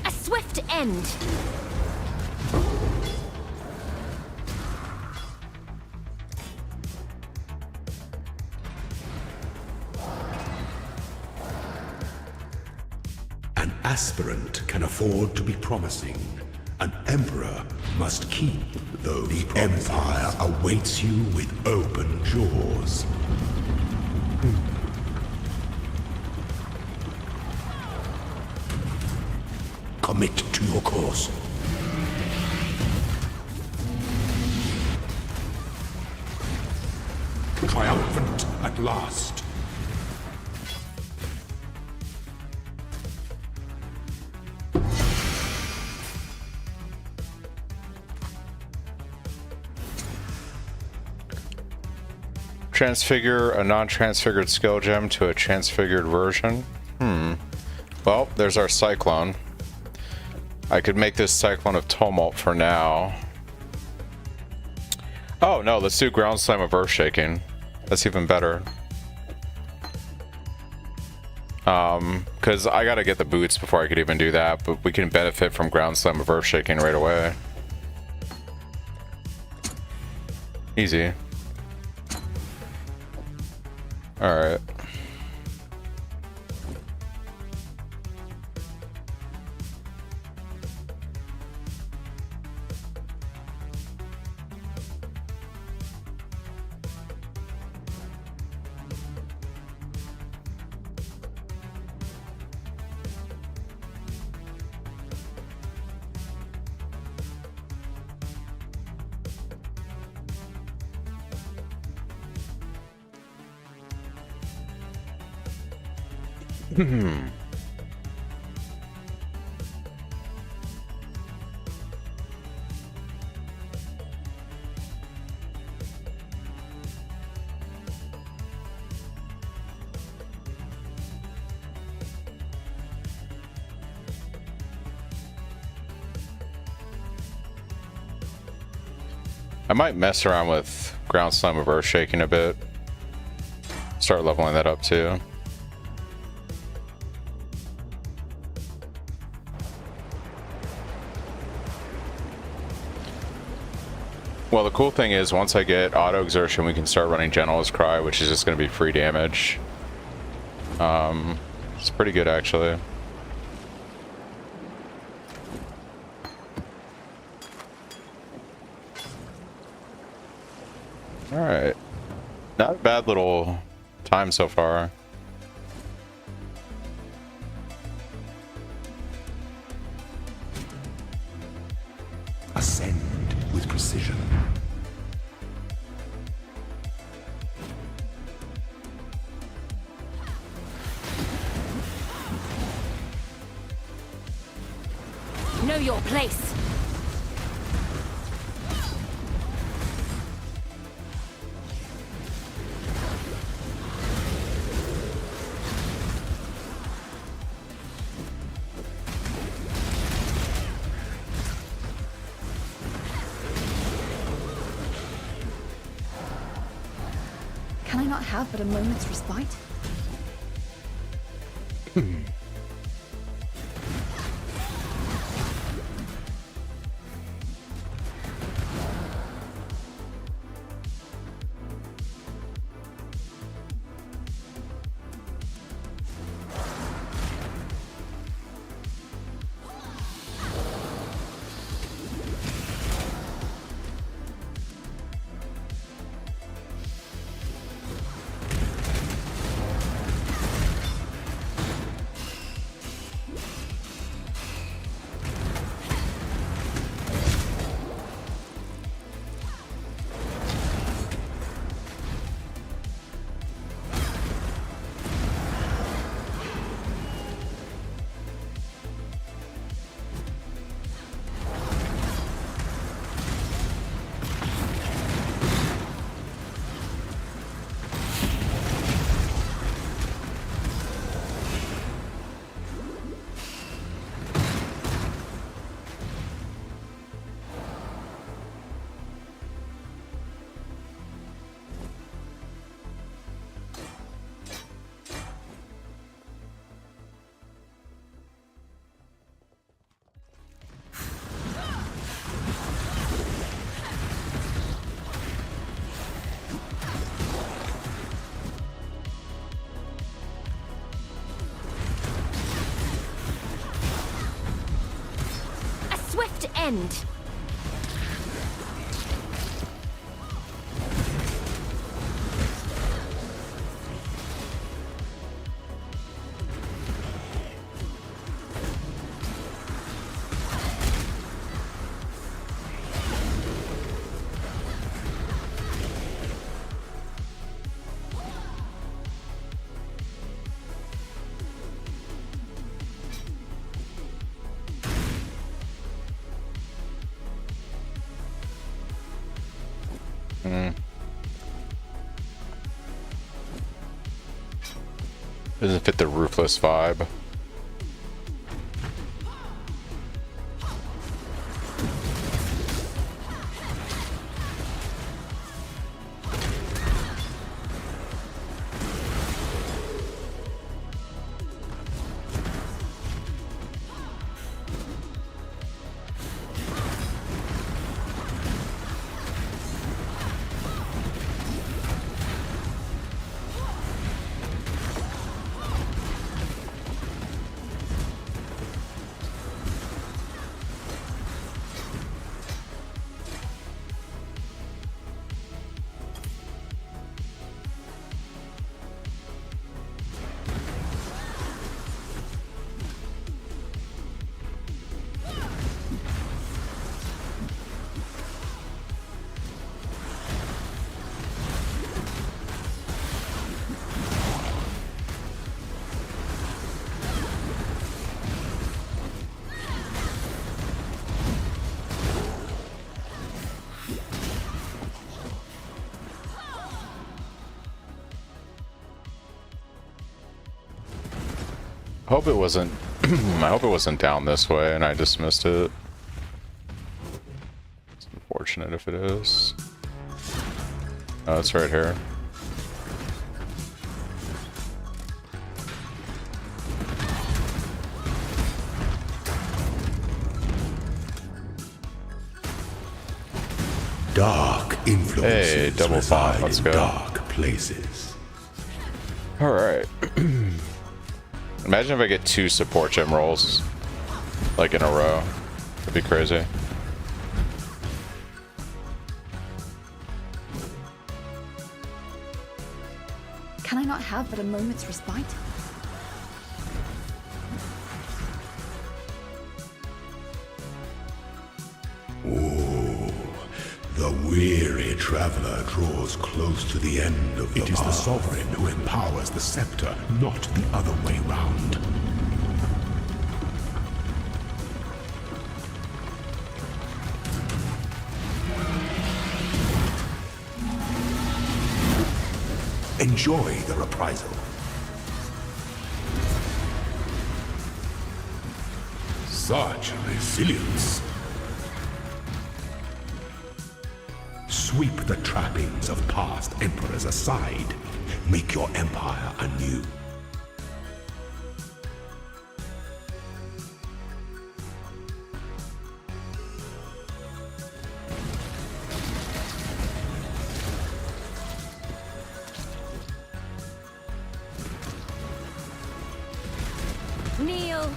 Swift end. An aspirant can afford to be promising. An emperor must keep those. The empire awaits you with open jaws. Commit to your course. Triumphant at last. Transfigure a non-transfigured skill gem to a transfigured version. Well, there's our Cyclone. I could make this Cyclone of Tumult for now. Oh no, let's do Ground Slam of Earthshaking. That's even better. Because I gotta get the boots before I could even do that, but we can benefit from Ground Slam of Earthshaking right away. Easy. Alright. I might mess around with Ground Slam of Earthshaking a bit. Start leveling that up too. Well, the cool thing is, once I get auto exertion, we can start running General's Cry, which is just going to be free damage. It's pretty good, actually. Alright. Not a bad little time so far. Ascend with precision. Know your place. not have but a moment's respite? Swift end. Doesn't fit the ruthless vibe. I hope it wasn't I hope it wasn't down this way and I just missed it. It's unfortunate if it is. Oh, it's right here. Dark influences Hey, double pop, reside let's in go. dark places. Alright. Imagine if I get 2 support gem rolls, like in a row. That'd be crazy. Can I not have but a moment's respite? The weary traveler draws close to the end of the path. It is the sovereign who empowers the scepter, not the other way round. Enjoy the reprisal. Such resilience. Sweep the trappings of past emperors aside. make your empire anew. Kneel.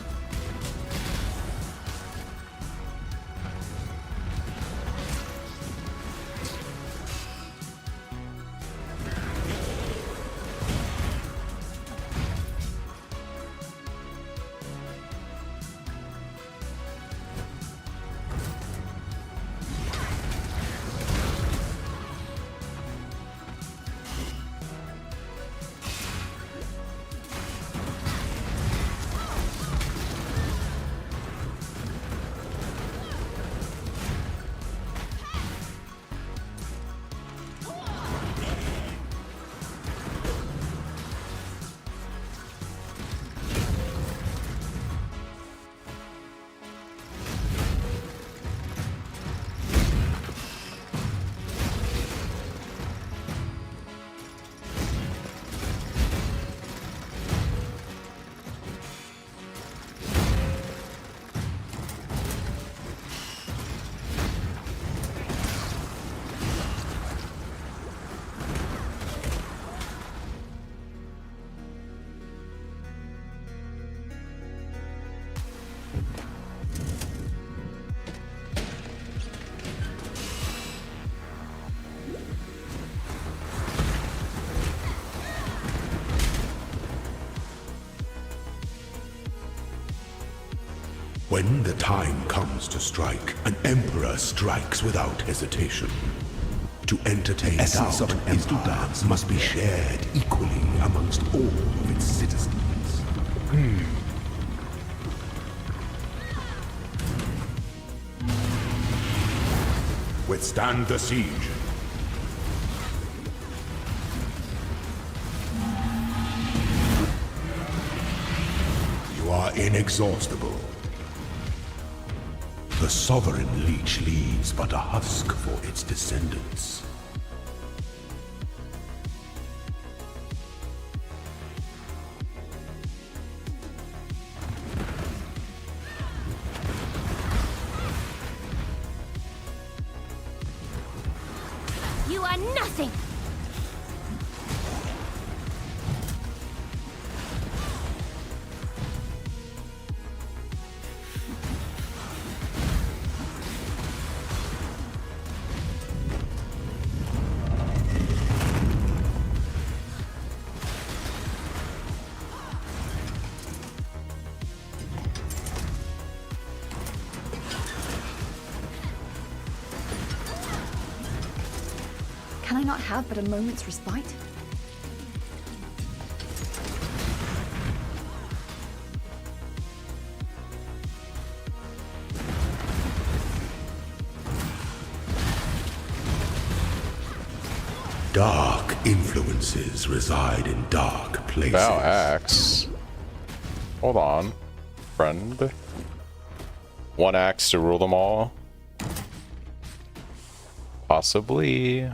When the time comes to strike, an emperor strikes without hesitation. To entertain Essence doubt of an is to empire dance must be shared equally amongst all of its citizens. Withstand the siege. You are inexhaustible. The sovereign leech leaves but a husk for its descendants. You are nothing. Can I not have but a moment's respite? Dark influences reside in dark places. Bow axe. Hold on, friend. One axe to rule them all? Possibly.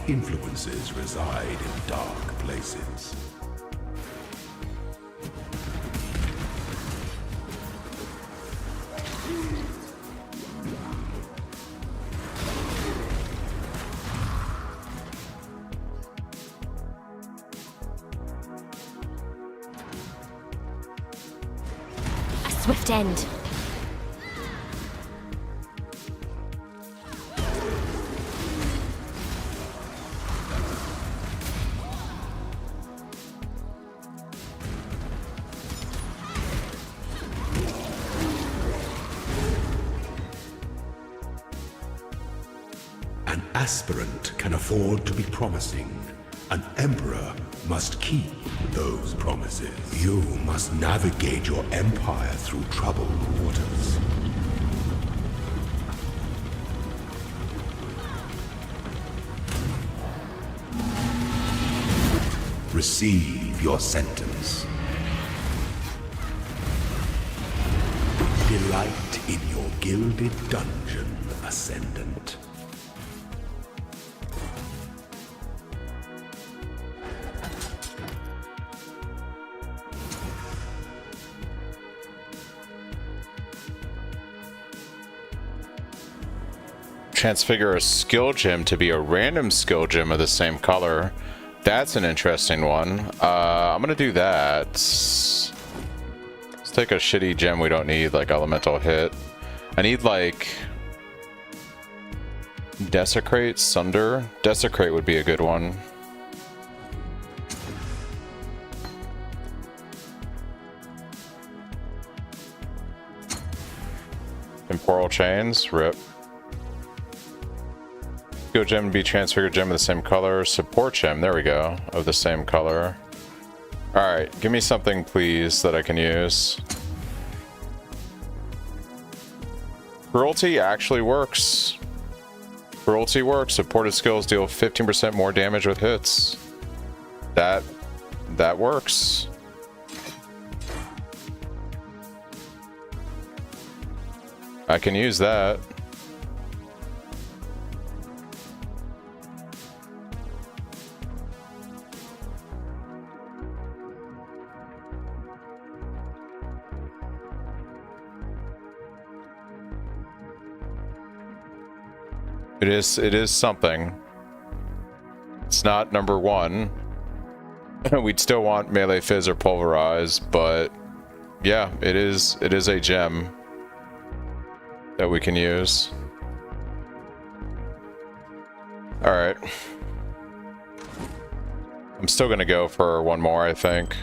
Influences reside in dark places. A swift end. aspirant can afford to be promising. An emperor must keep those promises. You must navigate your empire through troubled waters. Receive your sentence. Delight in your gilded dungeon, Ascendant. Transfigure a skill gem to be a random skill gem of the same color. That's an interesting one. I'm gonna do that. Let's take a shitty gem we don't need, like elemental hit. I need like Desecrate, Sunder. Desecrate would be a good one. Temporal Chains, rip. Skill gem to be transfigured gem of the same color. Support gem, there we go, of the same color. Alright, give me something please that I can use. Cruelty actually works. Cruelty works. Supported skills deal 15% more damage with hits. That works. I can use that. It is something. It's not number one. We'd still want melee fizz or pulverize, but yeah, it is a gem that we can use. All right. I'm still gonna go for one more, I think.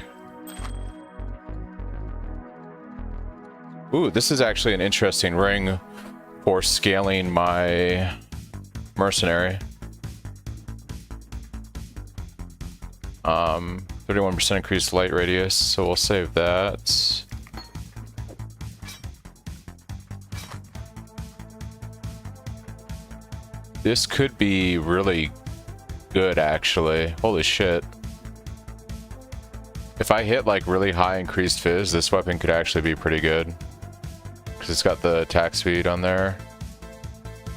Ooh, this is actually an interesting ring for scaling my mercenary. 31% increased light radius, so we'll save that. This could be really good, actually. Holy shit. If I hit like really high increased fizz, this weapon could actually be pretty good. Because it's got the attack speed on there.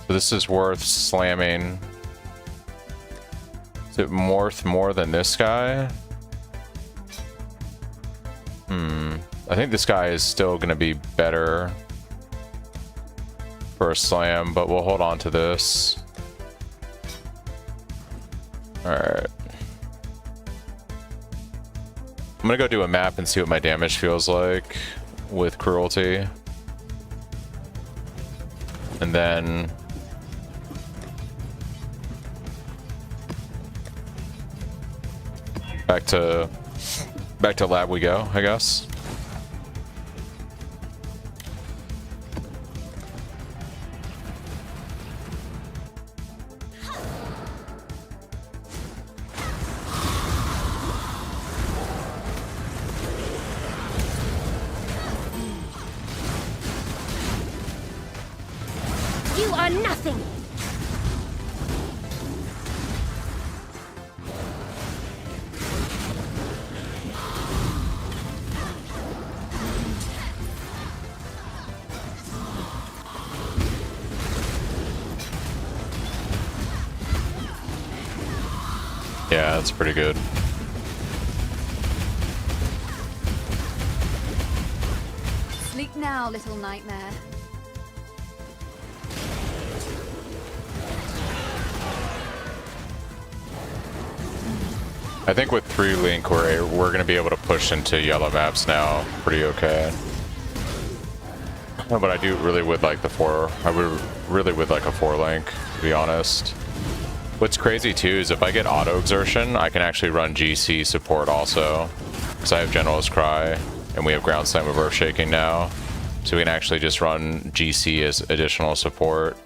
So this is worth slamming. Is it worth more than this guy? I think this guy is still going to be better for a slam, but we'll hold on to this. Alright. I'm going to go do a map and see what my damage feels like with Cruelty. And then back to lab we go, I guess. You are nothing. Yeah, that's pretty good. Sleep now, little nightmare. I think with 3 Link, we're going to be able to push into yellow maps now pretty okay. But I do really would like the 4. I would really would like a 4 Link, to be honest. What's crazy too is if I get auto exertion, I can actually run GC support also. Because I have General's Cry and we have Ground Slam with Earth Shaking now. So we can actually just run GC as additional support.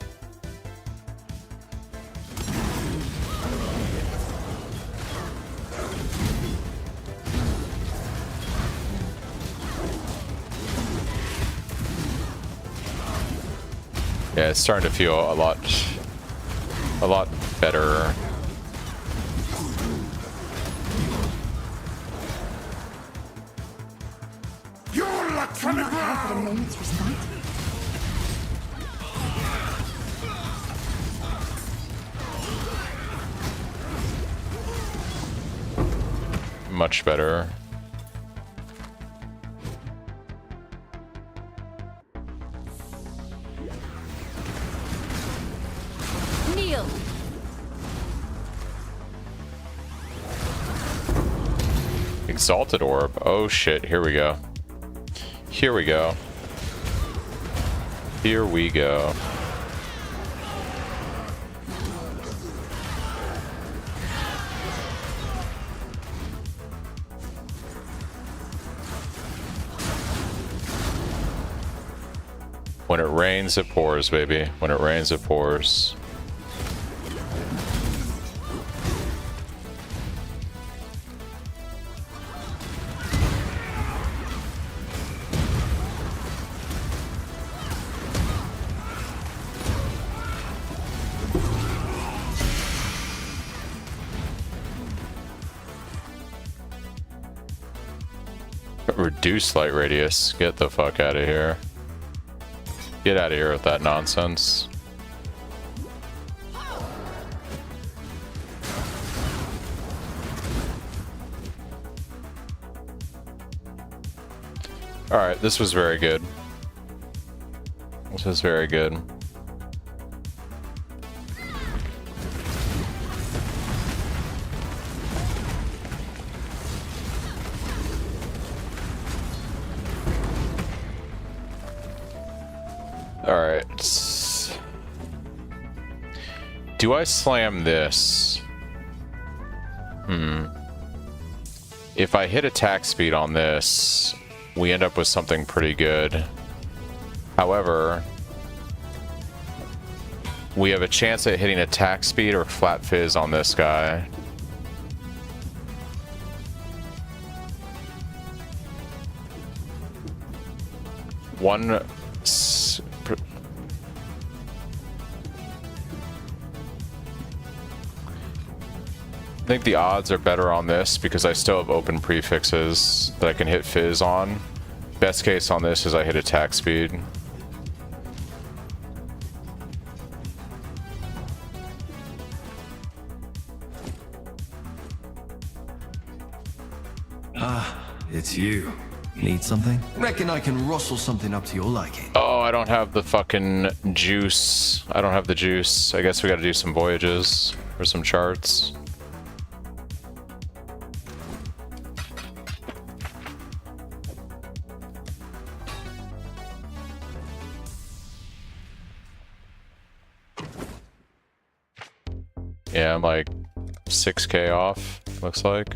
Yeah, it's starting to feel a lot better. Your luck from the Cannot help but a moment's respite. Much better. Kneel. Exalted orb. Oh shit, here we go. Here we go. Here we go. When it rains, it pours, baby. When it rains, it pours. Reduce light radius. Get the fuck out of here. Get out of here with that nonsense. Alright, this was very good. This was very good. Alright. Do I slam this? If I hit attack speed on this, we end up with something pretty good. However, we have a chance at hitting attack speed or flat fizz on this guy. I think the odds are better on this because I still have open prefixes that I can hit fizz on. Best case on this is I hit attack speed. Ah, it's you. Need something? Reckon I can rustle something up to your liking. Oh, I don't have the fucking juice. I don't have the juice. I guess we gotta do some voyages or some charts. Yeah, I'm like 6K off, looks like.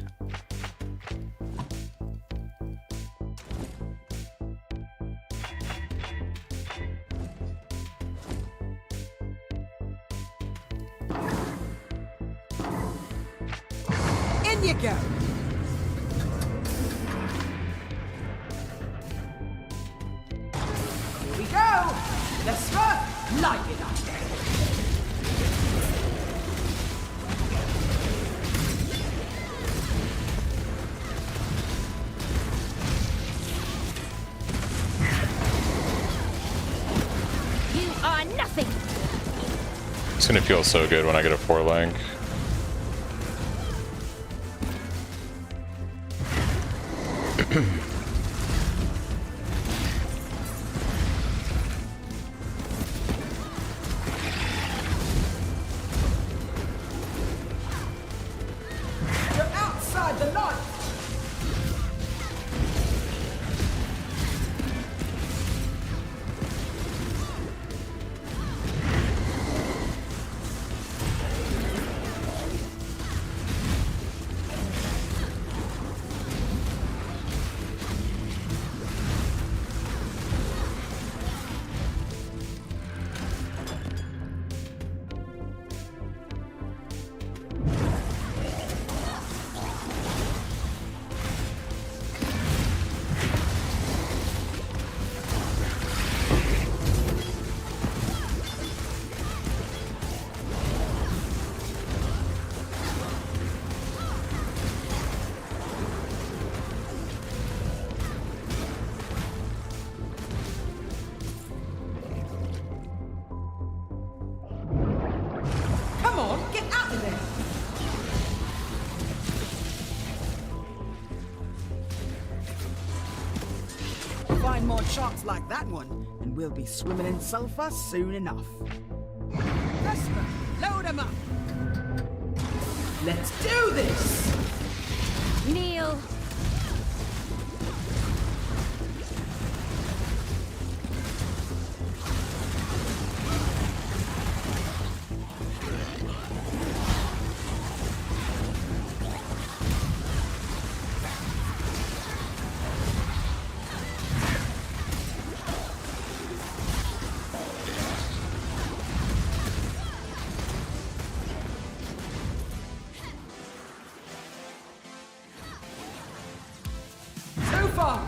In you go. Here we go. Let's go. Light it up there. Nothing. It's gonna feel so good when I get a 4-link. You're outside the light. today. Find more charts like that one, and we'll be swimming in sulfur soon enough. Vesper, load 'em up! Let's do this! Kneel. Too far!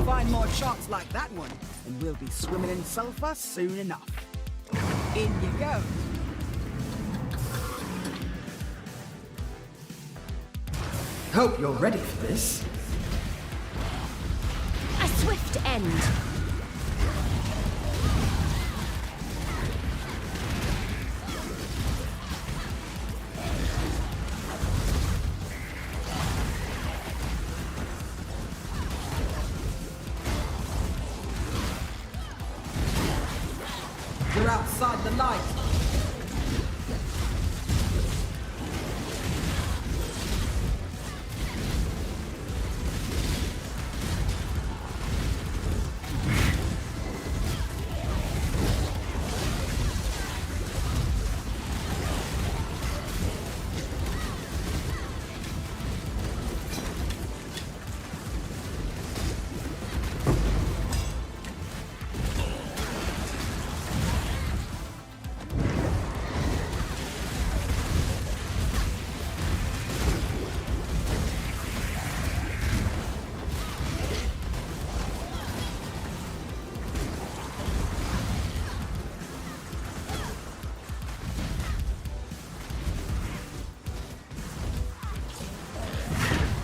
Find more charts like that one, and we'll be swimming in sulfur soon enough. In you go. Hope you're ready for this. A swift end. You're outside the light.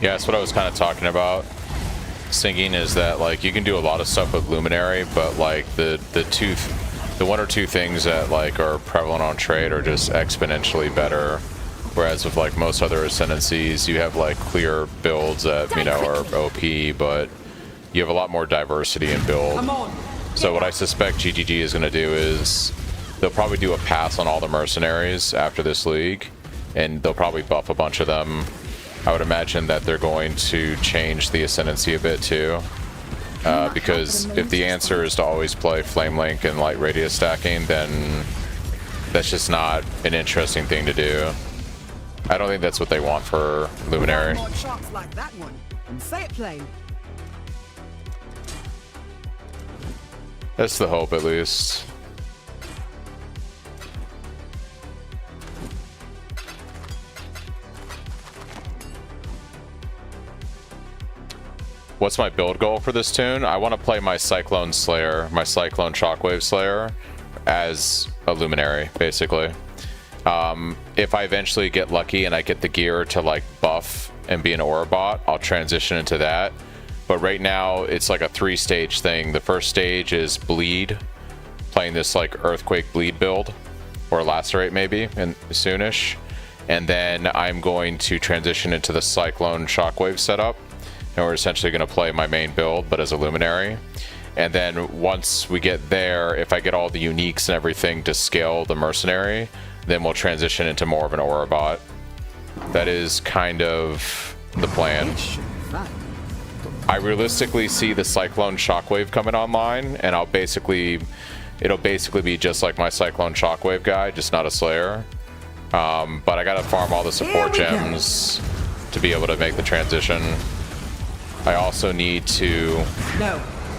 Yeah, that's what I was kind of talking about. Singing is that like you can do a lot of stuff with Luminary, but like the one or two things that like are prevalent on trade are just exponentially better. Whereas with like most other ascendancies, you have like clear builds that are OP, but you have a lot more diversity in build. Come on. So what I suspect GGG is going to do is they'll probably do a pass on all the mercenaries after this league, and they'll probably buff a bunch of them. I would imagine that they're going to change the ascendancy a bit too, because if the answer is to always play Flame Link and Light Radius stacking, then that's just not an interesting thing to do. I don't think that's what they want for Luminary. More shots like that one, and say it plain. That's the hope, at least. What's my build goal for this tune? I want to play my Cyclone Slayer, my Cyclone Shockwave Slayer, as a Luminary, basically. If I eventually get lucky and I get the gear to like buff and be an Aura bot, I'll transition into that. But right now, it's like a 3-stage thing. The first stage is Bleed, playing this like Earthquake Bleed build, or Lacerate maybe, and soonish. And then I'm going to transition into the Cyclone Shockwave setup. And we're essentially going to play my main build, but as a Luminary. And then once we get there, if I get all the uniques and everything to scale the mercenary, then we'll transition into more of an aura bot. That is kind of the plan. I realistically see the Cyclone Shockwave coming online, and it'll basically be just like my Cyclone Shockwave guy, just not a Slayer. But I gotta farm all the support gems to be able to make the transition. I also need to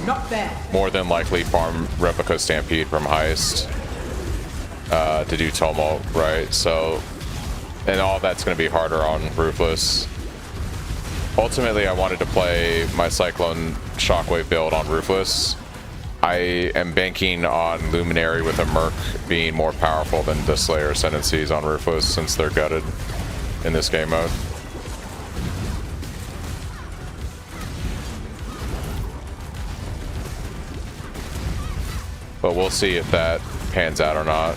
not there. More than likely farm Replica Stampede from Heist to do Tumult, right? So, and all that's going to be harder on Ruthless. Ultimately, I wanted to play my Cyclone Shockwave build on Ruthless. I am banking on Luminary with a Merc being more powerful than the Slayer Ascendancies on Ruthless since they're gutted in this game mode. But we'll see if that pans out or not.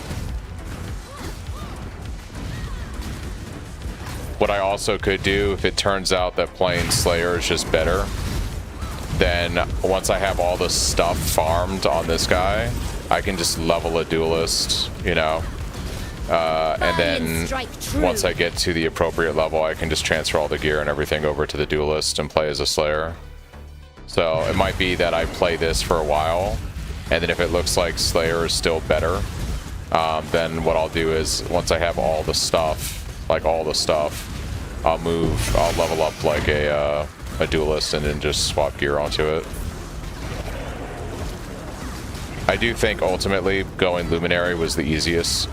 What I also could do, if it turns out that playing Slayer is just better, then once I have all the stuff farmed on this guy, I can just level a duelist, you know. And then once I get to the appropriate level, I can just transfer all the gear and everything over to the duelist and play as a Slayer. So it might be that I play this for a while, and then if it looks like Slayer is still better, then what I'll do is once I have all the stuff, I'll level up like a duelist and then just swap gear onto it. I do think ultimately going Luminary was the easiest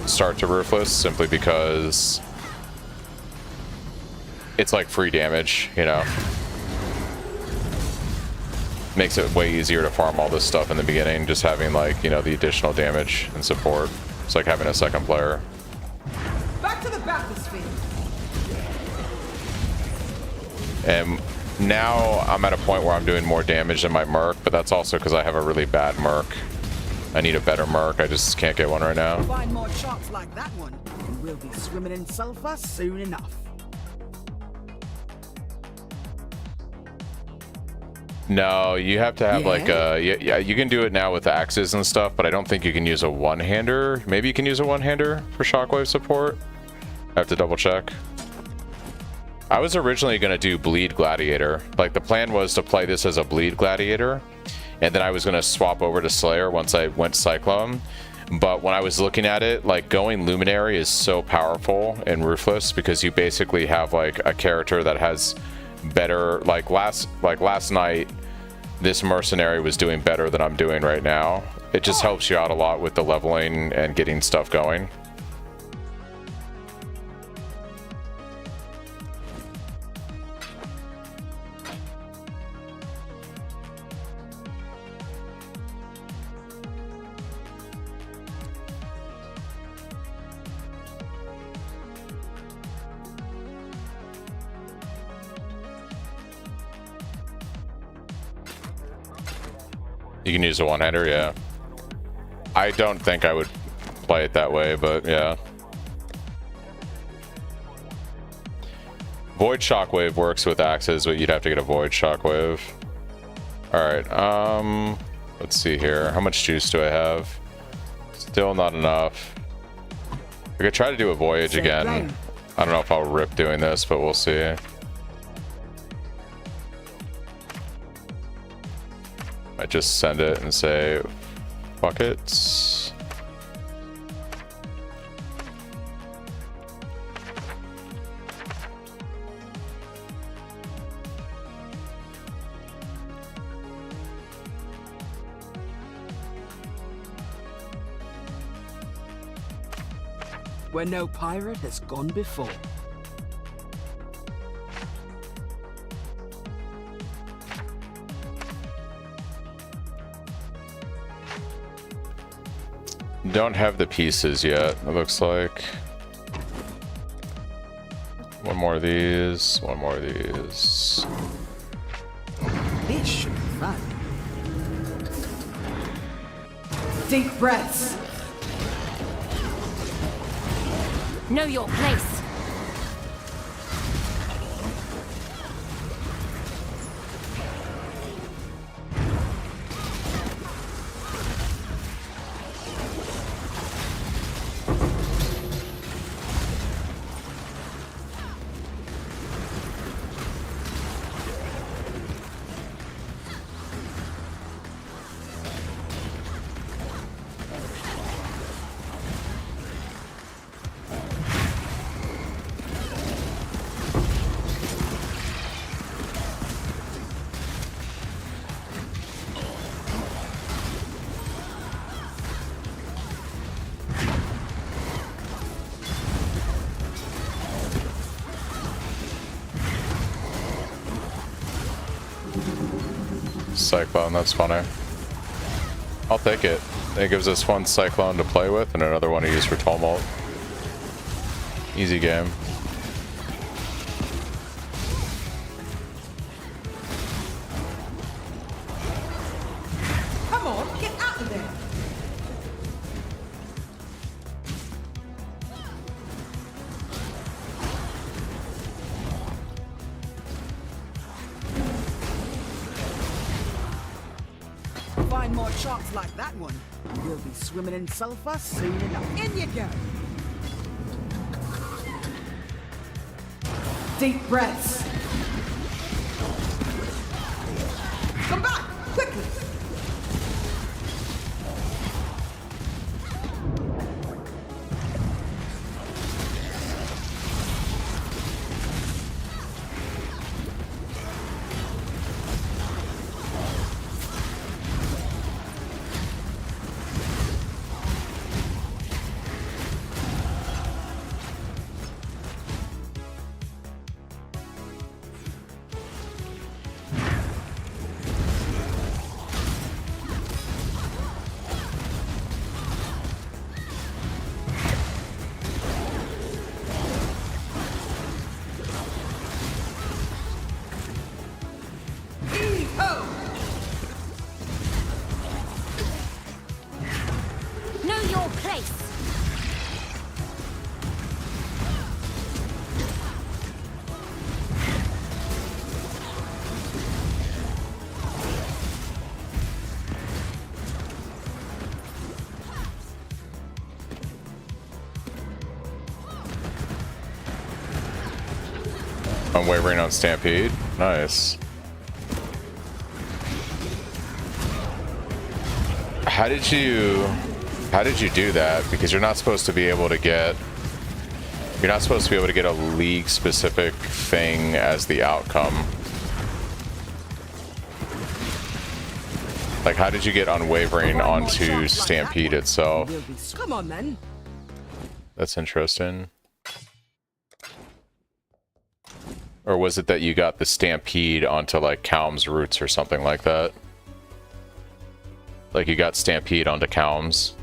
start to Ruthless, simply because it's like free damage, you know. Makes it way easier to farm all this stuff in the beginning, just having, like, you know, the additional damage and support. It's like having a second player. Back to the bathysphere. And now I'm at a point where I'm doing more damage than my Merc, but that's also because I have a really bad Merc. I need a better Merc. I just can't get one right now. Find more shots like that one, and we'll be swimming in sulfur soon enough. No, you have to have like a... Yeah, you can do it now with axes and stuff, but I don't think you can use a one-hander. Maybe you can use a one-hander for Shockwave support. I have to double check. I was originally going to do Bleed Gladiator. Like, the plan was to play this as a Bleed Gladiator, and then I was going to swap over to Slayer once I went Cyclone. But when I was looking at it, like, going Luminary is so powerful in Ruthless because you basically have, like, a character that has better... Like last night, this mercenary was doing better than I'm doing right now. It just helps you out a lot with the leveling and getting stuff going. You can use a one-hander, yeah. I don't think I would play it that way, but yeah. Void Shockwave works with axes, but you'd have to get a Void Shockwave. Alright, let's see here. How much juice do I have? Still not enough. I could try to do a Voyage again. I don't know if I'll rip doing this, but we'll see. I just send it and say, fuck it. Where no pirate has gone before. Don't have the pieces yet, it looks like. One more of these, one more of these. This should be fun. Deep breaths. Know your place. Cyclone. That's funny. I'll take it. It gives us one Cyclone to play with and another one to use for Tumult. Easy game. Come on, get out of there. Find more sharks like that one, and we'll be swimming in sulfur soon enough. In you go. Deep breaths. Come back, quickly. Know your place. Unwavering on Stampede. Nice. How did you do that? Because you're not supposed to be able to get a league specific thing as the outcome. Like, how did you get Unwavering onto Stampede itself? Come on, then. That's interesting. Or was it that you got the Stampede onto like Calm's roots or something like that? Like you got Stampede onto Calm's.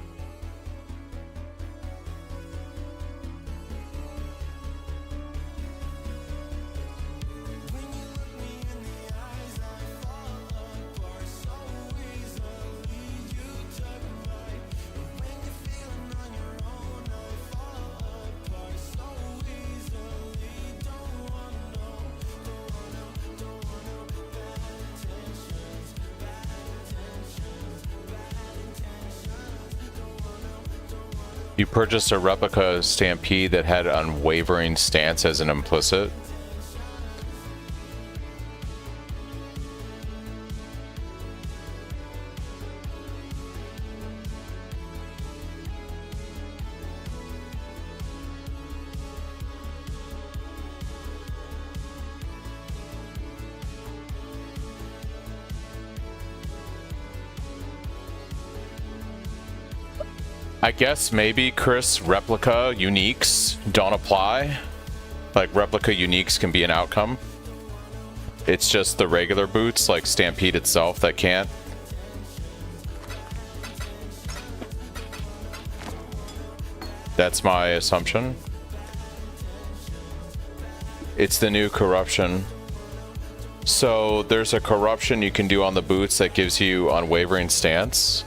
You purchased a replica Stampede that had Unwavering Stance as an implicit. I guess maybe, Chris, replica uniques don't apply. Like, replica uniques can be an outcome. It's just the regular boots, like Stampede itself, that can't. That's my assumption. It's the new corruption. So there's a corruption you can do on the boots that gives you Unwavering Stance.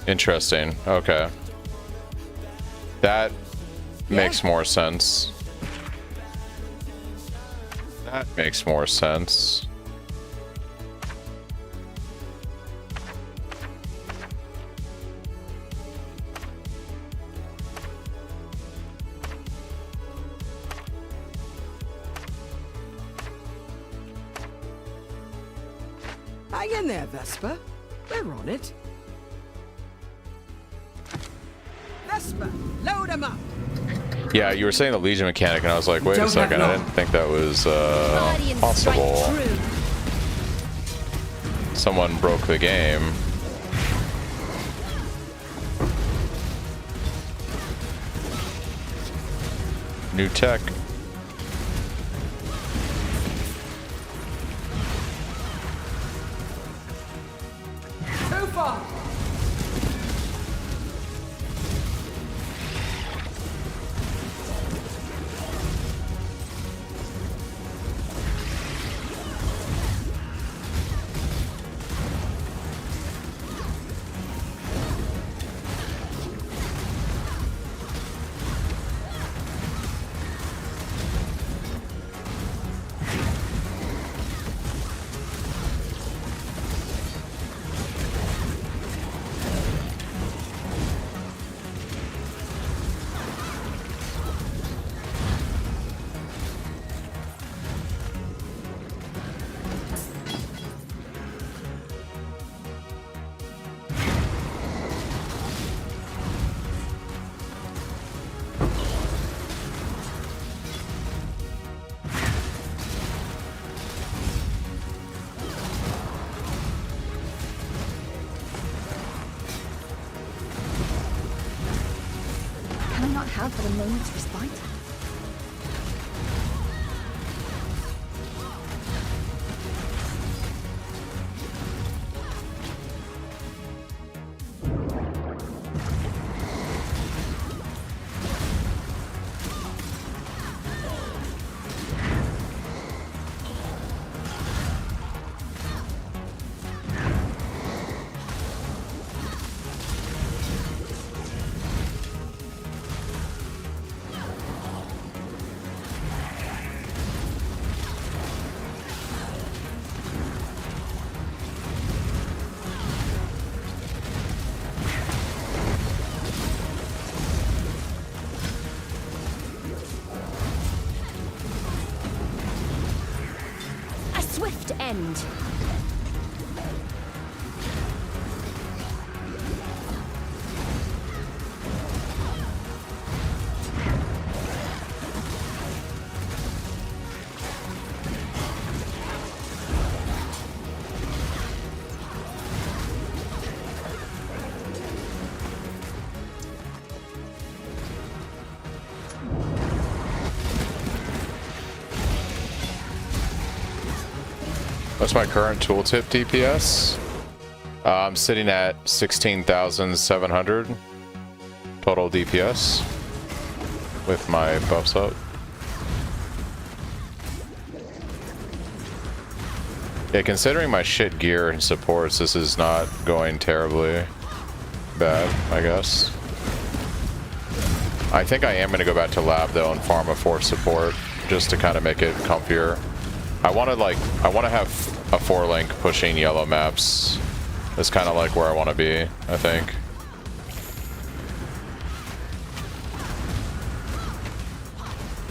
Interesting. Okay. That makes more sense. That makes more sense. Hang in there, Vesper. We're on it. Vesper, load him up. Yeah, you were saying the Legion mechanic, and I was like, wait a second, I didn't think that was possible. Someone broke the game. New tech. have but a moment's respite? Swift end. What's my current tooltip DPS? I'm sitting at 16,700 total DPS with my buffs up. Yeah, considering my shit gear and supports, this is not going terribly bad, I guess. I think I am going to go back to lab though and farm a 4 support just to kind of make it comfier. I want to have a 4-link pushing yellow maps. That's kind of like where I want to be, I think.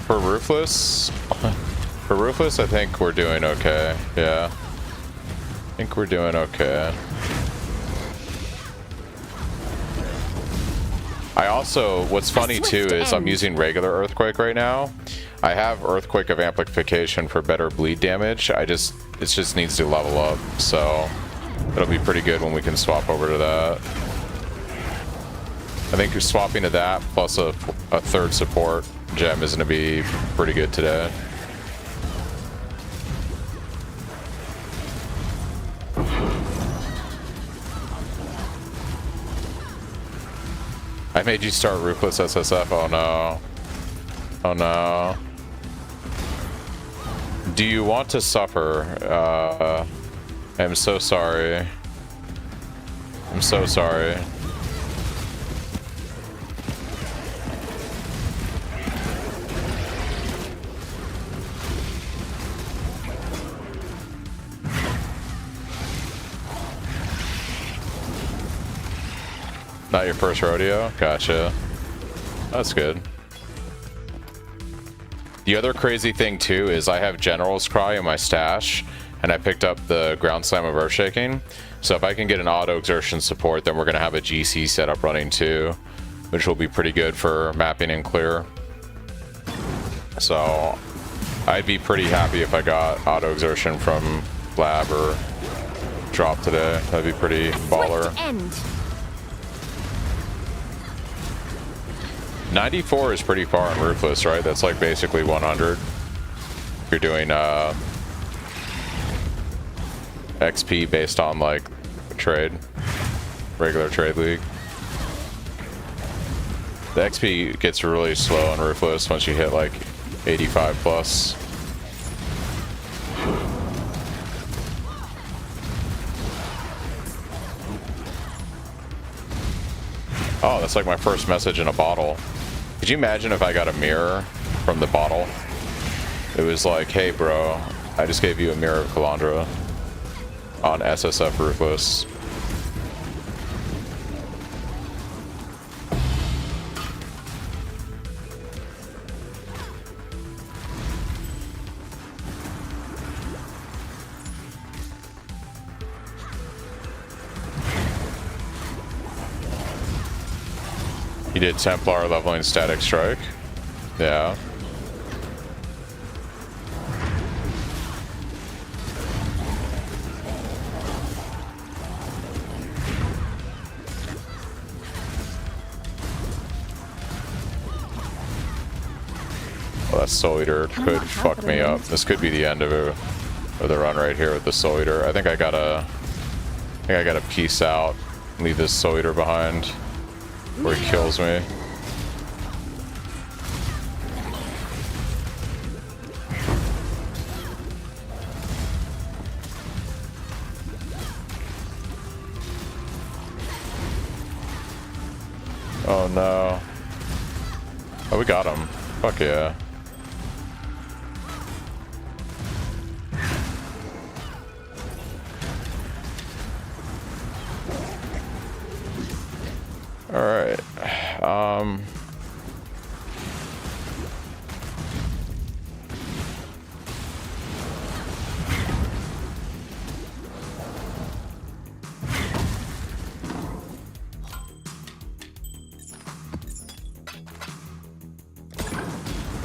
For Ruthless, I think we're doing okay. Yeah, I think we're doing okay. I also, what's funny too is I'm using regular Earthquake right now. I have Earthquake of Amplification for better bleed damage. It just needs to level up, so it'll be pretty good when we can swap over to that. I think swapping to that plus a 3rd support gem is going to be pretty good today. I made you start Ruthless SSF. Oh no. Oh no. Do you want to suffer? I'm so sorry. I'm so sorry. Not your first rodeo? Gotcha. That's good. The other crazy thing too is I have General's Cry in my stash, and I picked up the Ground Slam of Earthshaking. So if I can get an auto exertion support, then we're gonna have a GC setup running too, which will be pretty good for mapping and clear. So I'd be pretty happy if I got auto exertion from lab or drop today. That'd be pretty baller. 94 is pretty far in Ruthless, right? That's like basically 100. You're doing XP based on like trade, regular trade league. The XP gets really slow in Ruthless once you hit like 85 plus. Oh, that's like my first message in a bottle. Could you imagine if I got a mirror from the bottle? It was like, hey bro, I just gave you a mirror of Calandra on SSF Ruthless. You did Templar leveling Static Strike? Yeah. that Soul Eater could fuck me up. This could be the end of it, or the run right here with the Soul Eater. I think I gotta peace out, leave this Soul Eater behind, where he kills me. Oh no. Oh, we got him. Fuck yeah. Alright.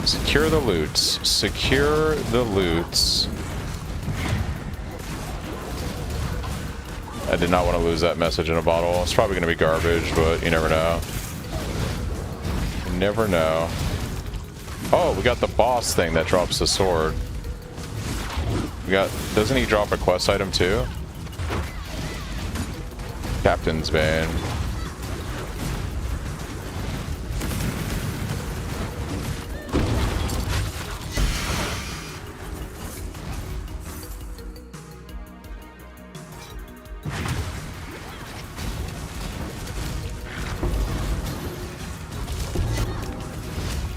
Secure the loots. Secure the loots. I did not want to lose that message in a bottle. It's probably going to be garbage, but you never know. You never know. Oh, we got the boss thing that drops the sword. We got... Doesn't he drop a quest item too? Captain's Bane.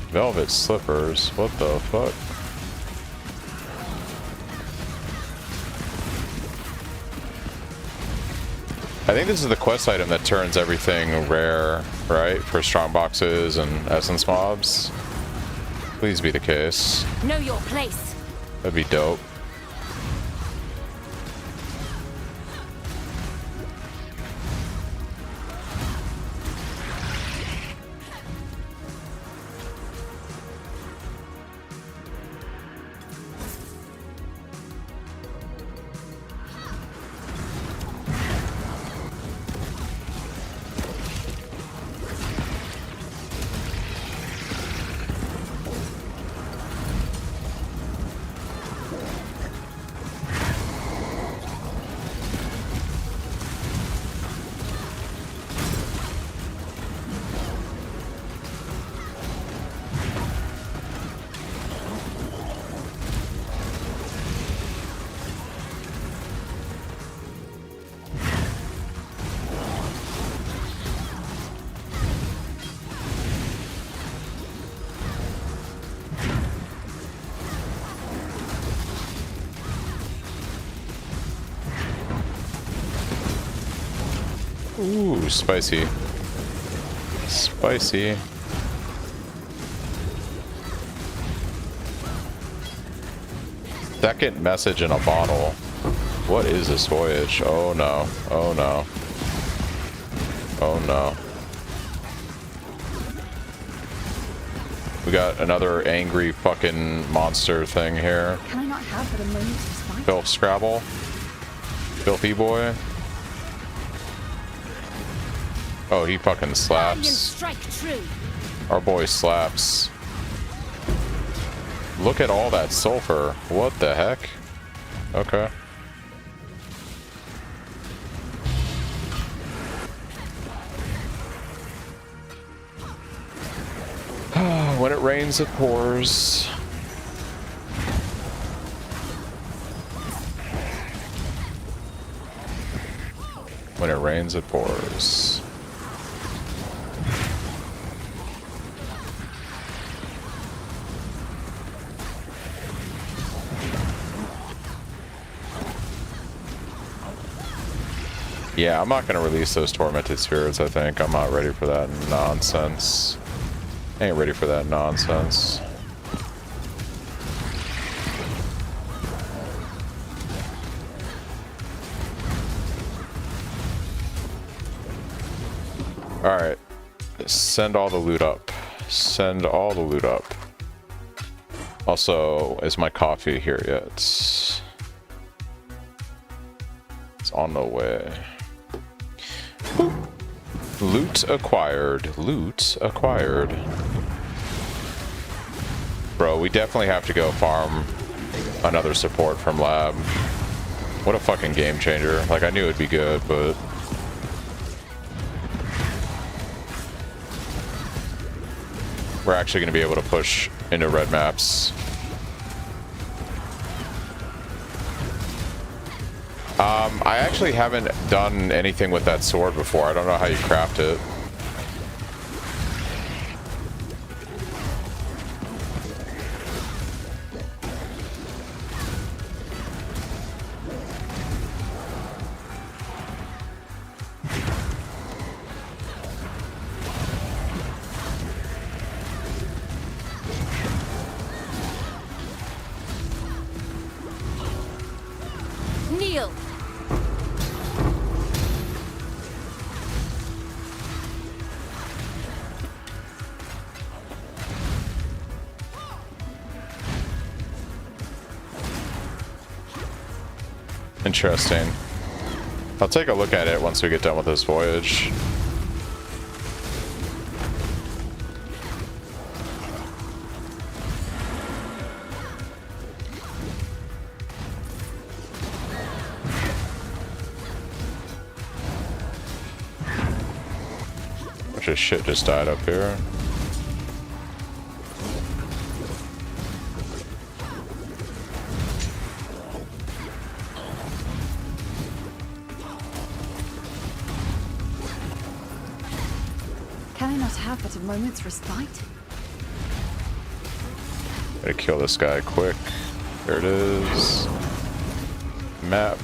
Velvet slippers. What the fuck? I think this is the quest item that turns everything rare, right? For strong boxes and essence mobs. Please be the case. Know your place. That'd be dope. Ooh, spicy. Spicy. Second message in a bottle. What is this voyage? Oh no. Oh no. Oh no. We got another angry fucking monster thing here. Can I not have but a moment of spite? Filth Scrabble. Filthy boy. Oh, he fucking slaps. Strike true. Our boy slaps. Look at all that sulfur. What the heck? Okay. When it rains, it pours. When it rains, it pours. Yeah, I'm not gonna release those tormented spirits, I think. I'm not ready for that nonsense. Ain't ready for that nonsense. Alright. Send all the loot up. Send all the loot up. Also, is my coffee here yet? It's on the way. Boop. Loot acquired. Loot acquired. Bro, we definitely have to go farm another support from lab. What a fucking game changer. Like, I knew it'd be good, but... we're actually going to be able to push into red maps. I actually haven't done anything with that sword before. I don't know how you craft it. Kneel. Interesting. I'll take a look at it once we get done with this voyage. Bunch of shit just died up here. Can I not have but a moment's respite? Gotta kill this guy quick. There it is. Map.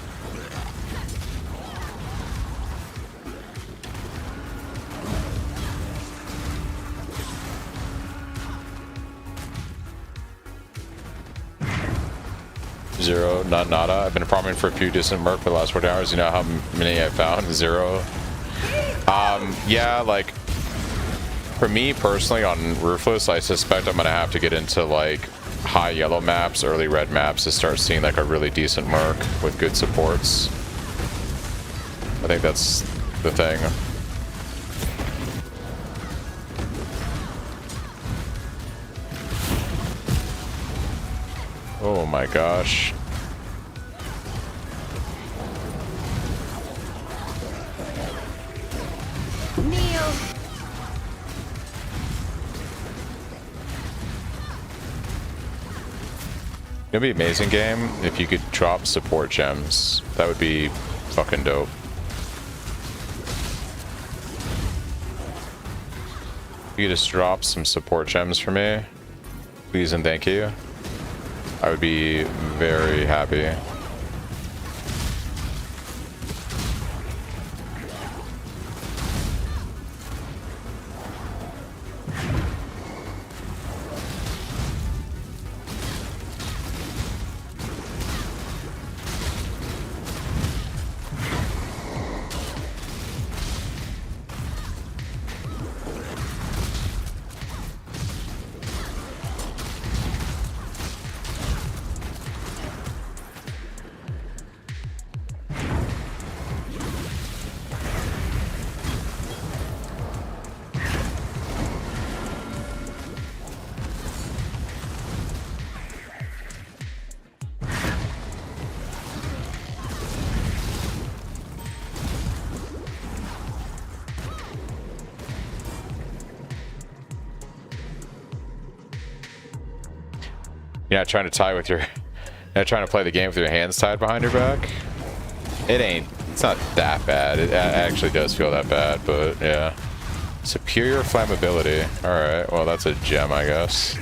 Zero, not nada. I've been farming for a few distant merc for the last 40 hours. You know how many I found? Zero. Yeah, like, for me personally on Ruthless, I suspect I'm gonna have to get into like high yellow maps, early red maps to start seeing like a really decent merc with good supports. I think that's the thing. Oh my gosh. Kneel. It'd be an amazing game if you could drop support gems. That would be fucking dope. If you could just drop some support gems for me, please and thank you. I would be very happy. You're not trying to tie with your... You're not trying to play the game with your hands tied behind your back? It ain't... It's not that bad. It actually does feel that bad, but yeah. Superior flammability. Alright, well that's a gem, I guess.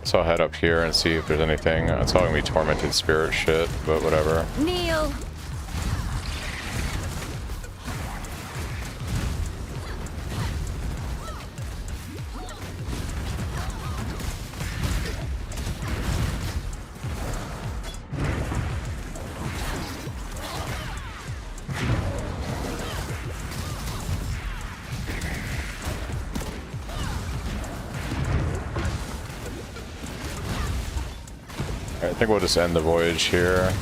So I'll head up here and see if there's anything. It's all gonna be tormented spirit shit, but whatever. Kneel. I think we'll just end the voyage here.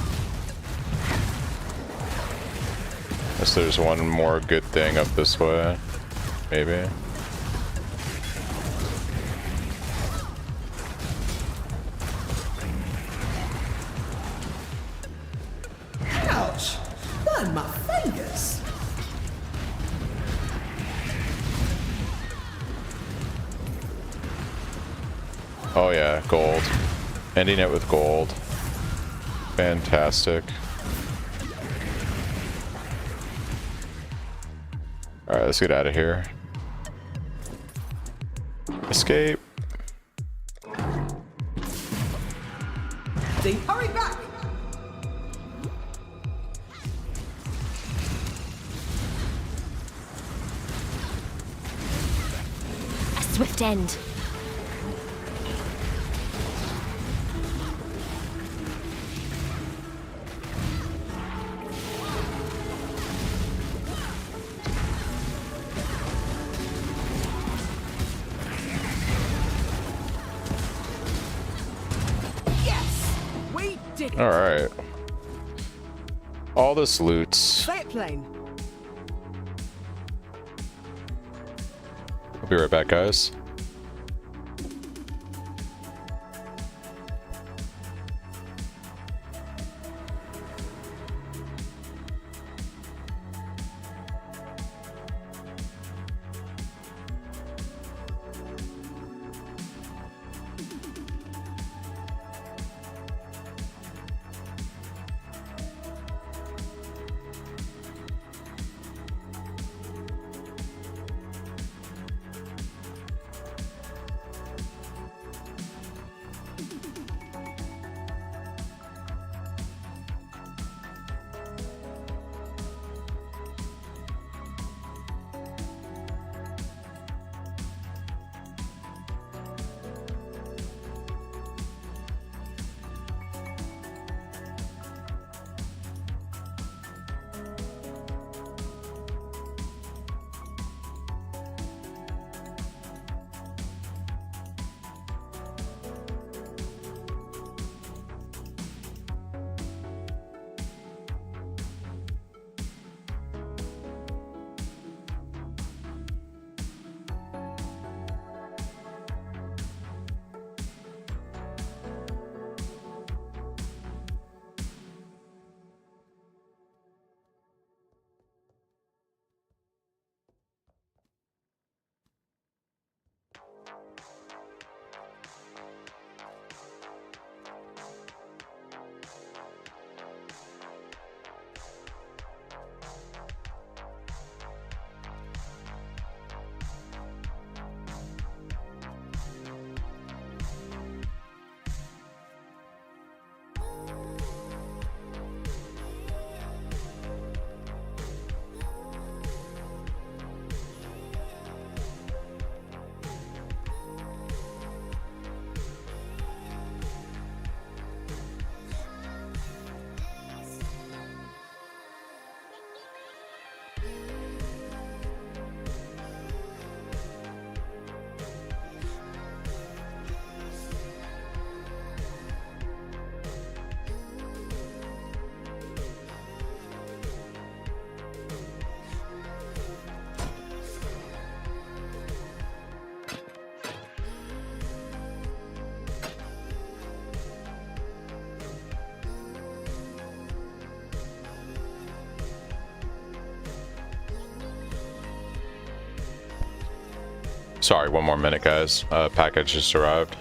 Unless there's one more good thing up this way. Maybe. Ouch! Burn my fingers! Oh yeah, gold. Ending it with gold. Fantastic. Alright, let's get out of here. Escape. They hurry back! A swift end. Alright. All this loot. Play it plain. I'll be right back, guys. Sorry, one more minute, guys. Package just arrived.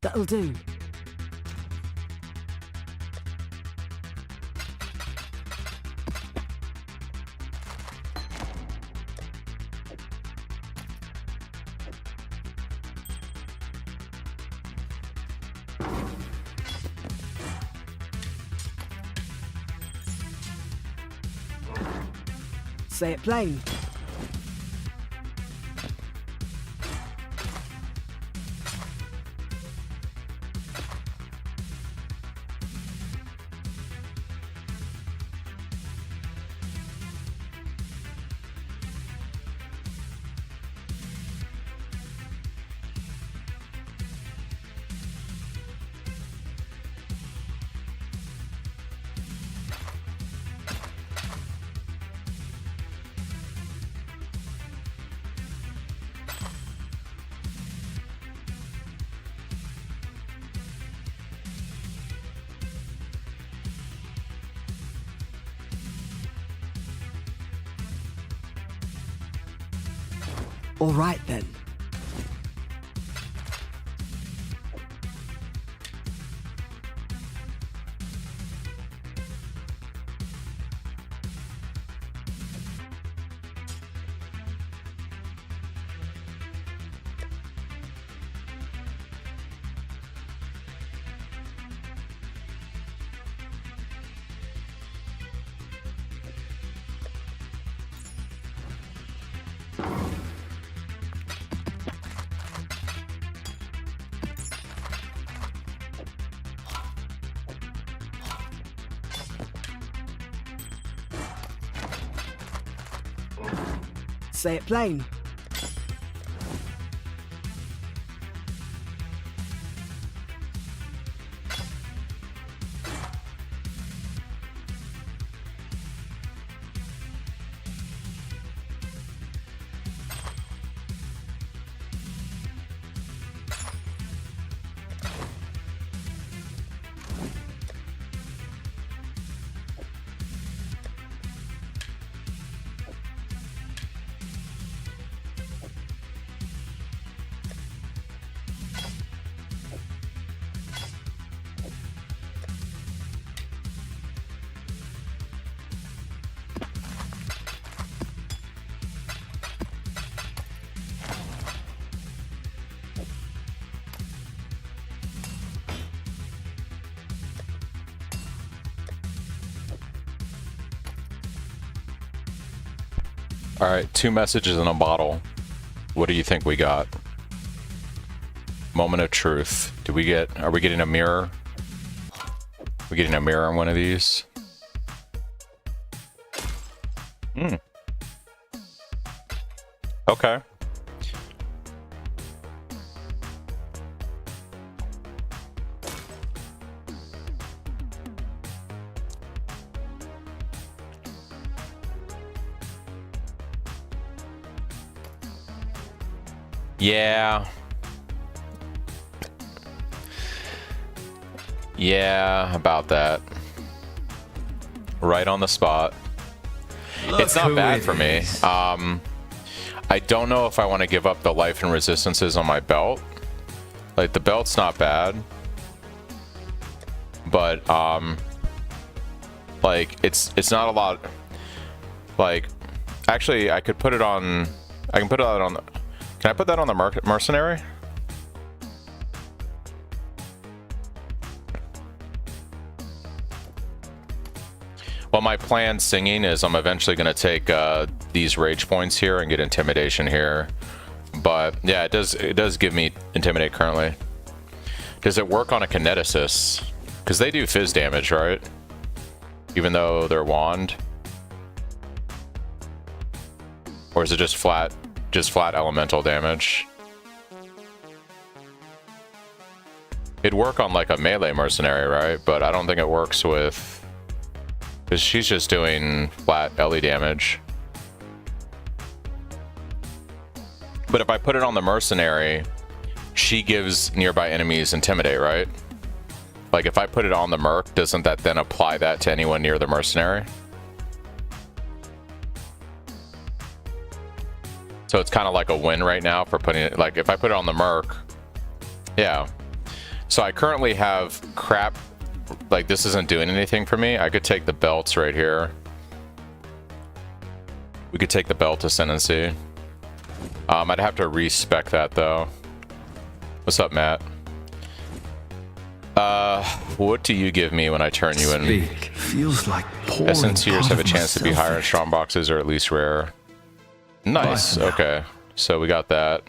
That'll do. Say it plain. All right then. Say it plain. All right, 2 messages in a bottle. What do you think we got? Moment of truth. Are we getting a mirror? We getting a mirror on one of these? Okay. Yeah. Yeah, about that. Right on the spot. It's not bad for me. I don't know if I want to give up the life and resistances on my belt. Like, the belt's not bad. But, like, it's not a lot. Like, actually, I could put it on... I can put that on the... Can I put that on the mercenary? Well, my plan singing is I'm eventually going to take these rage points here and get intimidation here. But yeah, it does give me intimidate currently. Does it work on a kineticist? Because they do fizz damage, right? Even though they're wand. Or is it just flat elemental damage? It'd work on like a melee mercenary, right? But I don't think it works with... Because she's just doing flat LE damage. But if I put it on the mercenary, she gives nearby enemies intimidate, right? Like if I put it on the merc, doesn't that then apply that to anyone near the mercenary? So it's kind of like a win right now for putting it, like if I put it on the merc, yeah. So I currently have crap, like this isn't doing anything for me. I could take the belts right here. We could take the belt ascendancy. I'd have to respec that though. What's up, Matt? What do you give me when I turn you in? Speak. Feels like pouring Essence tiers part have a of chance to be myself higher in strong boxes or at least rare. Nice. Bye for now. Okay. So we got that.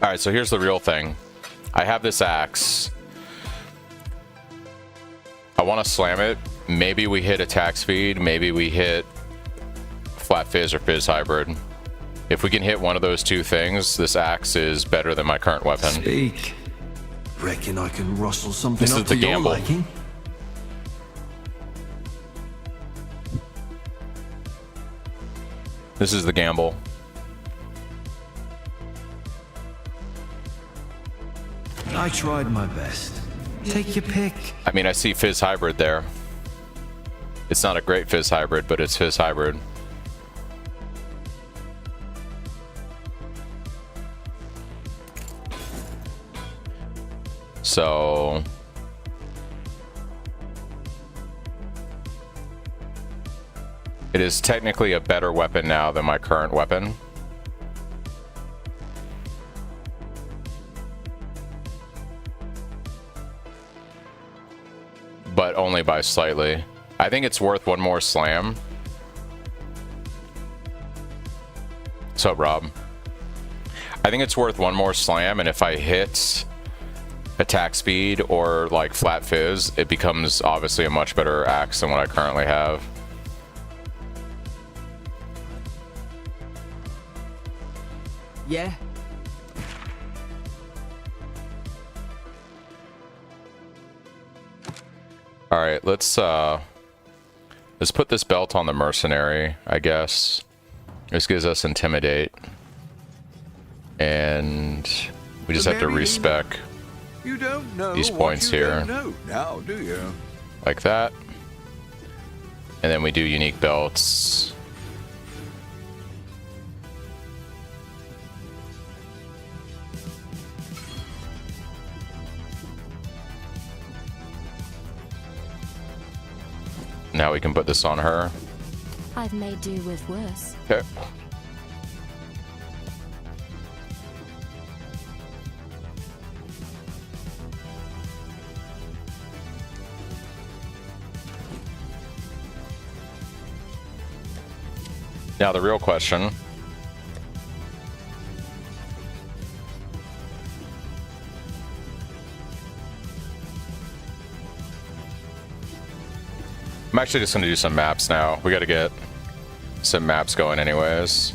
Alright, so here's the real thing. I have this axe. I want to slam it. Maybe we hit attack speed. Maybe we hit flat fizz or fizz hybrid. If we can hit one of those two things, this axe is better than my current weapon. Speak. Reckon I can rustle something This up is the to your gamble. liking? This is the gamble. I tried my best. Take your pick. I mean, I see fizz hybrid there. It's not a great fizz hybrid, but it's fizz hybrid. So it is technically a better weapon now than my current weapon. But only by slightly. I think it's worth one more slam. What's up, Rob? I think it's worth one more slam, and if I hit attack speed or like flat fizz, it becomes obviously a much better axe than what I currently have. Yeah. All right, let's put this belt on the mercenary, I guess. This gives us intimidate, and we just have to respec You don't know these what points you here, don't know now, do you? like that, and then we do unique belts. Now we can put this on her. I've made do with worse. Okay. Now the real question. I'm actually just going to do some maps now. We got to get some maps going anyways.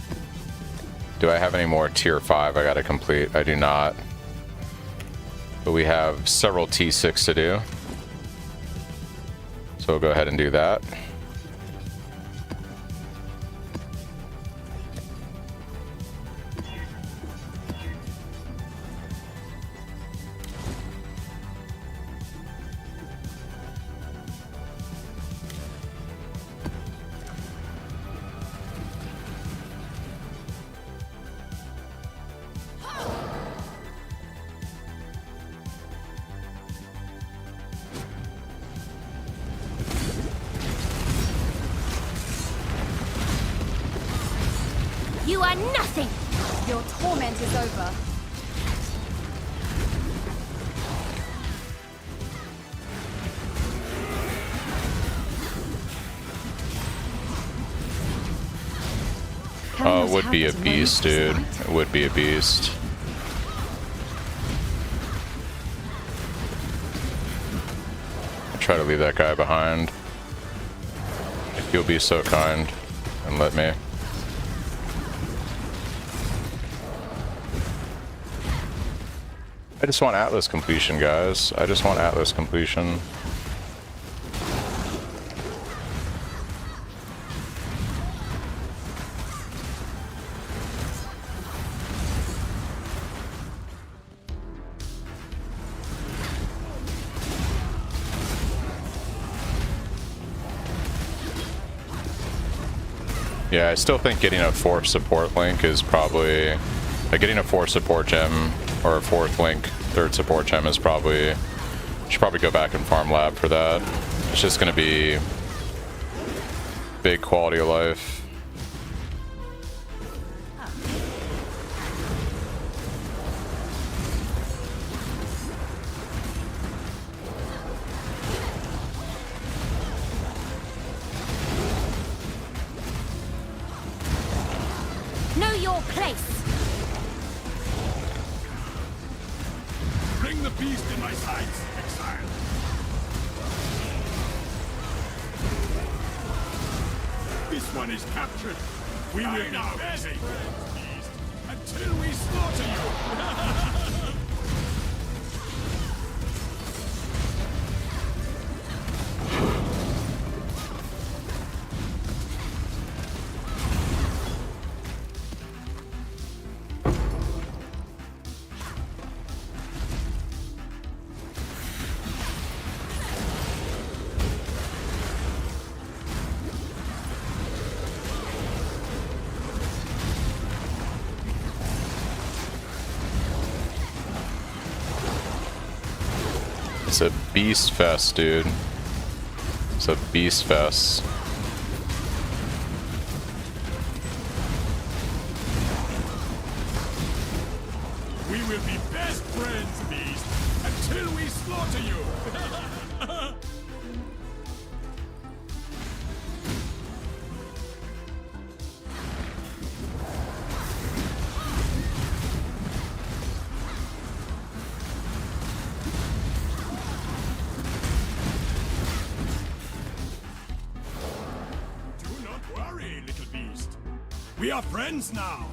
Do I have any more tier 5 I got to complete? I do not. But we have several T6 to do. So we'll go ahead and do that. You are nothing! Your torment is over. Oh, it would be a beast, dude. It would be a beast. I'll try to leave that guy behind. If you'll be so kind and let me. I just want Atlas completion, guys. I just want Atlas completion. Yeah, I still think getting a 4th support link is probably... Like, getting a 4th support gem, or a 4th link, 3rd support gem is probably... Should probably go back and farm lab for that. It's just gonna be... big quality of life. Know your place. Bring the beast in my sights, exile. This one is captured. We will be busy, beast, until we slaughter you. It's a beast fest, dude. It's a beast fest. We will be best friends, beast, until we slaughter you. We are friends now.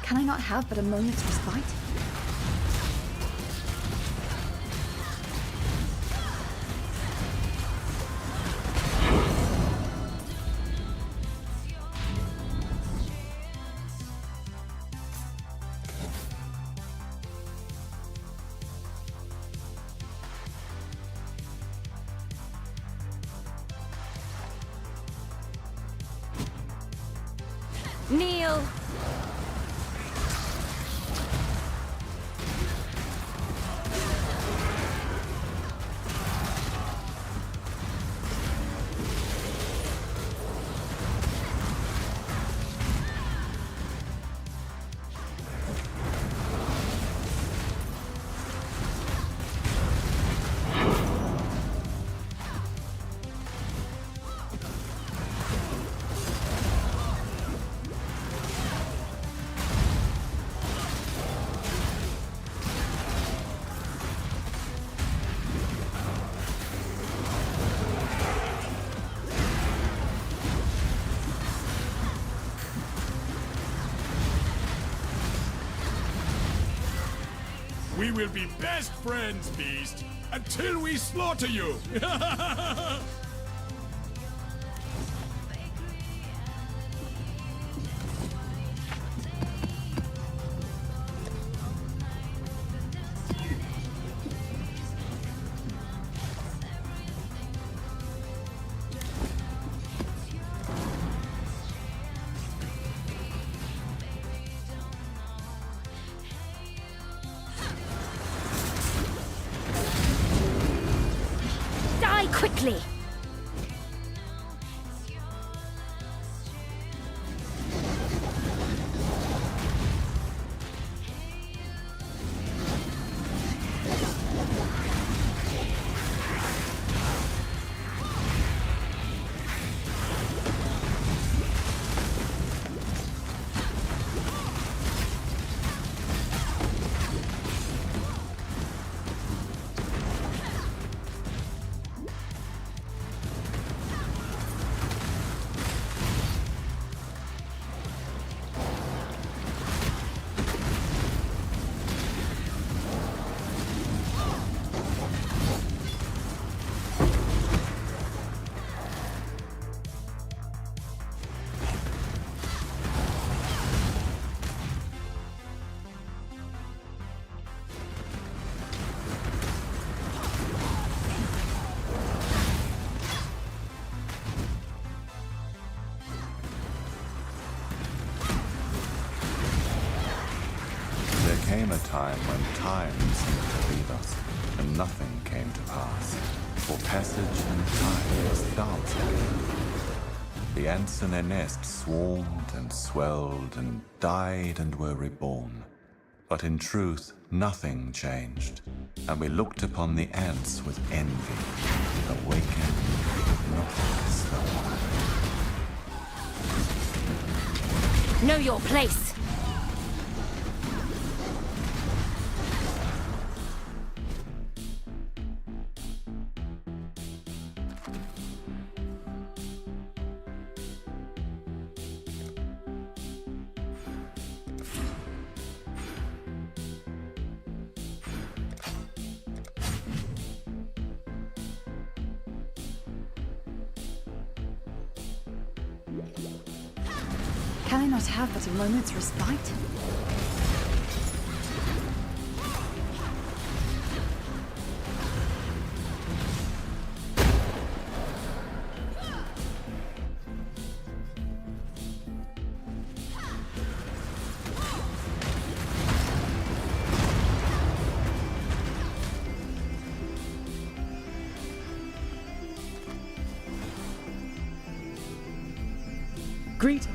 Can I not have but a moment's respite? Kneel. We will be best friends, beast, until we slaughter you. quickly! There came a time when time seemed to leave us, and nothing came to pass, for passage and time must dance together. The ants in their nests swarmed and swelled and died and were reborn. But in truth, nothing changed, and we looked upon the ants with envy, awakened not the one. Know your place! Can I not have but a moment's respite? Greet.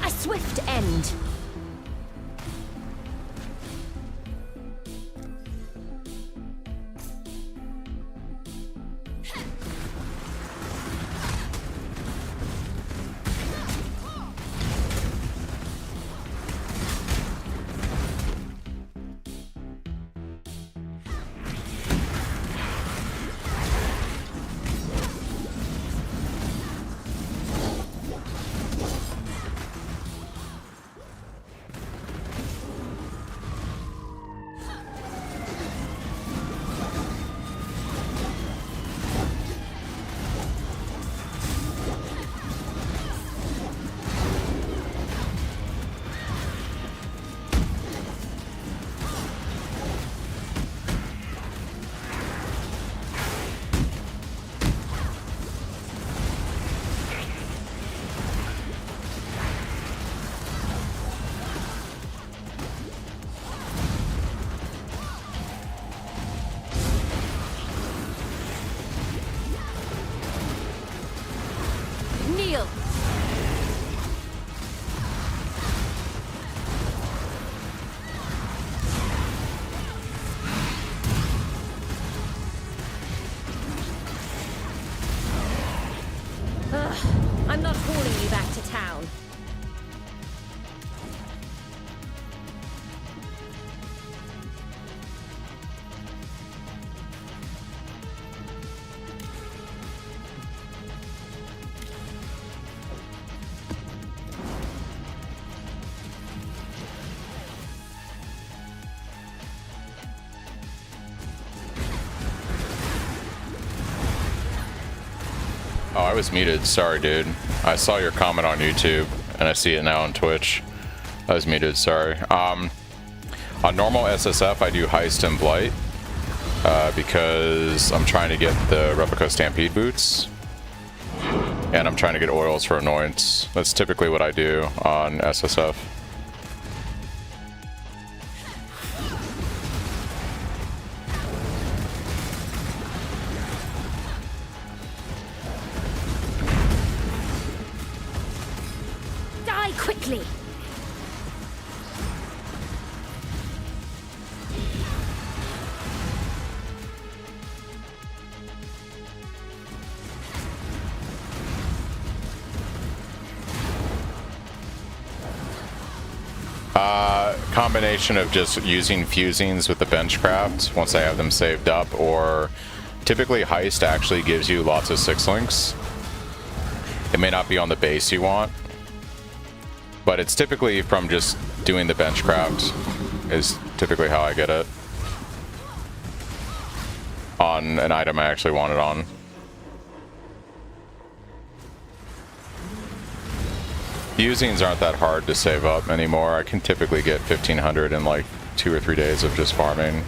A swift end. Kneel! I'm not hauling you back to town. Oh, I was muted. Sorry, dude. I saw your comment on YouTube, and I see it now on Twitch. I was muted. Sorry. On normal SSF, I do Heist and Blight. because I'm trying to get the replica Stampede boots, and I'm trying to get oils for Annoyance. That's typically what I do on SSF. Die quickly! Combination of just using fusings with the benchcraft once I have them saved up, or typically Heist actually gives you lots of 6-links. It may not be on the base you want, but it's typically from just doing the benchcraft is typically how I get it on an item I actually want it on. Fusings aren't that hard to save up anymore. I can typically get 1500 in like 2 or 3 days of just farming.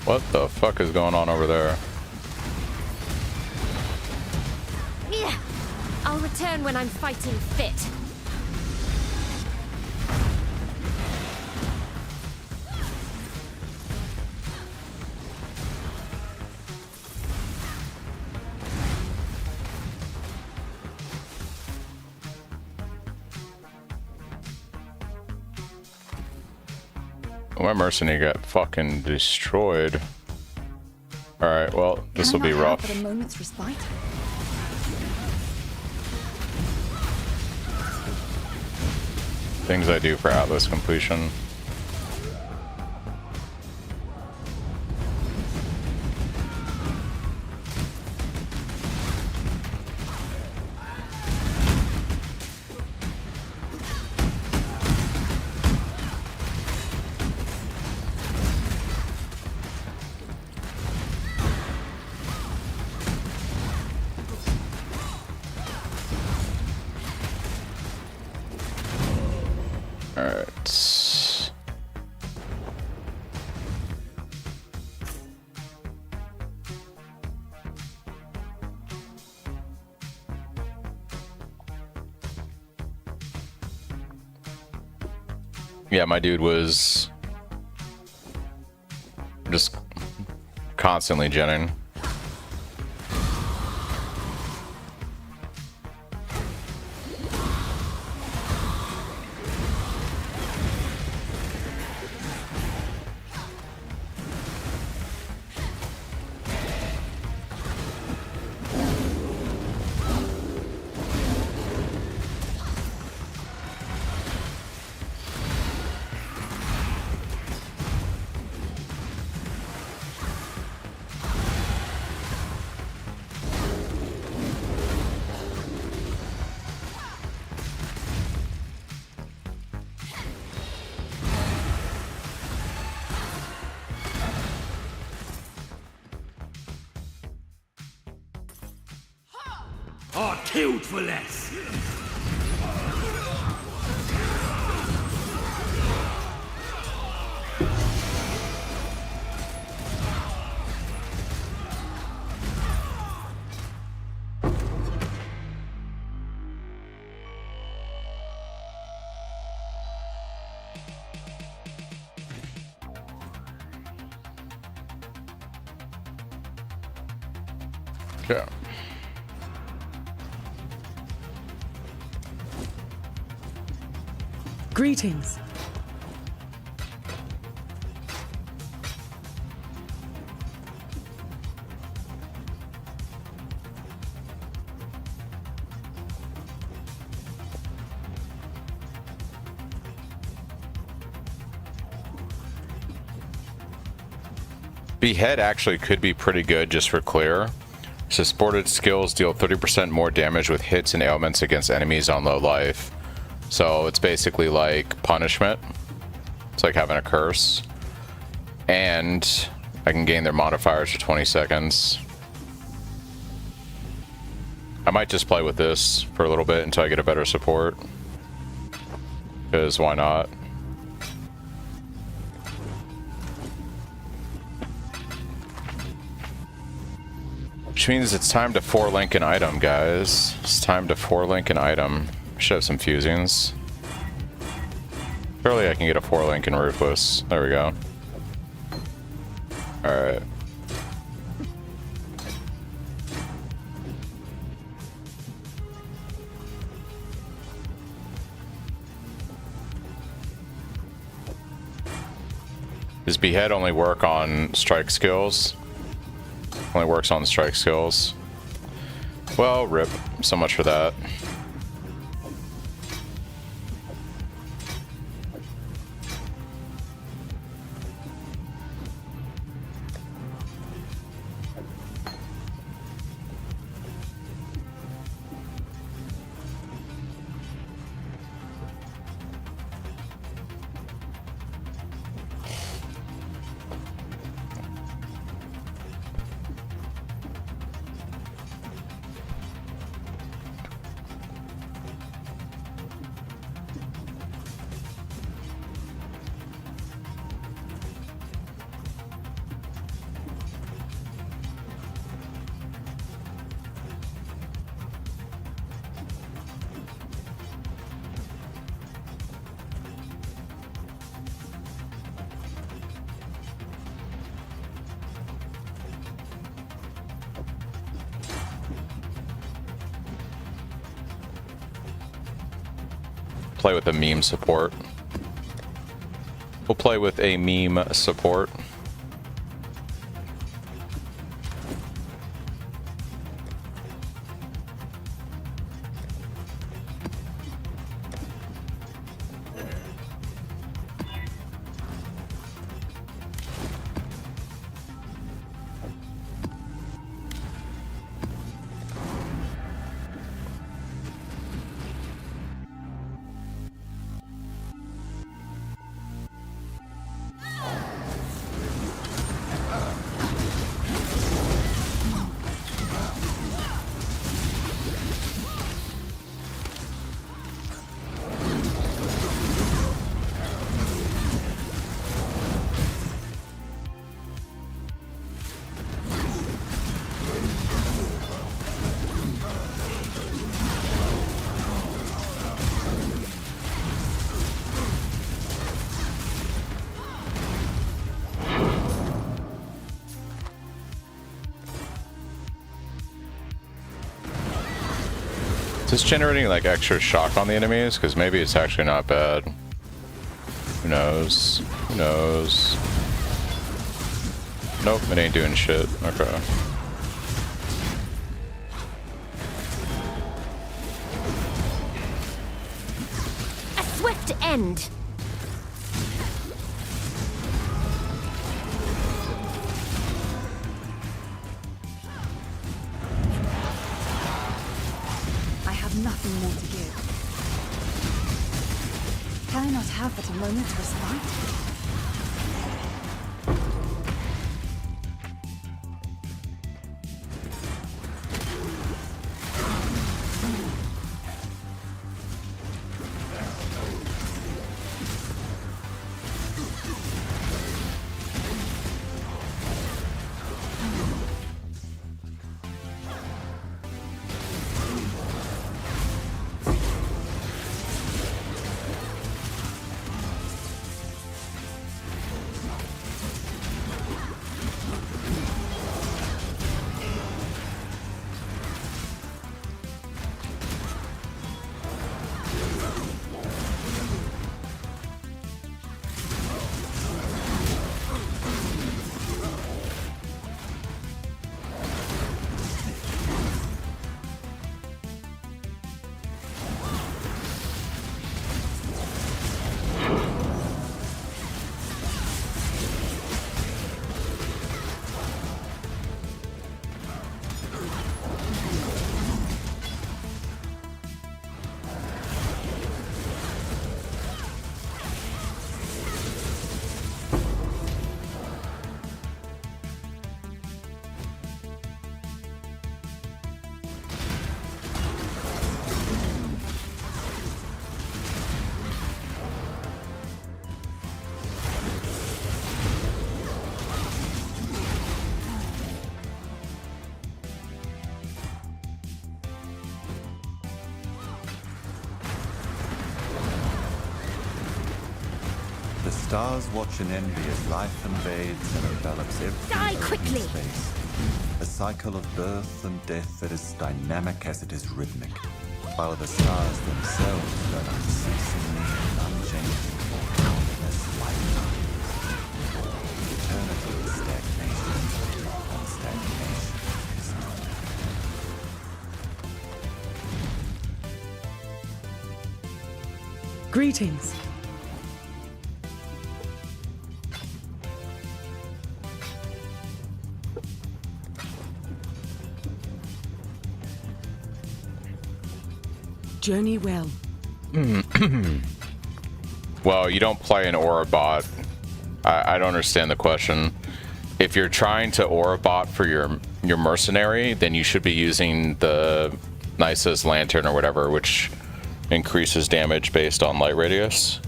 What the fuck is going on over there? Yeah. I'll return when I'm fighting fit. My mercenary got fucking destroyed. Alright, well, this will be rough. Can I not have a moment's respite? Things I do for Atlas completion. Alright. Yeah, my dude was just constantly genning. Are killed for less. Yeah. Greetings. Behead actually could be pretty good just for clear. Supported skills deal 30% more damage with hits and ailments against enemies on low life. So it's basically like punishment. It's like having a curse. And I can gain their modifiers for 20 seconds. I might just play with this for a little bit until I get a better support. Because why not? Which means it's time to 4-link an item, guys. It's time to 4-link an item. Should have some fusings. Surely I can get a 4-link in Ruthless. There we go. Alright. Does Behead only work on strike skills? Only works on strike skills. Well, rip. So much for that. Play with a meme support. We'll play with a meme support. Is this generating like extra shock on the enemies? Because maybe it's actually not bad. Who knows? Who knows? Nope, it ain't doing shit. Okay. A swift end. Nothing more to give. Can I not have but a moment's respite? stars watch in envy as life invades and envelops every Die open quickly. space. A cycle of birth and death that is dynamic as it is rhythmic, while the stars themselves burn unceasingly and unchanging for countless lifetimes. Eternity is stagnation, and stagnation is not. Greetings. Journey well. Well, you don't play an aura bot. I don't understand the question. If you're trying to aura bot for your mercenary, then you should be using the Nisa's lantern or whatever, which increases damage based on light radius.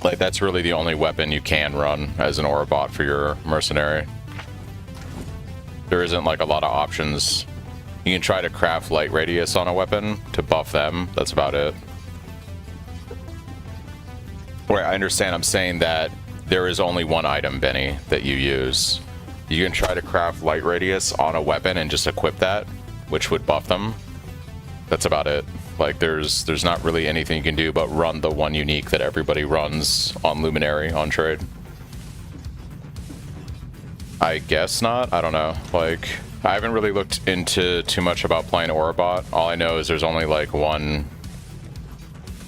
Like, that's really the only weapon you can run as an aura bot for your mercenary. There isn't like a lot of options. You can try to craft light radius on a weapon to buff them. That's about it. Wait, I understand. I'm saying that there is only one item, Benny, that you use. You can try to craft light radius on a weapon and just equip that, which would buff them. That's about it. Like, there's not really anything you can do but run the one unique that everybody runs on Luminary on trade. I guess not. I don't know. Like, I haven't really looked into too much about playing Aurabot. All I know is there's only like one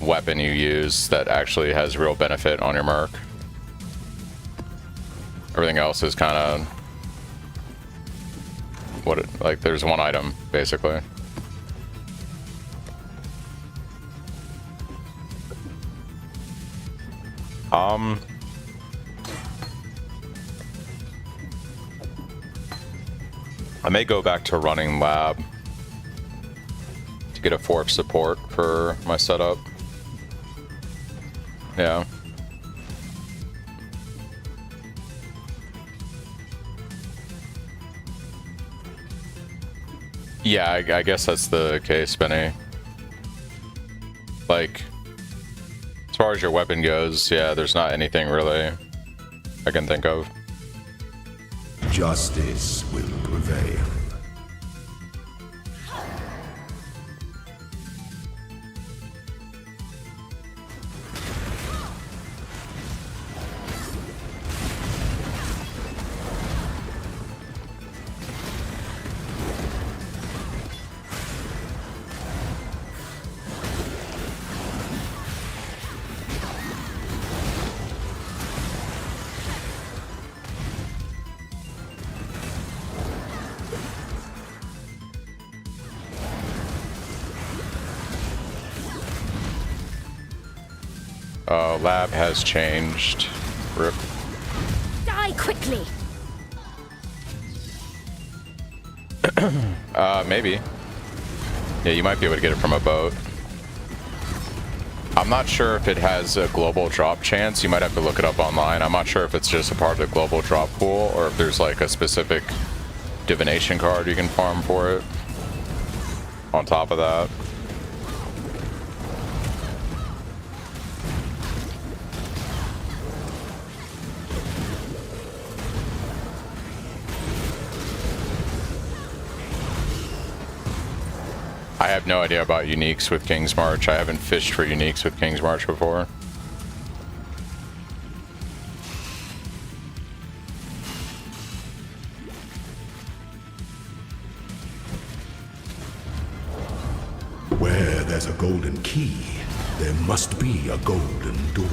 weapon you use that actually has real benefit on your merc. Everything else is kind of like there's one item basically. I may go back to running lab to get a 4th support for my setup. Yeah. Yeah, I guess that's the case, Benny. Like, as far as your weapon goes, yeah, there's not anything really I can think of. Justice will prevail. Lab has changed. Rip. Die quickly. Maybe. Yeah, you might be able to get it from a boat. I'm not sure if it has a global drop chance. You might have to look it up online. I'm not sure if it's just a part of the global drop pool or if there's like a specific divination card you can farm for it on top of that. I have no idea about uniques with King's March. I haven't fished for uniques with King's March before. Where there's a golden key, there must be a golden door.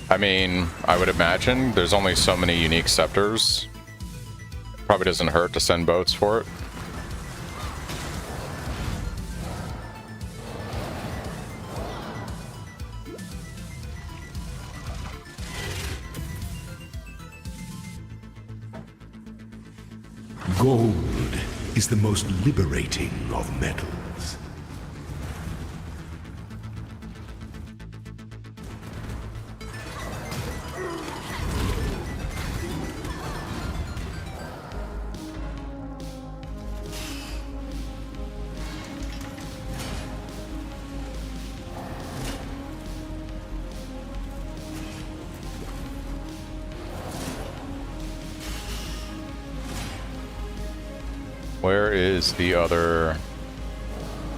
I mean, I would imagine there's only so many unique scepters. Probably doesn't hurt to send boats for it. Gold is the most liberating of metals. Where is the other...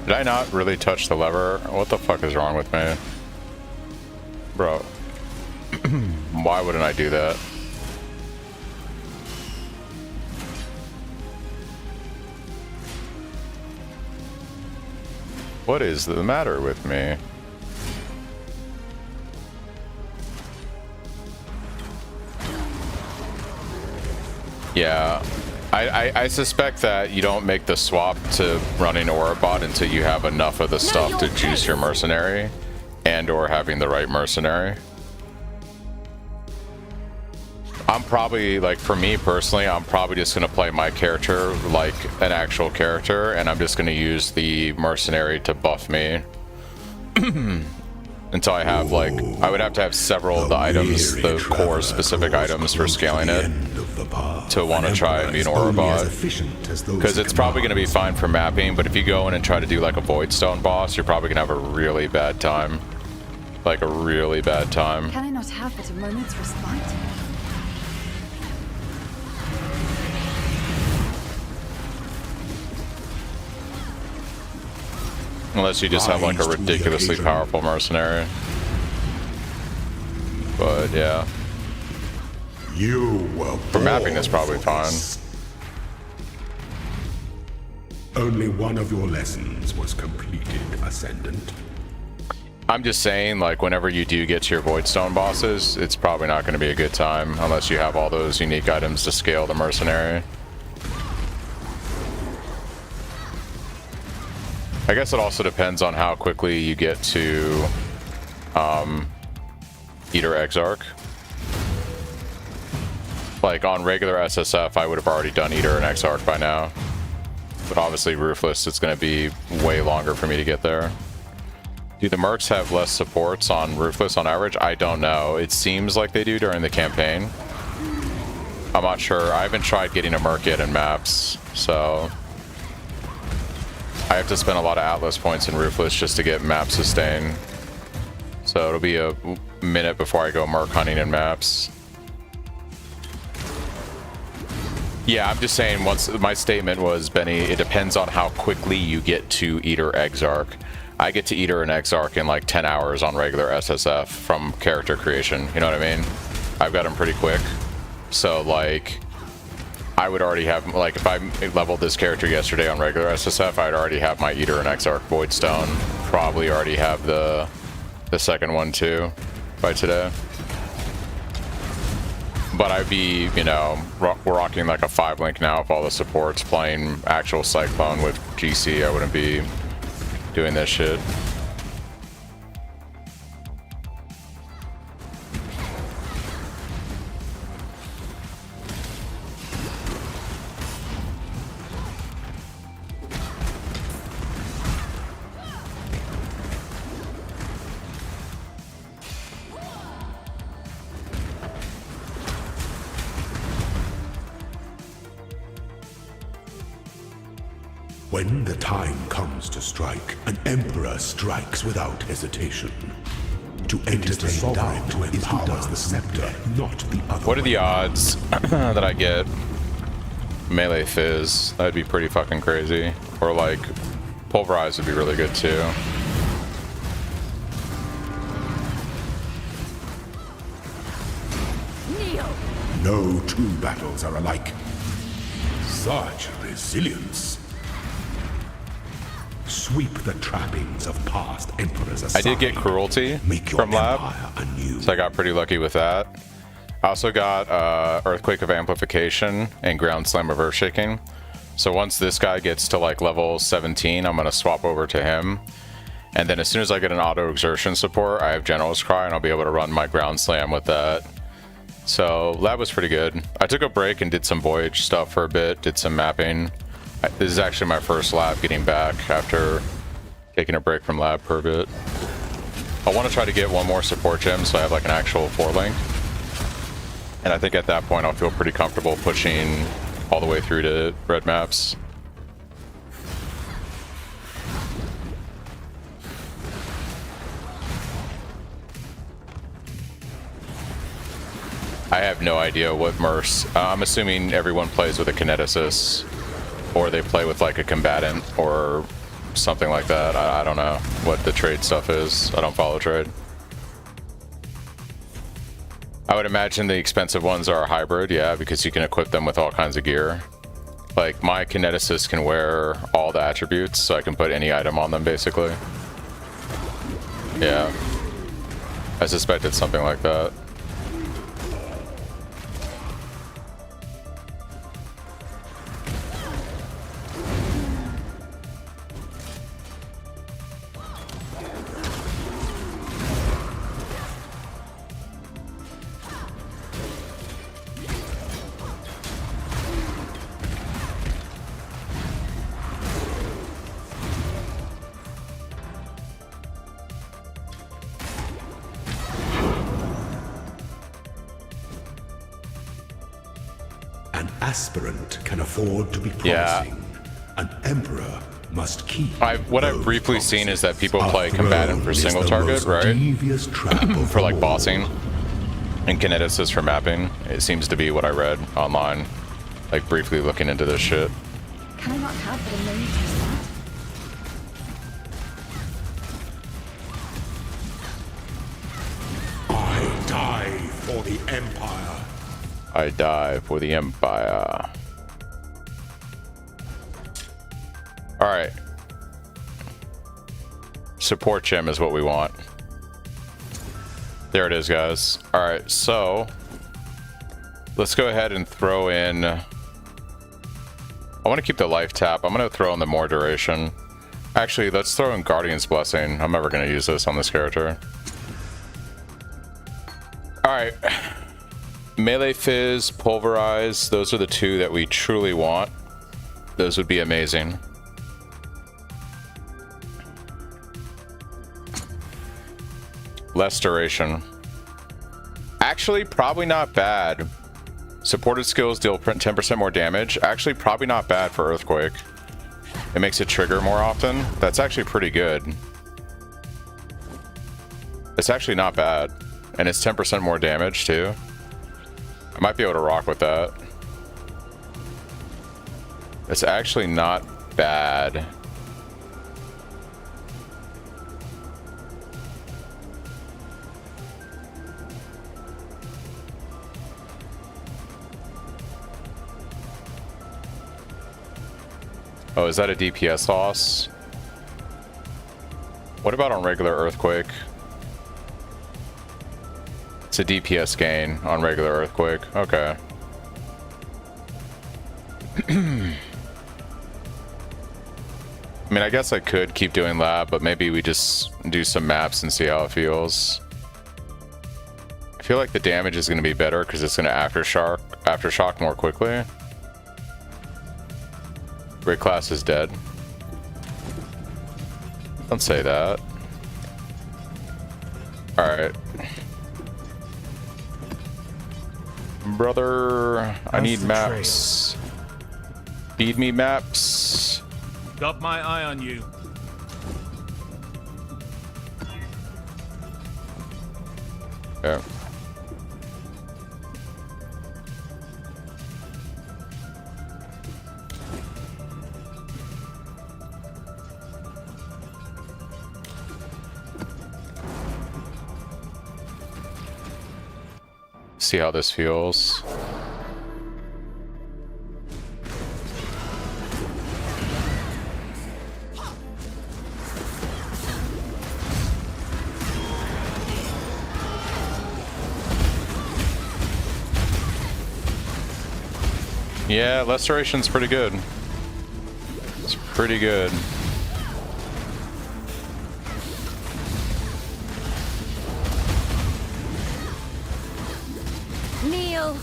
Did I not really touch the lever? What the fuck is wrong with me? Bro. Why wouldn't I do that? What is the matter with me? Yeah, I suspect that you don't make the swap to running Aurabot until you have enough of the stuff to juice your mercenary and or having the right mercenary. I'm probably, like, for me personally, I'm probably just going to play my character like an actual character, and I'm just going to use the mercenary to buff me until I have, like, I would have to have several of the items, the core specific items for scaling it, to want to try and be an Aurabot. Because it's probably going to be fine for mapping, but if you go in and try to do like a Voidstone boss, you're probably going to have a really bad time. Like a really bad time. Can I not have but a moment's respite? Unless you just have like a ridiculously powerful mercenary. But yeah. You were for mapping is probably fine. Only one of your lessons was completed, Ascendant. I'm just saying, like, whenever you do get to your Voidstone bosses, it's probably not going to be a good time unless you have all those unique items to scale the mercenary. I guess it also depends on how quickly you get to Eater Exarch. Like, on regular SSF, I would have already done Eater and Exarch by now. But obviously, Ruthless, it's going to be way longer for me to get there. Do the mercs have less supports on Ruthless on average? I don't know. It seems like they do during the campaign. I'm not sure. I haven't tried getting a merc yet in maps, so... I have to spend a lot of Atlas points in Ruthless just to get map sustain. So it'll be a minute before I go merc hunting in maps. Yeah, I'm just saying, once my statement was, Benny, it depends on how quickly you get to Eater Exarch. I get to Eater and Exarch in like 10 hours on regular SSF from character creation, you know what I mean? I've got them pretty quick. So like, I would already have, like, if I leveled this character yesterday on regular SSF, I'd already have my Eater and Exarch Voidstone. Probably already have the second one too by today. But I'd be, you know, rocking like a 5-link now with all the supports, playing actual Cyclone with GC. I wouldn't be doing this shit. When the time comes to strike, an emperor strikes without hesitation. To entertain doubt to empower the scepter, not the other. What are the odds that I get melee fizz? That'd be pretty fucking crazy. Or like pulverize would be really good too. No two battles are alike. Such resilience. Sweep the trappings of past emperors aside. I did get cruelty from lab, so I got pretty lucky with that. I also got Earthquake of Amplification and Ground Slam of Earthshaking. So once this guy gets to like level 17, I'm going to swap over to him. And then as soon as I get an auto exertion support, I have General's Cry, and I'll be able to run my Ground Slam with that. So lab was pretty good. I took a break and did some Voyage stuff for a bit, did some mapping. This is actually my first lab getting back after taking a break from lab for a bit. I want to try to get one more support gem so I have like an actual 4-link. And I think at that point I'll feel pretty comfortable pushing all the way through to red maps. I have no idea what Merce. I'm assuming everyone plays with a Kineticist. or they play with like a combatant or something like that. I don't know what the trade stuff is. I don't follow trade. I would imagine the expensive ones are a hybrid, yeah, because you can equip them with all kinds of gear. Like, my kineticist can wear all the attributes, so I can put any item on them, basically. Yeah. I suspected something like that. An aspirant can afford to be promising. An emperor must keep. What I've briefly seen is that people play combatant for single target, right? For like bossing, and kineticist for mapping. It seems to be what I read online. Like briefly looking into this shit. Can I not have but a moment to start? I die for the Empire. I die for the Empire. Alright. Support gem is what we want. There it is, guys. Alright, so let's go ahead and throw in. I want to keep the life tap. I'm going to throw in the more duration. Actually, let's throw in Guardian's Blessing. I'm never going to use this on this character. Alright. Melee Fizz, Pulverize. Those are the two that we truly want. Those would be amazing. Less duration. Actually, probably not bad. Supported skills deal 10% more damage. Actually, probably not bad for Earthquake. It makes it trigger more often. That's actually pretty good. It's actually not bad. And it's 10% more damage, too. I might be able to rock with that. It's actually not bad. Oh, is that a DPS loss? What about on regular Earthquake? It's a DPS gain on regular Earthquake. Okay. I mean, I guess I could keep doing lab, but maybe we just do some maps and see how it feels. I feel like the damage is going to be better because it's going to aftershock more quickly. Great class is dead. Don't say that. Alright. Brother, I need maps. Feed me maps. Got my eye on you. Yeah. See how this feels. Yeah, Lesteration's pretty good. It's pretty good. Kneel.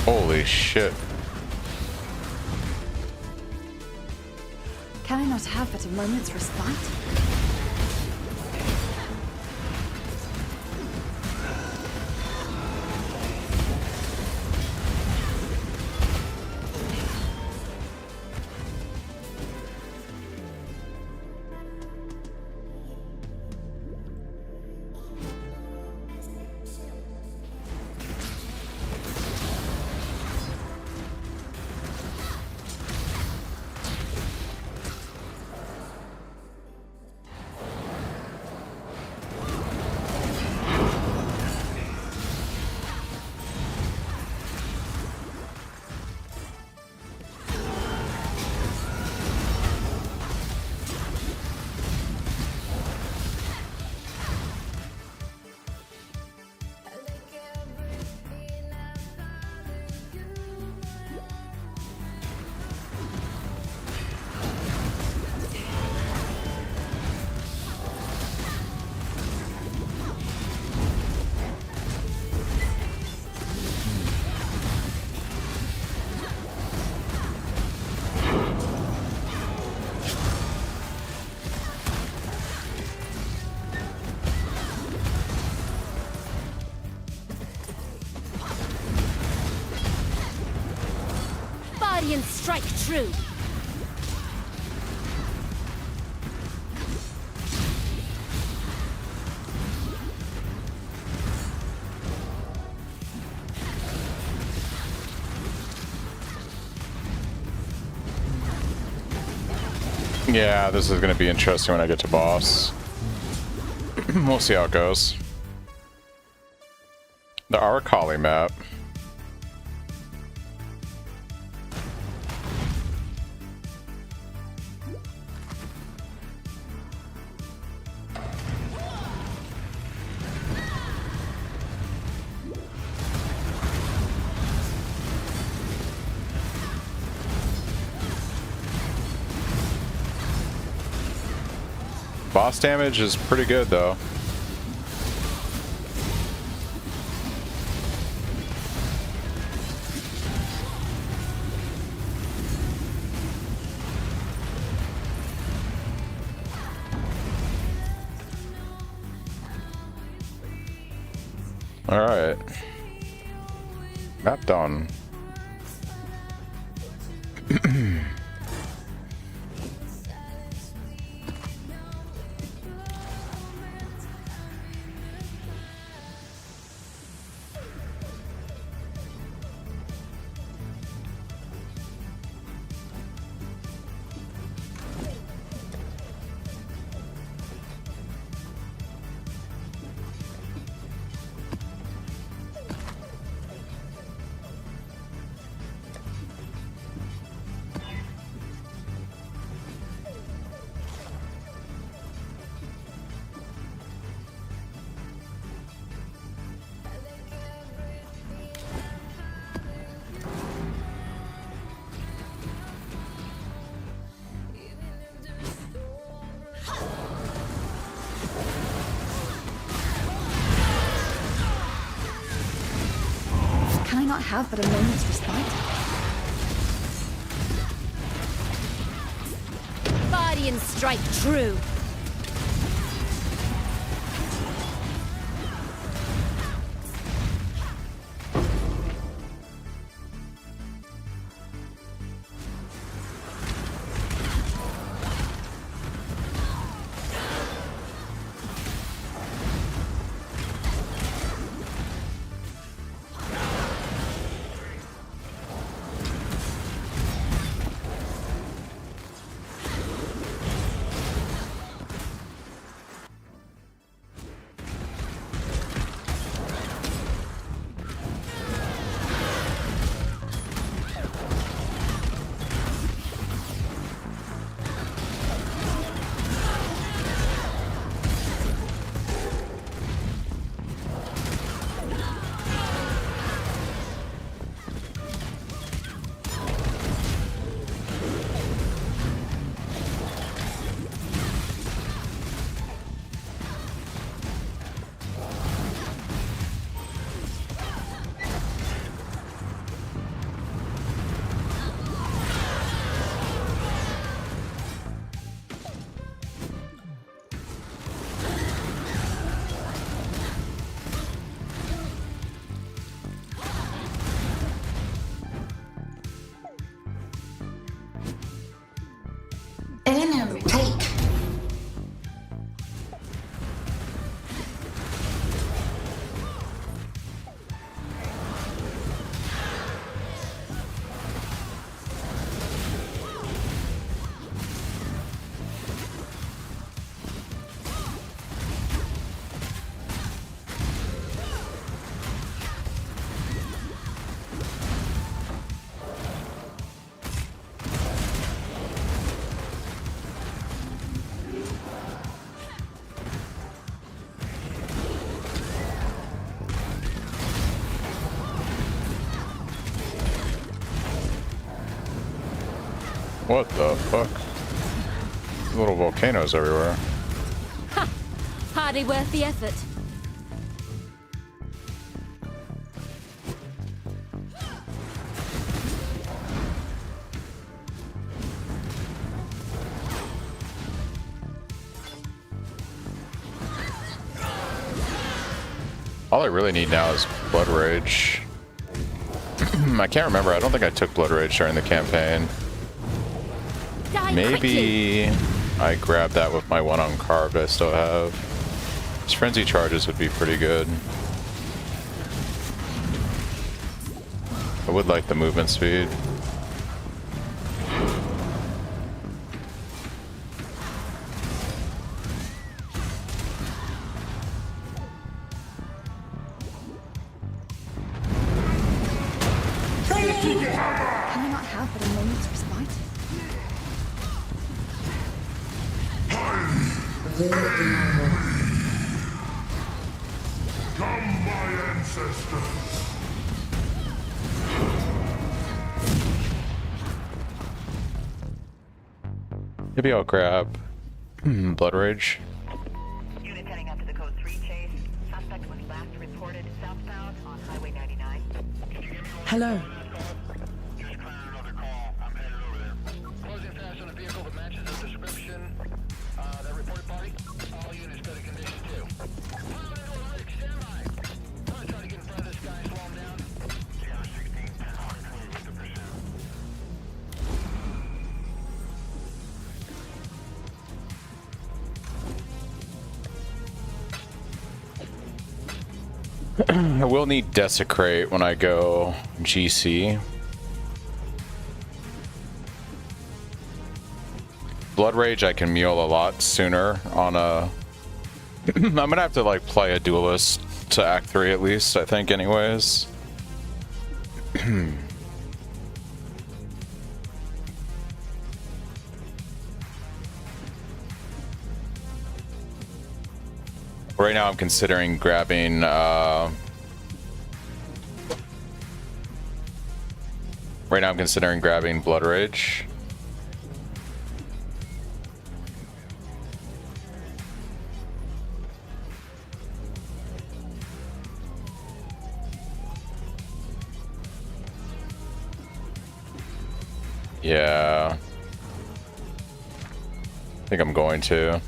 Holy shit. Can I not have but a moment's respite? Guardians strike true. Yeah, this is going to be interesting when I get to boss. We'll see how it goes. The Arcali map. Boss damage is pretty good though. All right. Map done. Can I not have but a moment's respite? Guardians strike true. Enemy take. What the fuck? Little volcanoes everywhere. Ha! Hardly worth the effort. All I really need now is Blood Rage. I can't remember. I don't think I took Blood Rage during the campaign. Maybe I grabbed that with my one uncarved I still have. His Frenzy charges would be pretty good. I would like the movement speed. Can I not have but a moment's respite? Come, my ancestors. Maybe I'll grab Blood Rage. Unit heading up to the code 3 chase. Suspect was last reported southbound on Highway 99. Hello. I will need Desecrate when I go GC. Blood Rage I can mule a lot sooner on a... I'm gonna have to like play a duelist to Act 3 at least, I think anyways. Right now I'm considering grabbing right now I'm considering grabbing Blood Rage. Yeah. I think I'm going to.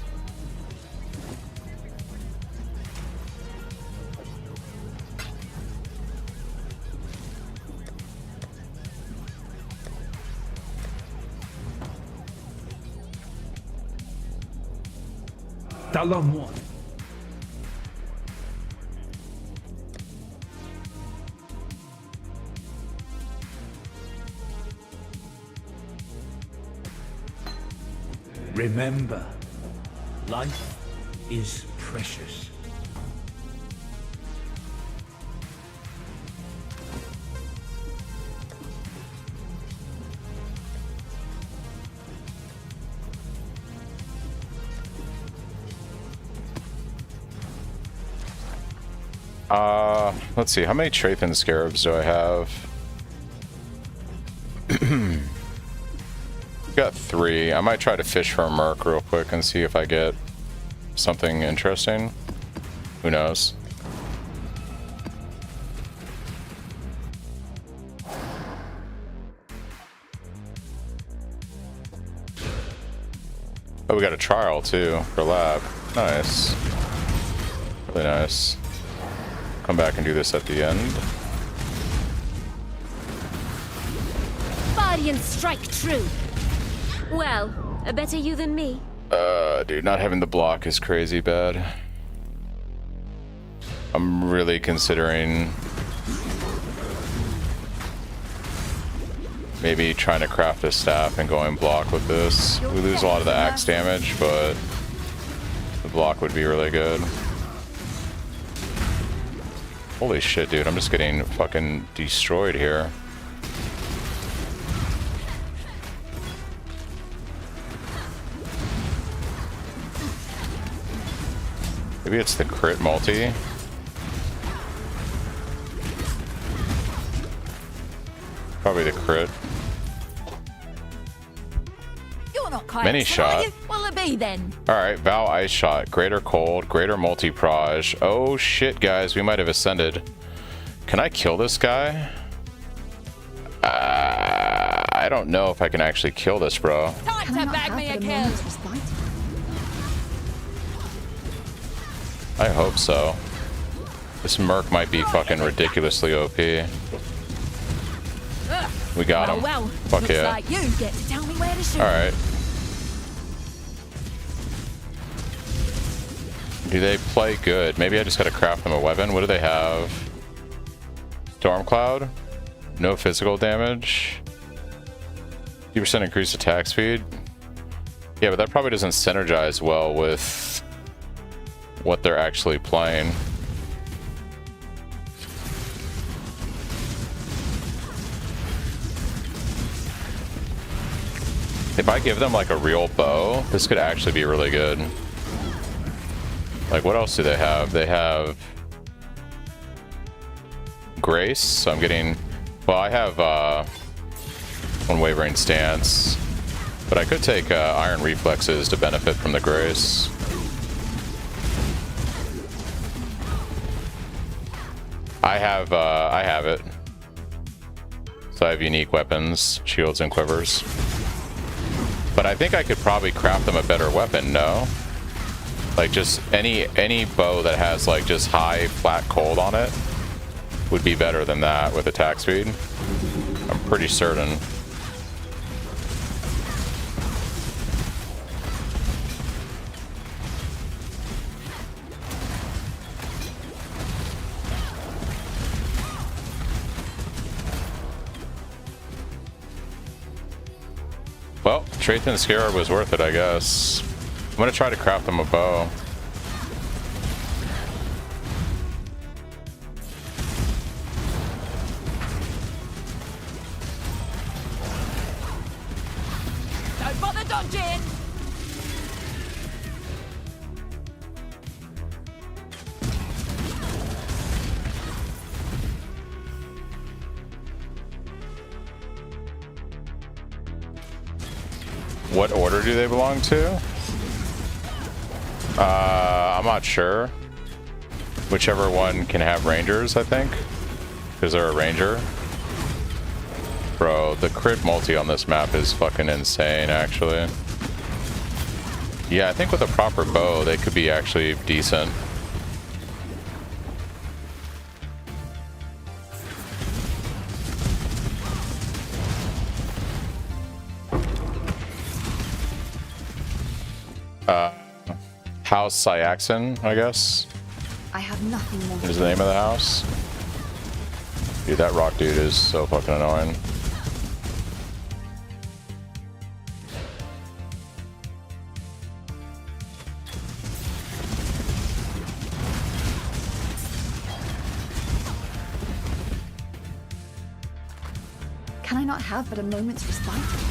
Talon-moi. Remember, life is precious. Let's see, how many Trapen Scarabs do I have? Got 3. I might try to fish for a Merc real quick and see if I get something interesting. Who knows? Oh, we got a trial too for lab. Nice. Really nice. Come back and do this at the end. Body and strike true. Well, a better you than me. Dude, not having the block is crazy bad. I'm really considering maybe trying to craft a staff and going block with this. We lose a lot of the axe damage, but the block would be really good. Holy shit, dude, I'm just getting fucking destroyed here. Maybe it's the crit multi. Probably the crit. You're not quite Mini shot. What'll it be then? Alright, Vow Ice Shot, Greater Cold, Greater Multi-Proj. Oh shit, guys, we might have ascended. Can I kill this guy? I don't know if I can actually kill this, bro. Time to bag me a kill. I hope so. This Merc might be fucking ridiculously OP. We got him. Well, Fuck looks yeah. like you get to tell me where to shoot. Alright. Do they play good? Maybe I just gotta craft them a weapon. What do they have? Storm Cloud? No physical damage. 2% increased attack speed. Yeah, but that probably doesn't synergize well with what they're actually playing. If I give them like a real bow, this could actually be really good. Like, what else do they have? They have Grace, so I'm getting... Well, I have Unwavering Stance, but I could take Iron Reflexes to benefit from the Grace. I have it. So I have unique weapons, shields, and quivers. But I think I could probably craft them a better weapon, no? Like, just any bow that has, like, just high flat cold on it would be better than that with attack speed. I'm pretty certain. Well, Traithan the Scarab was worth it, I guess. I'm gonna try to craft them a bow. Don't bother dodging. What order do they belong to? I'm not sure. Whichever one can have rangers, I think. Because they're a ranger. Bro, the crit multi on this map is fucking insane, actually. Yeah, I think with a proper bow, they could be actually decent. House Syaxon, I guess. I have nothing more. Is the name of the house. Dude, that rock dude is so fucking annoying. Can I not have but a moment's respite?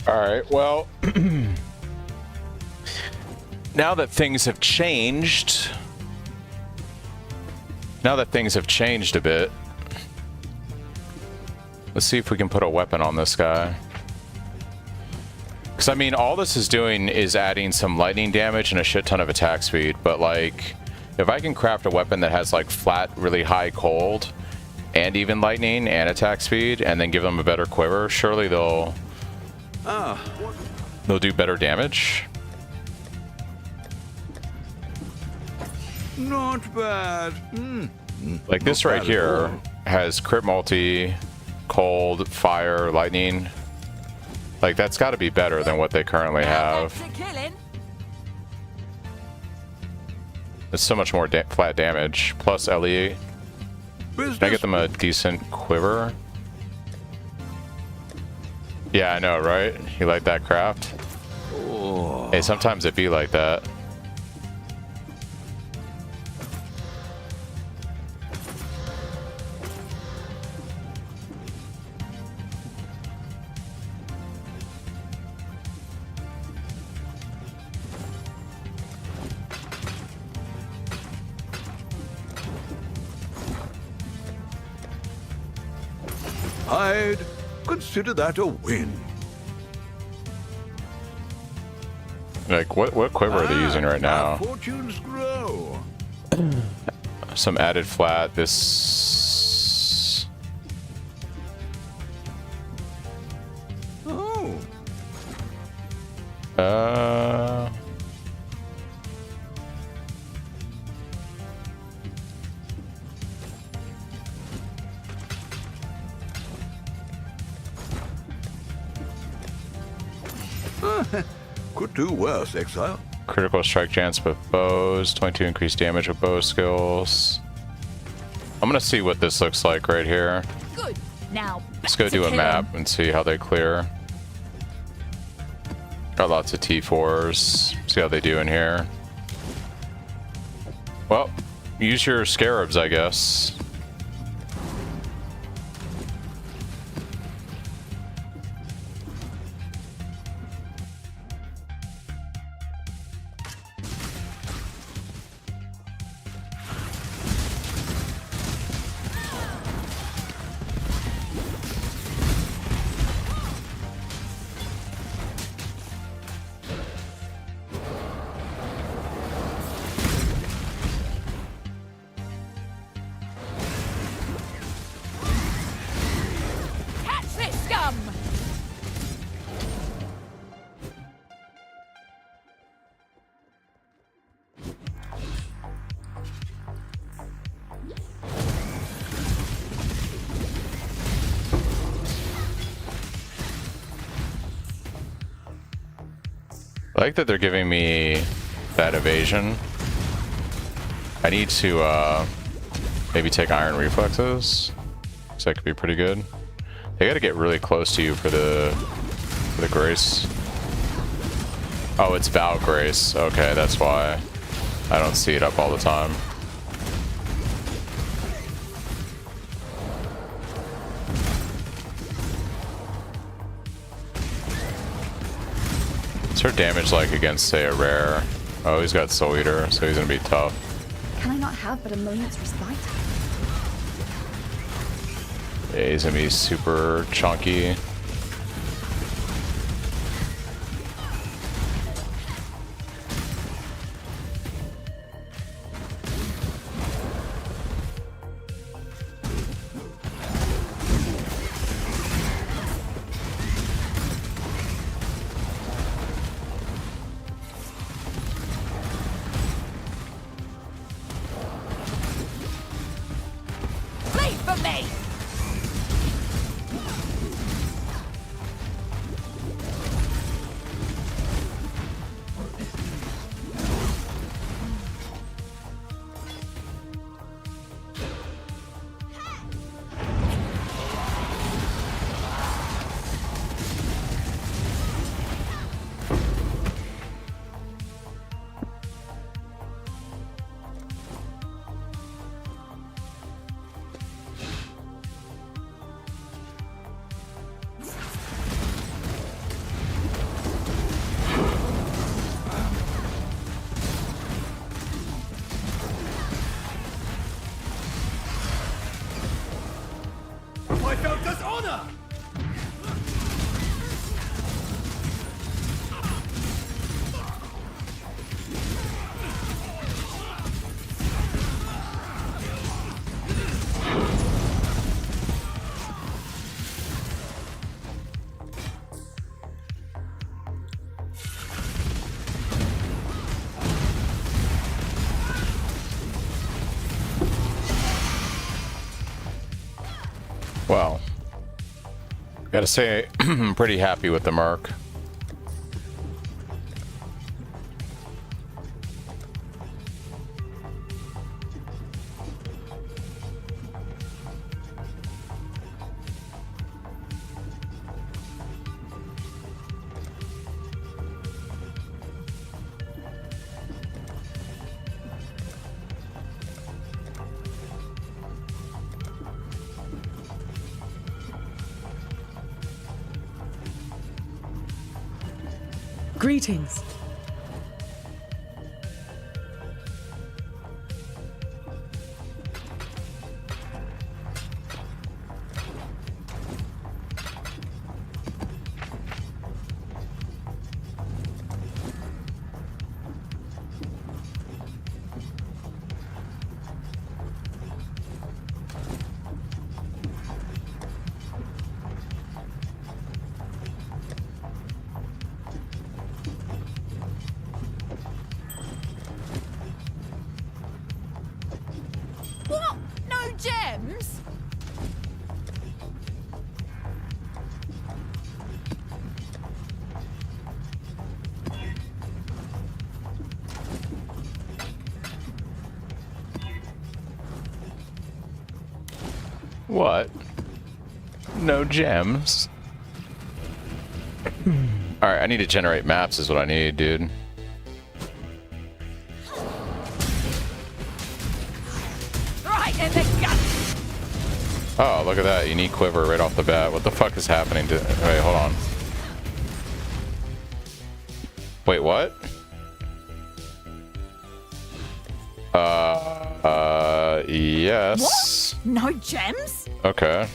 Alright, well, now that things have changed, a bit, let's see if we can put a weapon on this guy. Because, I mean, all this is doing is adding some lightning damage and a shit ton of attack speed, but, like, if I can craft a weapon that has, like, flat, really high cold, and even lightning and attack speed, and then give them a better quiver, surely they'll do better damage. Not bad. Like this right here has crit multi, cold, fire, lightning. Like that's got to be better than what they currently have. It's so much more flat damage. Plus LE. Can I get them a decent quiver? Yeah, I know, right? You like that craft? Oh. Hey, sometimes it be like that. Hide. Consider that a win. Like, what quiver are they using right now? Fortunes grow. Some added flat. This. Oh. Could do worse, Exile. Critical strike chance with bows. 22 increased damage with bow skills. I'm gonna see what this looks like right here. Good. Now, Let's go do a map and see how they clear. Got lots of T4s. See how they do in here. Well, use your scarabs, I guess. catch this scum! I like that they're giving me that evasion. I need to maybe take iron reflexes, so that could be pretty good. They gotta get really close to you for the grace. Oh, it's Vow Grace. Okay, that's why I don't see it up all the time. What's her damage like against, say, a rare? Oh, he's got Soul Eater, so he's gonna be tough. Can I not have but a moment's respite? Yeah, he's gonna be super chunky. Please for me! I felt dishonor! Well, gotta say, I'm pretty happy with the Merc. Greetings. What? No gems? Alright, I need to generate maps is what I need, dude. Right in the gut. Oh, look at that. Unique quiver right off the bat. What the fuck is happening to... Wait, hold on. Wait, what? Yes. What? No gems? Okay.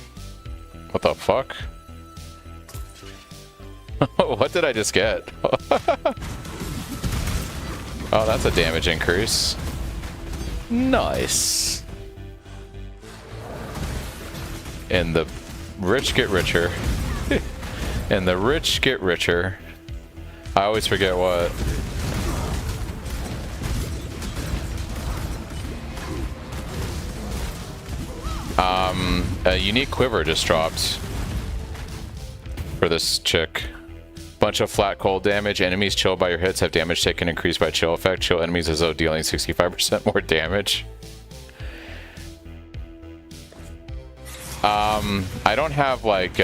What the fuck? What did I just get? Oh, that's a damage increase. Nice. And the rich get richer. And the rich get richer. I always forget what. A unique quiver just dropped for this chick. Bunch of flat cold damage. Enemies chilled by your hits have damage taken increased by chill effect. Chill enemies as though dealing 65% more damage. I don't have like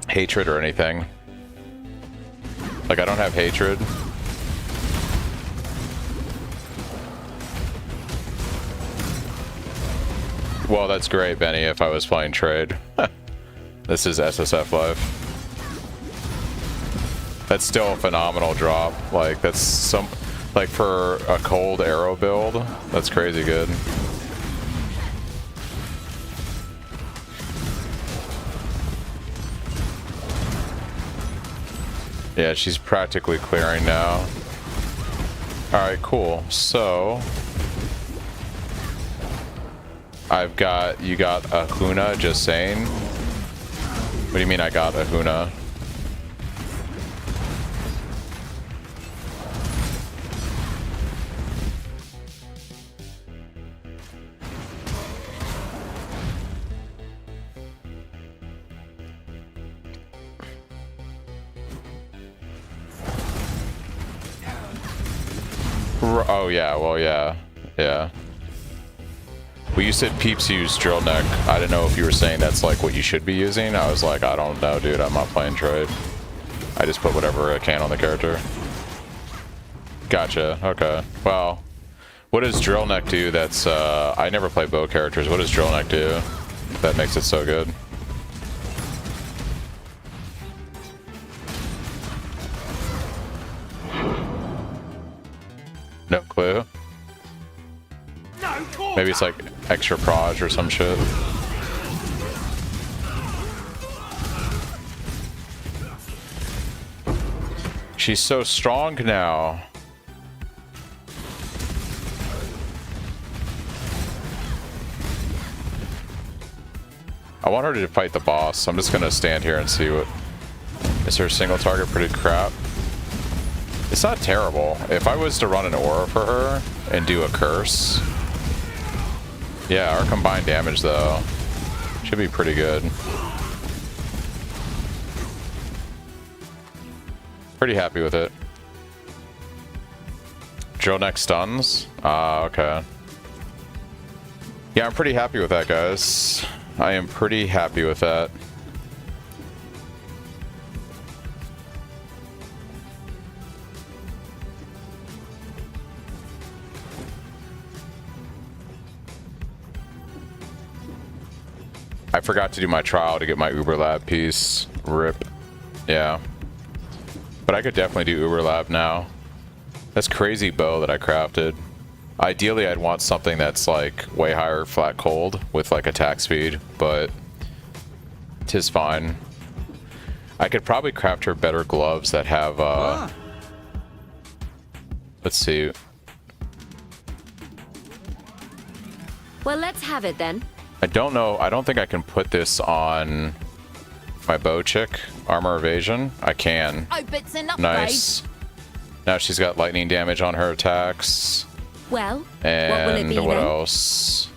hatred or anything. Like I don't have hatred. Well, that's great, Benny, if I was playing trade. This is SSF Live. That's still a phenomenal drop. Like, that's some... Like, for a cold arrow build, that's crazy good. Yeah, she's practically clearing now. Alright, cool. So... I've got... You got a Huna, just saying. What do you mean I got a Huna? Oh yeah, well yeah. Yeah. Well, you said peeps use drill neck. I didn't know if you were saying that's like what you should be using. I was like, I don't know, dude. I'm not playing trade. I just put whatever I can on the character. Gotcha. Okay. Well, what does drill neck do that's... I never play bow characters. What does drill neck do that makes it so good? No clue. Maybe it's like extra proj or some shit. She's so strong now. I want her to fight the boss. I'm just gonna stand here and see what... Is her single target pretty crap? It's not terrible. If I was to run an aura for her and do a curse... Yeah, our combined damage though should be pretty good. Pretty happy with it. Drill neck stuns? Okay. Yeah, I'm pretty happy with that, guys. I am pretty happy with that. I forgot to do my trial to get my Uber Lab piece. RIP. Yeah. But I could definitely do Uber Lab now. That's crazy bow that I crafted. Ideally, I'd want something that's like way higher flat cold with like attack speed, but 'tis fine. I could probably craft her better gloves that have, let's see. Well, let's have it then. I don't know. I don't think I can put this on my bow chick. Armor evasion. I can. Oh, but it's an upgrade. Nice. Now she's got lightning damage on her attacks. Well, and what will it be what then? else?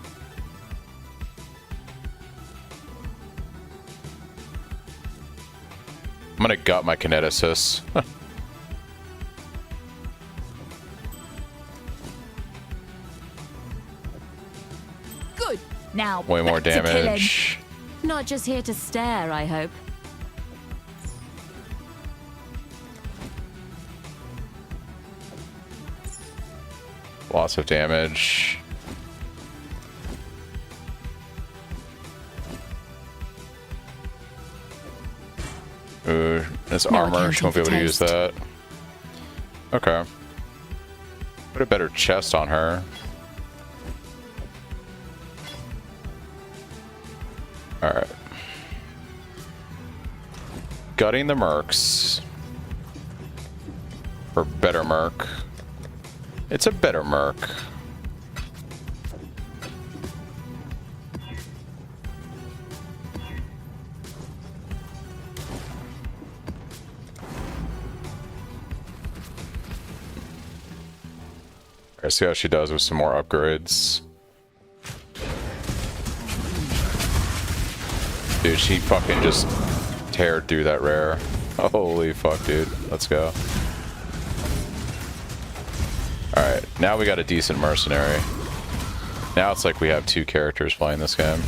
I'm gonna gut my kineticist. Good. Now, way more back to killing. damage. Not just here to stare, I hope. Lots of damage. Ooh, this No armor, she won't be able accounting to use for that. Okay. Put a better chest on her. Alright. Gutting the mercs. Or better merc. It's a better merc. Alright, see how she does with some more upgrades. Dude, she fucking just teared through that rare. Holy fuck, dude. Let's go. Alright, now we got a decent mercenary. Now it's like we have two characters playing this game.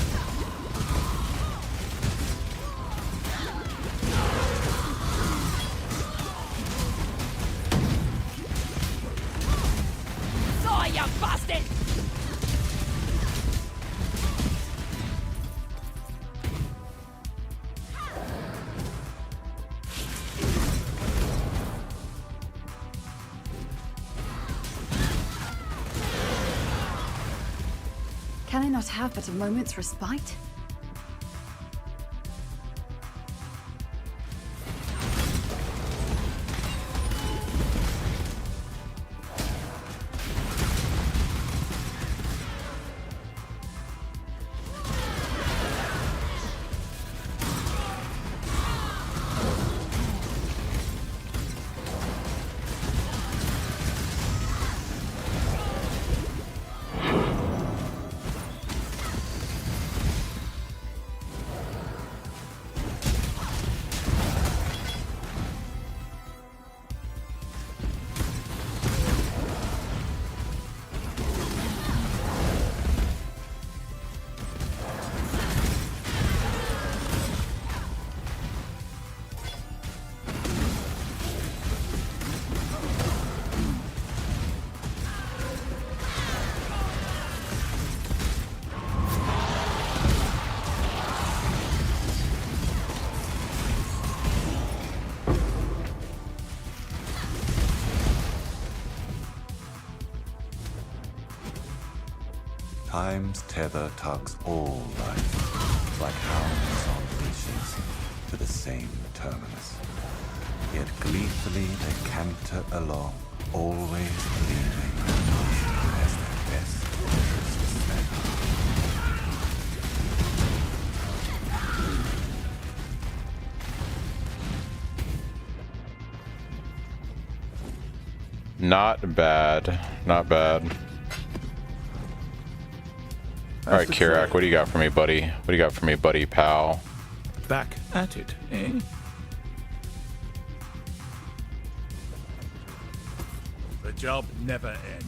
Die, you bastard! Can I not have but a moment's respite? Time's tether tugs all life, like hounds on leashes, to the same terminus. Yet gleefully they canter along, always believing as their best interests met. Not bad. Not bad. Alright, Kirak, what do you got for me, buddy? What do you got for me, buddy, pal? Back at it, eh? The job never ends.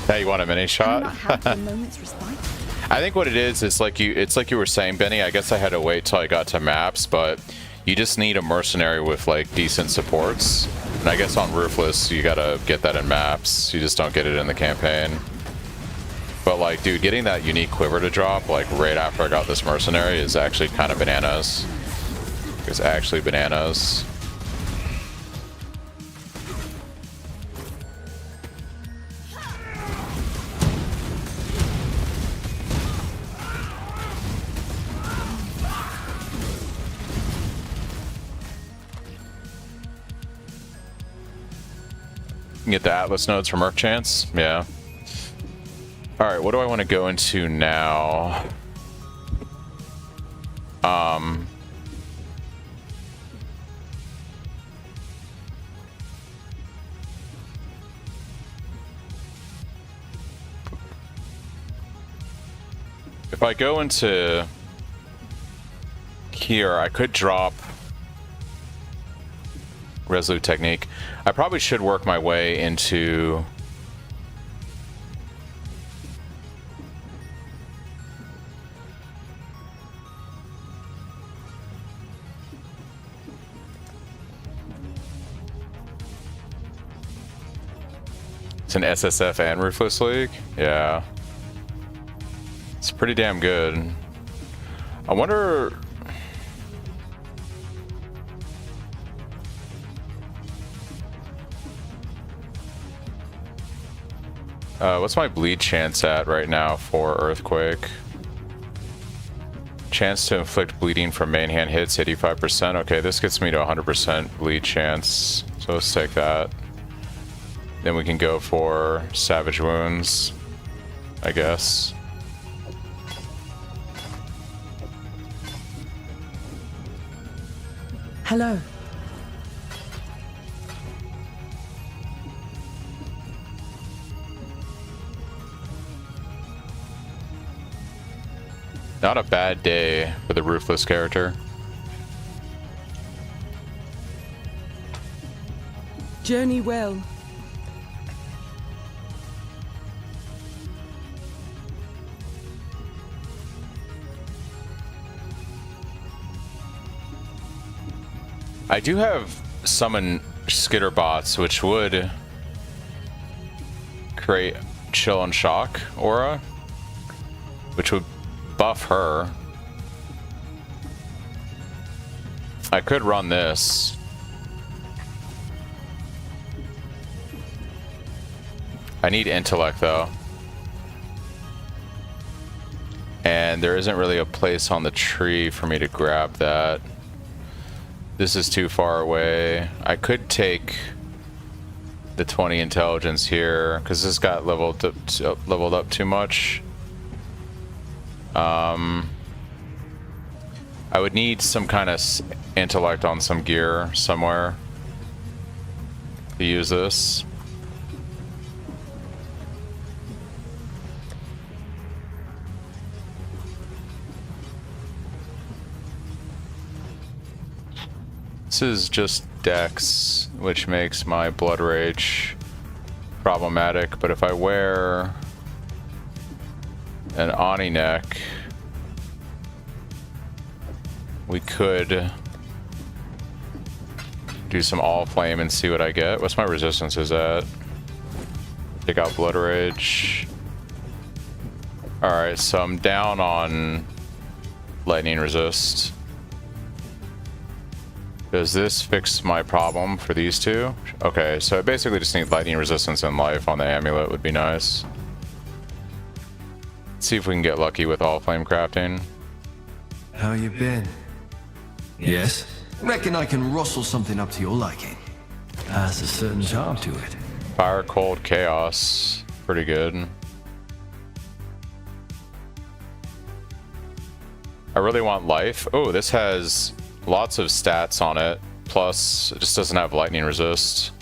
Hey, you want a mini shot? Have a moment's respite. I think what it is like you were saying, Benny. I guess I had to wait till I got to maps, but you just need a mercenary with like decent supports. And I guess on Ruthless you gotta get that in maps. You just don't get it in the campaign. But like, dude, getting that unique quiver to drop like right after I got this mercenary is actually kind of bananas. It's actually bananas. Get the Atlas nodes from Merc Chance? Yeah. Alright, what do I want to go into now? If I go into here, I could drop Resolute Technique. I probably should work my way into it's an SSF and Ruthless League. Yeah, it's pretty damn good. I wonder. What's my bleed chance at right now for Earthquake? Chance to inflict bleeding from main hand hits, 85%. Okay, this gets me to 100% bleed chance. So let's take that. Then we can go for Savage Wounds, I guess. Hello. Not a bad day for the Ruthless character. Journey well. I do have summon skitter bots, which would create Chill and Shock aura, which would buff her. I could run this. I need intellect though. And there isn't really a place on the tree for me to grab that. This is too far away. I could take the 20 intelligence here because this got leveled up too much. I would need some kind of intellect on some gear somewhere to use this. This is just Dex, which makes my Blood Rage problematic, but if I wear an Ani neck, we could do some all flame and see what I get. What's my resistances at? Take out Blood Rage. Alright, so I'm down on lightning resist. Does this fix my problem for these two? Okay, so I basically just need lightning resistance and life on the amulet would be nice. Let's see if we can get lucky with all flame crafting. How you been? Yes? Reckon I can rustle something up to your liking. Has a certain charm to it. Fire, cold, chaos. Pretty good. I really want life. Oh, this has lots of stats on it. Plus, it just doesn't have lightning resist.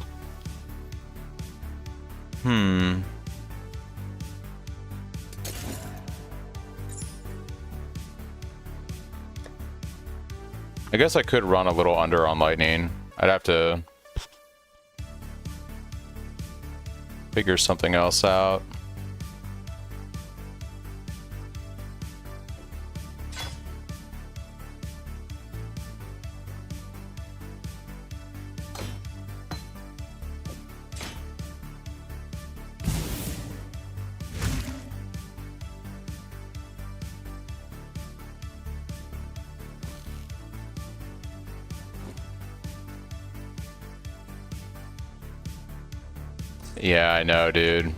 I guess I could run a little under on lightning. I'd have to figure something else out. Yeah, I know, dude.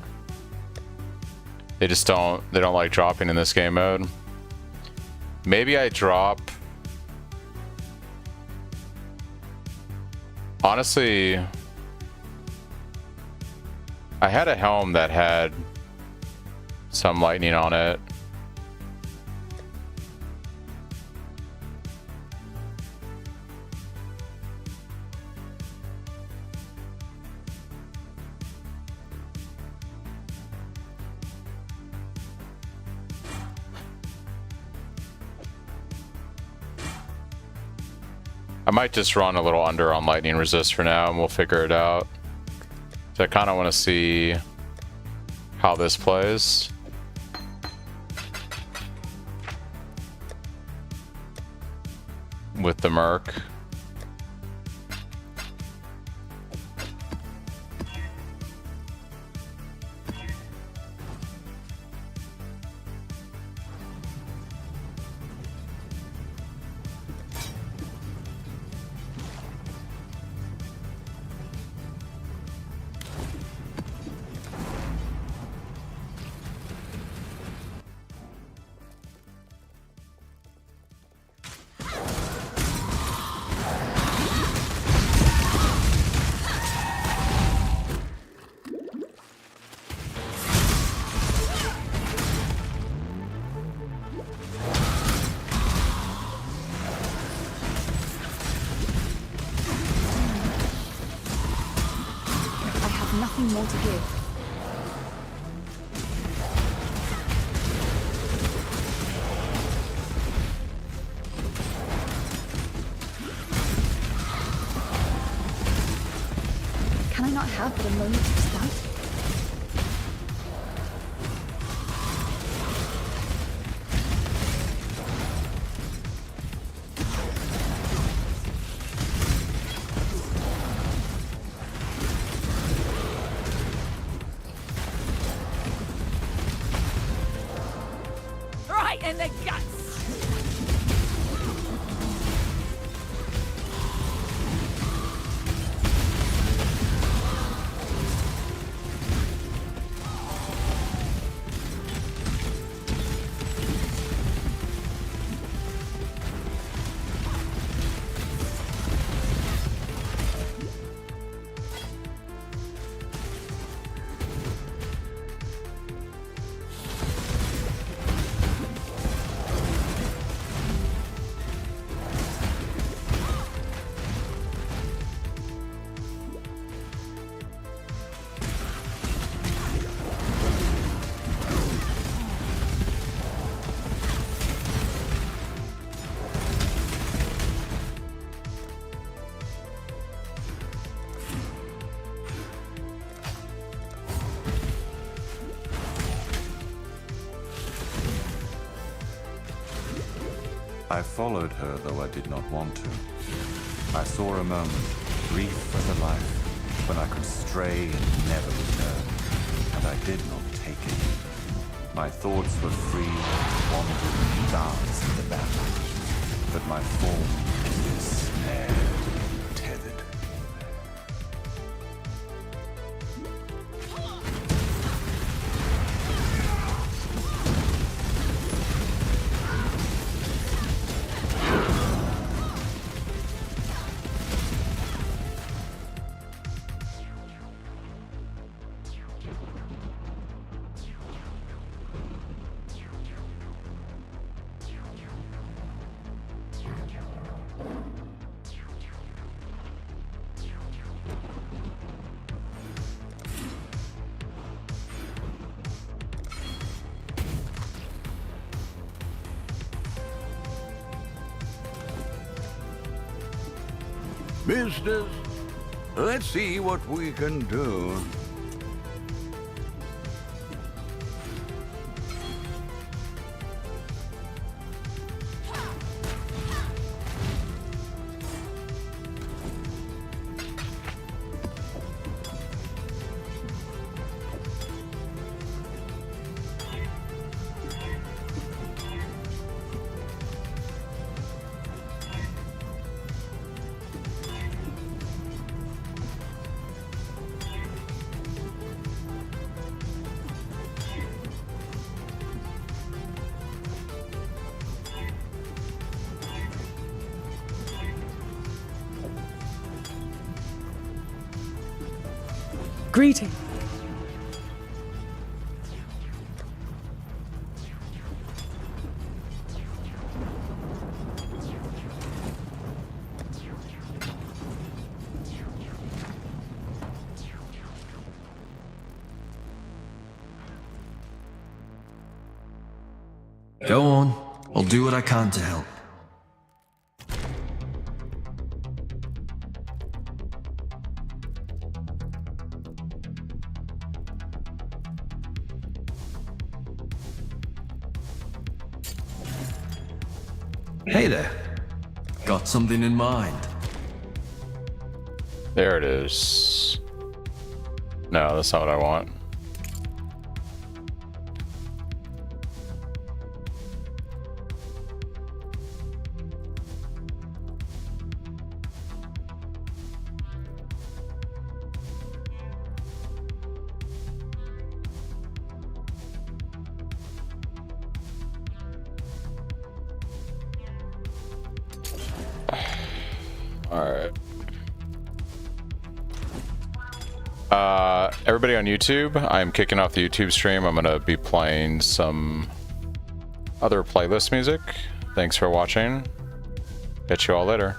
They just don't like dropping in this game mode. Maybe I drop. Honestly, I had a helm that had some lightning on it. I might just run a little under on lightning resist for now and we'll figure it out. So I kind of want to see how this plays. With the Merc. Nothing more to give. Can I not have but a moment of respite? In the guts. I followed her, though I did not want to. I saw a moment, brief as a life, when I could stray and never return, and I did not take it. My thoughts were free to wander and dance in the battle, but my form is snared, tethered. Business? Let's see what we can do. Greeting. Go on. I'll do what I can to help. Hey there. Got something in mind? There it is. No, that's not what I want. Alright. Everybody on YouTube, I'm kicking off the YouTube stream. I'm gonna be playing some other playlist music. Thanks for watching. Catch you all later.